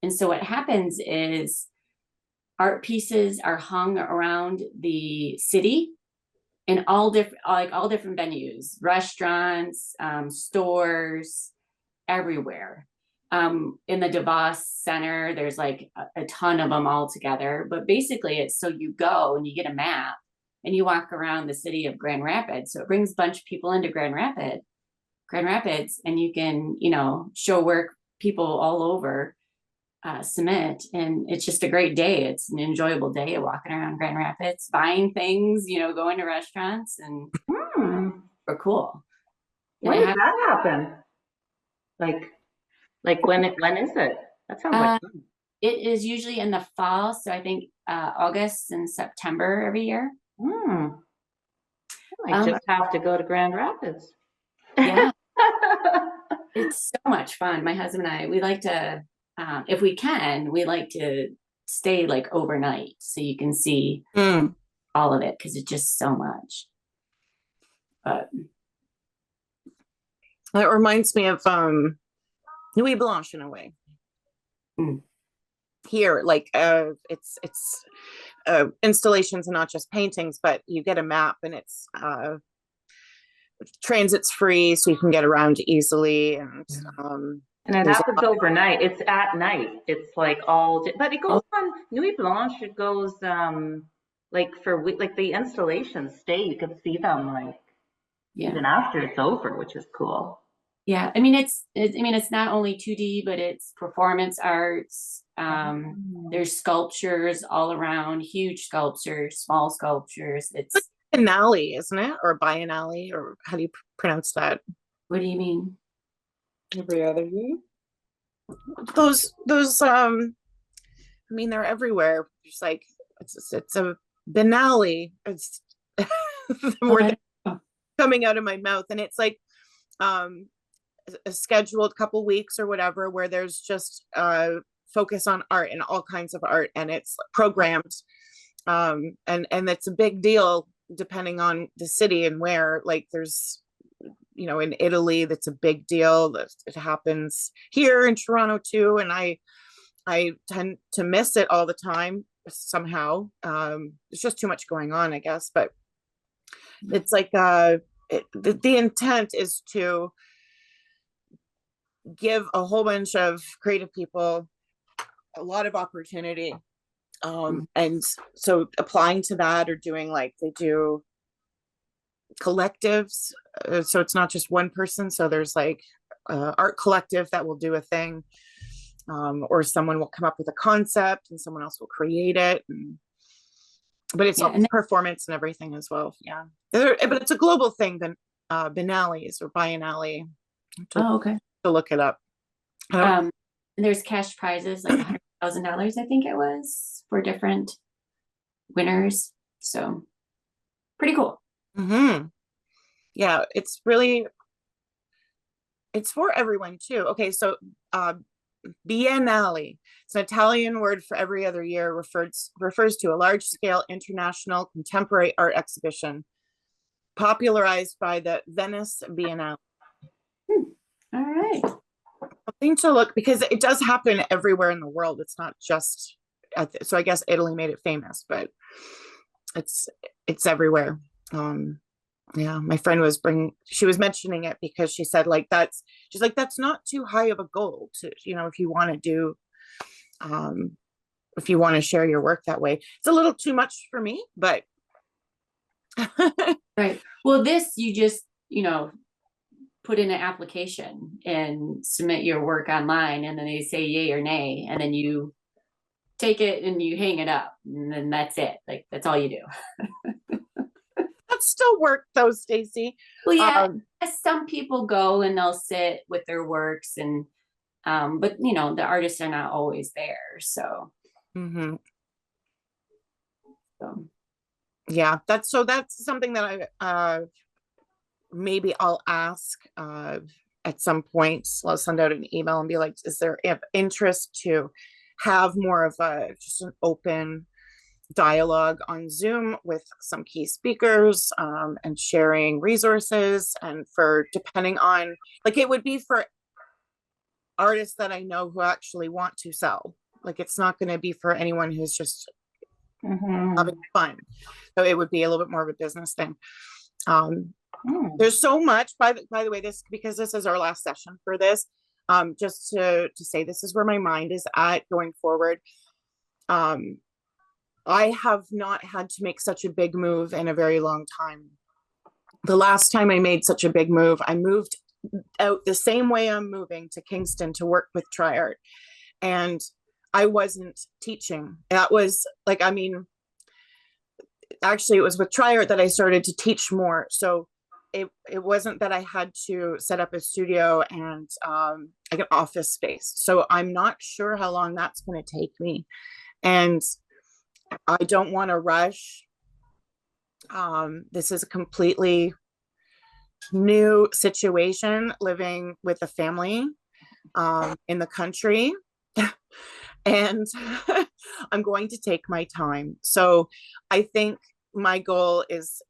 And so what happens is art pieces are hung around the city in all different venues, restaurants, stores, everywhere. In the DeVos Center, there's a ton of them all together. But basically, it's so you go and you get a map and you walk around the city of Grand Rapids. So it brings a bunch of people into Grand Rapids, and you can, show work, people all over submit. And it's just a great day. It's an enjoyable day of walking around Grand Rapids, buying things, going to restaurants, and we're cool. When does that happen? When is it? That sounds like fun. It is usually in the fall, so I think August and September every year. I just have to go to Grand Rapids. Yeah. It's so much fun. My husband and I, we like to, if we can, we like to stay overnight so you can see all of it, because it's just so much. But it reminds me of Nuit Blanche in a way. Here, it's installations and not just paintings, but you get a map, and it's transit's free, so you can get around easily. And it happens overnight. It's at night. It's but it goes on Nuit Blanche. It goes like like the installations stay. You can see them like Yeah. even after it's over, which is cool. Yeah. I mean, it's not only 2D, but it's performance arts. There's sculptures all around, huge sculptures, small sculptures. It's, Biennale, isn't it? Or biennale, or how do you pronounce that? what do you mean? Every other year. Those I mean, they're everywhere. Just like it's a biennale. It's the word coming out of my mouth, and it's like a scheduled couple weeks or whatever, where there's just focus on art and all kinds of art, and it's programmed, and it's a big deal depending on the city and where. Like there's, you know, in Italy, that's a big deal. It happens here in Toronto too, and I tend to miss it all the time somehow. There's just too much going on, I guess. But it's like the intent is to give a whole bunch of creative people a lot of opportunity. And so applying to that, or doing like they do collectives, so it's not just one person. So there's like art collective that will do a thing, or someone will come up with a concept and someone else will create it, but it's all performance and everything as well. Yeah, but it's a global thing than biennales or biennale. Okay. To look it up. And there's cash prizes, like $100,000, I think it was, for different winners. So pretty cool. Yeah, it's really, it's for everyone too. Okay, so biennale, it's an Italian word for every other year, refers to a large scale international contemporary art exhibition popularized by the Venice Biennale. All right. Something to look, because it does happen everywhere in the world. It's not just so I guess Italy made it famous, but it's everywhere. Yeah, my friend she was mentioning it because she said like she's like, that's not too high of a goal to, you know, if you want to do, if you want to share your work that way. It's a little too much for me, but right. Well, this, you just, you know, put in an application and submit your work online, and then they say yay or nay, and then you take it and you hang it up, and then that's it. Like that's all you do. That still work though, Stacy. Well, yeah, some people go and they'll sit with their works, and but you know, the artists are not always there. So, yeah, that's something that I maybe I'll ask at some point. So I'll send out an email and be like, is there interest to have more of just an open dialogue on Zoom with some key speakers, and sharing resources, and for depending on, like, it would be for artists that I know who actually want to sell. Like it's not going to be for anyone who's just having fun. So it would be a little bit more of a business thing. There's so much, by the way, because this is our last session for this, just to say, this is where my mind is at going forward. I have not had to make such a big move in a very long time. The last time I made such a big move, I moved out the same way I'm moving to Kingston to work with TriArt, and I wasn't teaching. That was like, I mean, actually it was with TriArt that I started to teach more. So it wasn't that I had to set up a studio and like an office space. So I'm not sure how long that's going to take me, and I don't want to rush. This is a completely new situation, living with a family in the country, and I'm going to take my time. So I think my goal is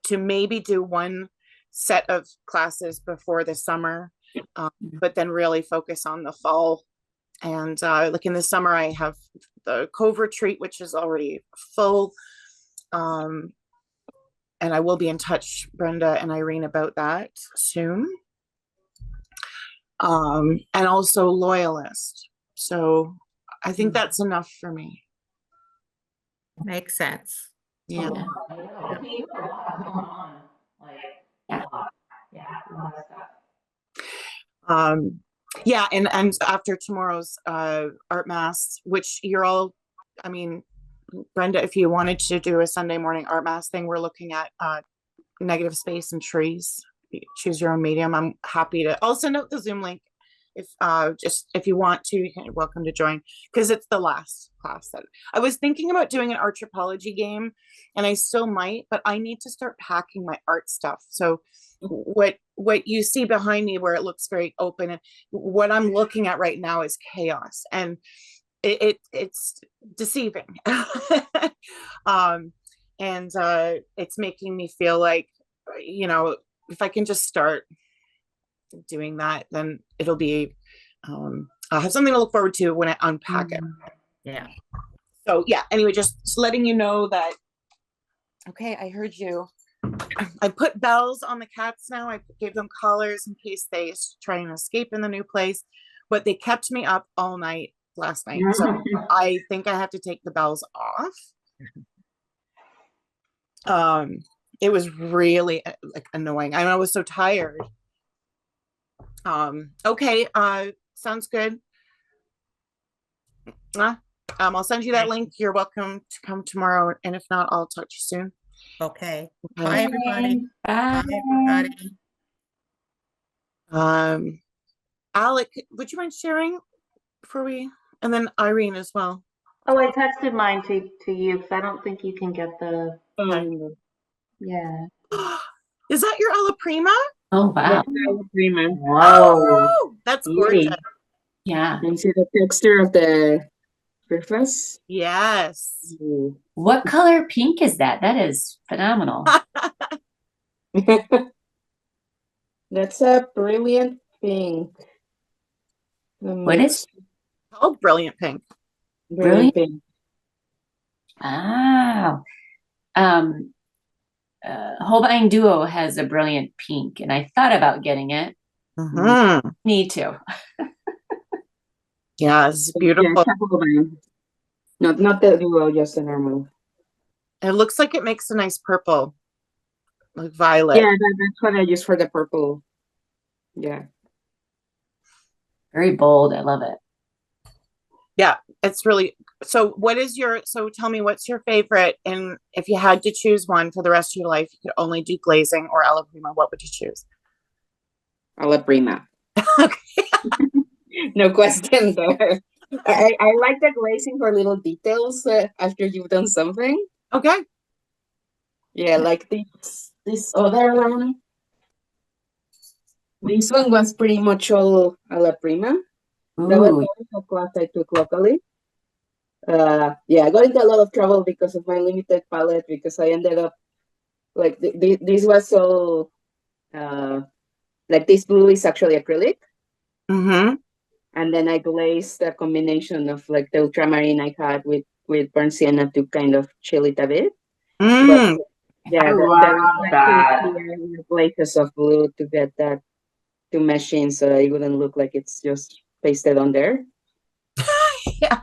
to maybe do one set of classes before the summer, but then really focus on the fall. And like in the summer, I have the Cove Retreat, which is already full. And I will be in touch, Brenda and Irene, about that soon. And also Loyalist. So I think that's enough for me. Makes sense. Yeah. Um, yeah, and after tomorrow's art mass, which you're all, I mean, Brenda, if you wanted to do a Sunday morning art mass thing, we're looking at negative space and trees. Choose your own medium. I'm happy to. I'll send out the Zoom link if just if you want to. You're welcome to join because it's the last class. That I was thinking about doing an anthropology game, and I still might, but I need to start packing my art stuff. So what you see behind me, where it looks very open, and what I'm looking at right now is chaos, and it's deceiving. And it's making me feel like, if I can just start doing that, then it'll be I'll have something to look forward to when I unpack it. Yeah. So yeah, anyway, just letting you know that. Okay, I heard you. I put bells on the cats now. I gave them collars in case they try and escape in the new place, but they kept me up all night last night. So I think I have to take the bells off. It was really like annoying. I was so tired. Okay, sounds good. I'll send you that link. You're welcome to come tomorrow, and if not, I'll talk to you soon. Okay. Bye, everybody. Bye. Bye, everybody. Alec, would you mind sharing before we, and then Irene as well. Oh, I texted mine to you because I don't think you can get the. Yeah. Is that your alla prima? Oh, wow. Prima. Whoa. Oh, that's gorgeous. Yeah. And see the texture of the surface? Yes. What color pink is that? That is phenomenal. That's a brilliant pink. What is called brilliant pink? Brilliant pink. Wow. Holbein Duo has a brilliant pink, and I thought about getting it. Mm-hmm. Need to. Yeah, it's beautiful. Yeah, not the duo, just the normal. It looks like it makes a nice purple, like violet. Yeah, that's what I use for the purple. Yeah. Very bold. I love it. Yeah, it's really, so tell me, what's your favorite? And if you had to choose one for the rest of your life, you could only do glazing or alla prima, what would you choose? Alla prima. Okay. No question there. I like the glazing for little details after you've done something. Okay. Yeah, like this other one. This one was pretty much all alla prima. That was Ooh. a class I took locally. Yeah, I got into a lot of trouble because of my limited palette, because I ended up like this was all like this blue is actually acrylic. Mm-hmm. And then I glazed a combination of like the ultramarine I had with burnt sienna to kind of chill it a bit. Mm. But yeah, I there love was that. places of blue to get that to mesh in, so it wouldn't look like it's just pasted on there. Yeah.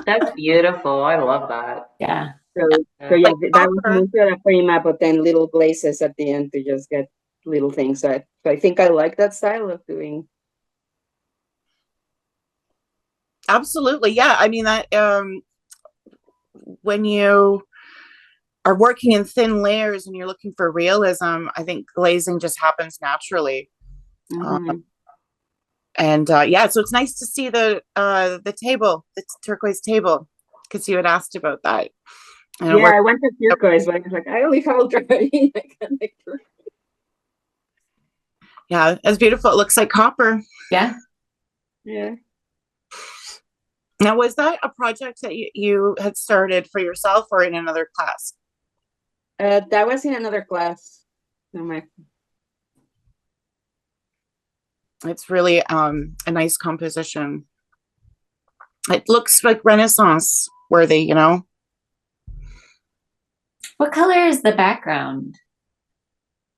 That's beautiful. I love that. Yeah. So yeah, Like that was copper. mostly a prima, but then little glazes at the end to just get little things. So I think I like that style of doing. Absolutely. Yeah. I mean, that when you are working in thin layers and you're looking for realism, I think glazing just happens naturally. Mhm. And yeah, so it's nice to see the table, the turquoise table, because you had asked about that. And Yeah, I went to turquoise, but I was like, I only have ultramarine. I can't make it. yeah, it's beautiful. It looks like copper. Yeah. Yeah. Now, was that a project that you had started for yourself or in another class? That was in another class. It's really a nice composition. It looks like Renaissance worthy, you know? What color is the background?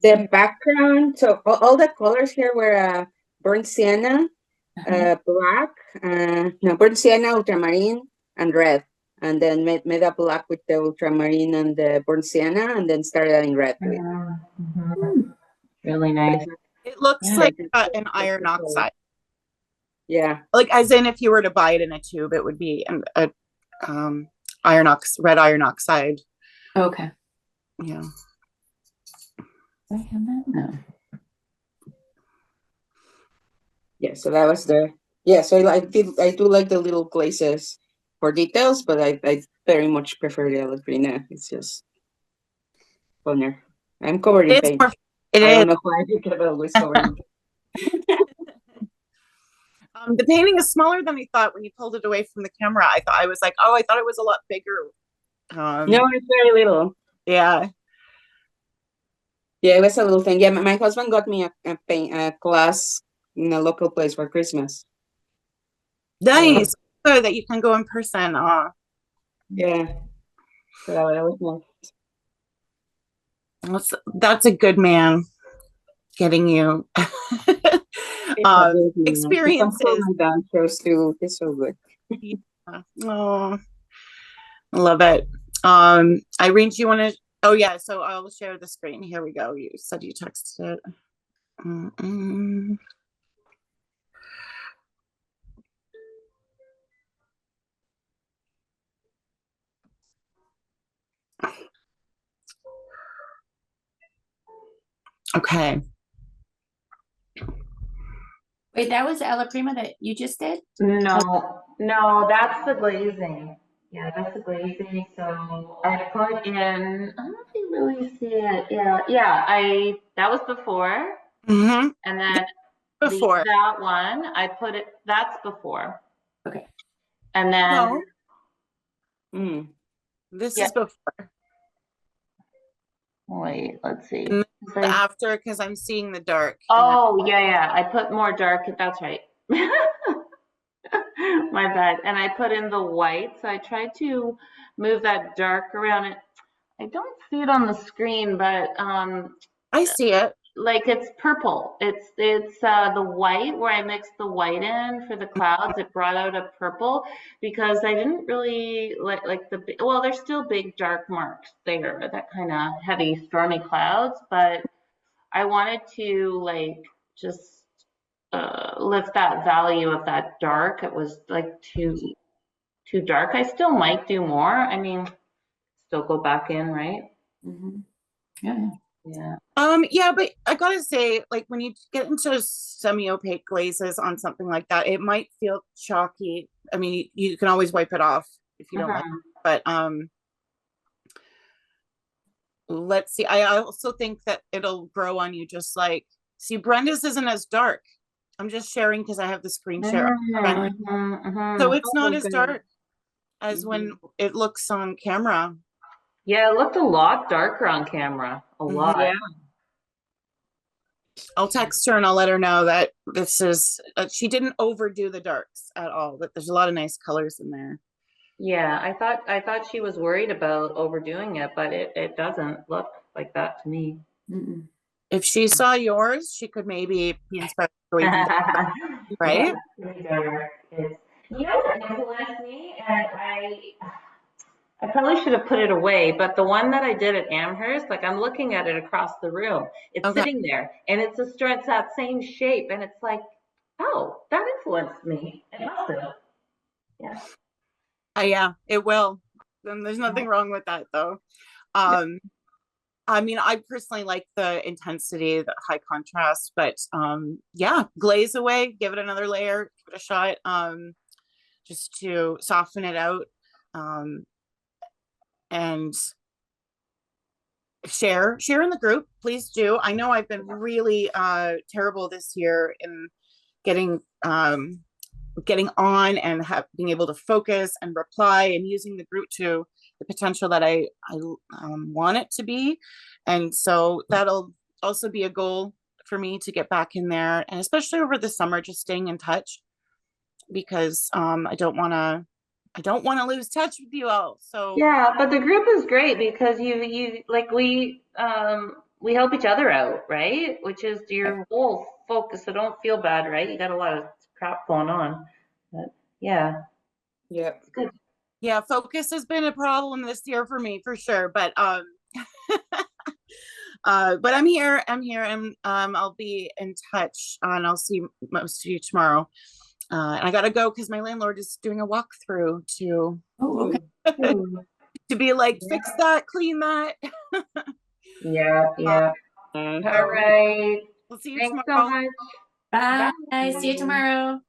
The background, so all the colors here were burnt sienna, black, no, burnt sienna, ultramarine, and red. and then made a black with the ultramarine and the burnt sienna, and then started adding red to it. Really nice. It looks Yeah. like an iron oxide. Yeah. Like as in if you were to buy it in a tube, it would be red iron oxide. Okay. Yeah. Do I have that? No. Yeah, so that was so I do like the little glazes for details, but I very much prefer the alla prima. It's just funner. I'm covered in paint. It I is. don't know why I get always covered in paint. The painting is smaller than I thought when you pulled it away from the camera. I thought it was a lot bigger. No, it's very little. Yeah. Yeah, it was a little thing. Yeah, my husband got me a class in a local place for Christmas. Nice. So that you can go in person. Yeah. So that was nice. That's a good man getting you experiences. My dance shows too. It's so good. Oh, I love it. Irene, do you want to? Oh yeah, so I'll share the screen. Here we go. You said you texted it. Okay. Wait, that was alla prima that you just did? No, that's the glazing. Yeah, that's the glazing. So I put in, I don't know if you really see it. Yeah, that was before. Mm-hmm. And then Before that one, that's before. Okay. And then. No. This is before. Wait, let's see. And after, because I'm seeing the dark. Oh, yeah. I put more dark. That's right. My bad. And I put in the white. So I tried to move that dark around it. I don't see it on the screen, but I see it. Like it's purple. It's the white where I mixed the white in for the clouds. It brought out a purple because I didn't really like there's still big dark marks there, that kind of heavy stormy clouds, but I wanted to like just lift that value of that dark. It was like too dark. I still might do more. I mean, still go back in, right? Mm-hmm. Yeah. Yeah, but I gotta say, like when you get into semi-opaque glazes on something like that, it might feel chalky. I mean, you can always wipe it off if you don't like it. But let's see. I also think that it'll grow on you just like, see, Brenda's isn't as dark. I'm just sharing because I have the screen share. So it's not as dark as when it looks on camera. Yeah, it looked a lot darker on camera. A lot. Yeah. I'll text her and I'll let her know that this is she didn't overdo the darks at all, that there's a lot of nice colors in there. Yeah, I thought she was worried about overdoing it, but it doesn't look like that to me. Mm-mm. If she saw yours, she could maybe be inspired to go even darker, right? Yeah, it's influenced me, and I probably should have put it away, but the one that I did at Amherst, like I'm looking at it across the room. It's sitting there, and it's that same shape, and it's like, oh, that influenced me. It must have. Yeah. Yeah, it will. Then there's nothing wrong with that, though. I mean, I personally like the intensity, the high contrast, but yeah, glaze away, give it another layer, give it a shot, just to soften it out. And share in the group, please do. I know I've been really terrible this year in getting on and being able to focus and reply and using the group to the potential that I want it to be. And so that'll also be a goal for me to get back in there, and especially over the summer, just staying in touch, because I don't want to lose touch with you all. So yeah, but the group is great because you like we help each other out, right? Which is your whole focus. So don't feel bad, right? You got a lot of crap going on, but yeah, Yeah. it's good. Yeah, focus has been a problem this year for me for sure. But but I'm here. And I'll be in touch, and I'll see most of you tomorrow. And I gotta go because my landlord is doing a walkthrough to Oh, okay. to be like, fix that, clean that. Yeah, yeah. All So right. we'll see you Thanks so tomorrow. much. Bye. Bye. See you tomorrow.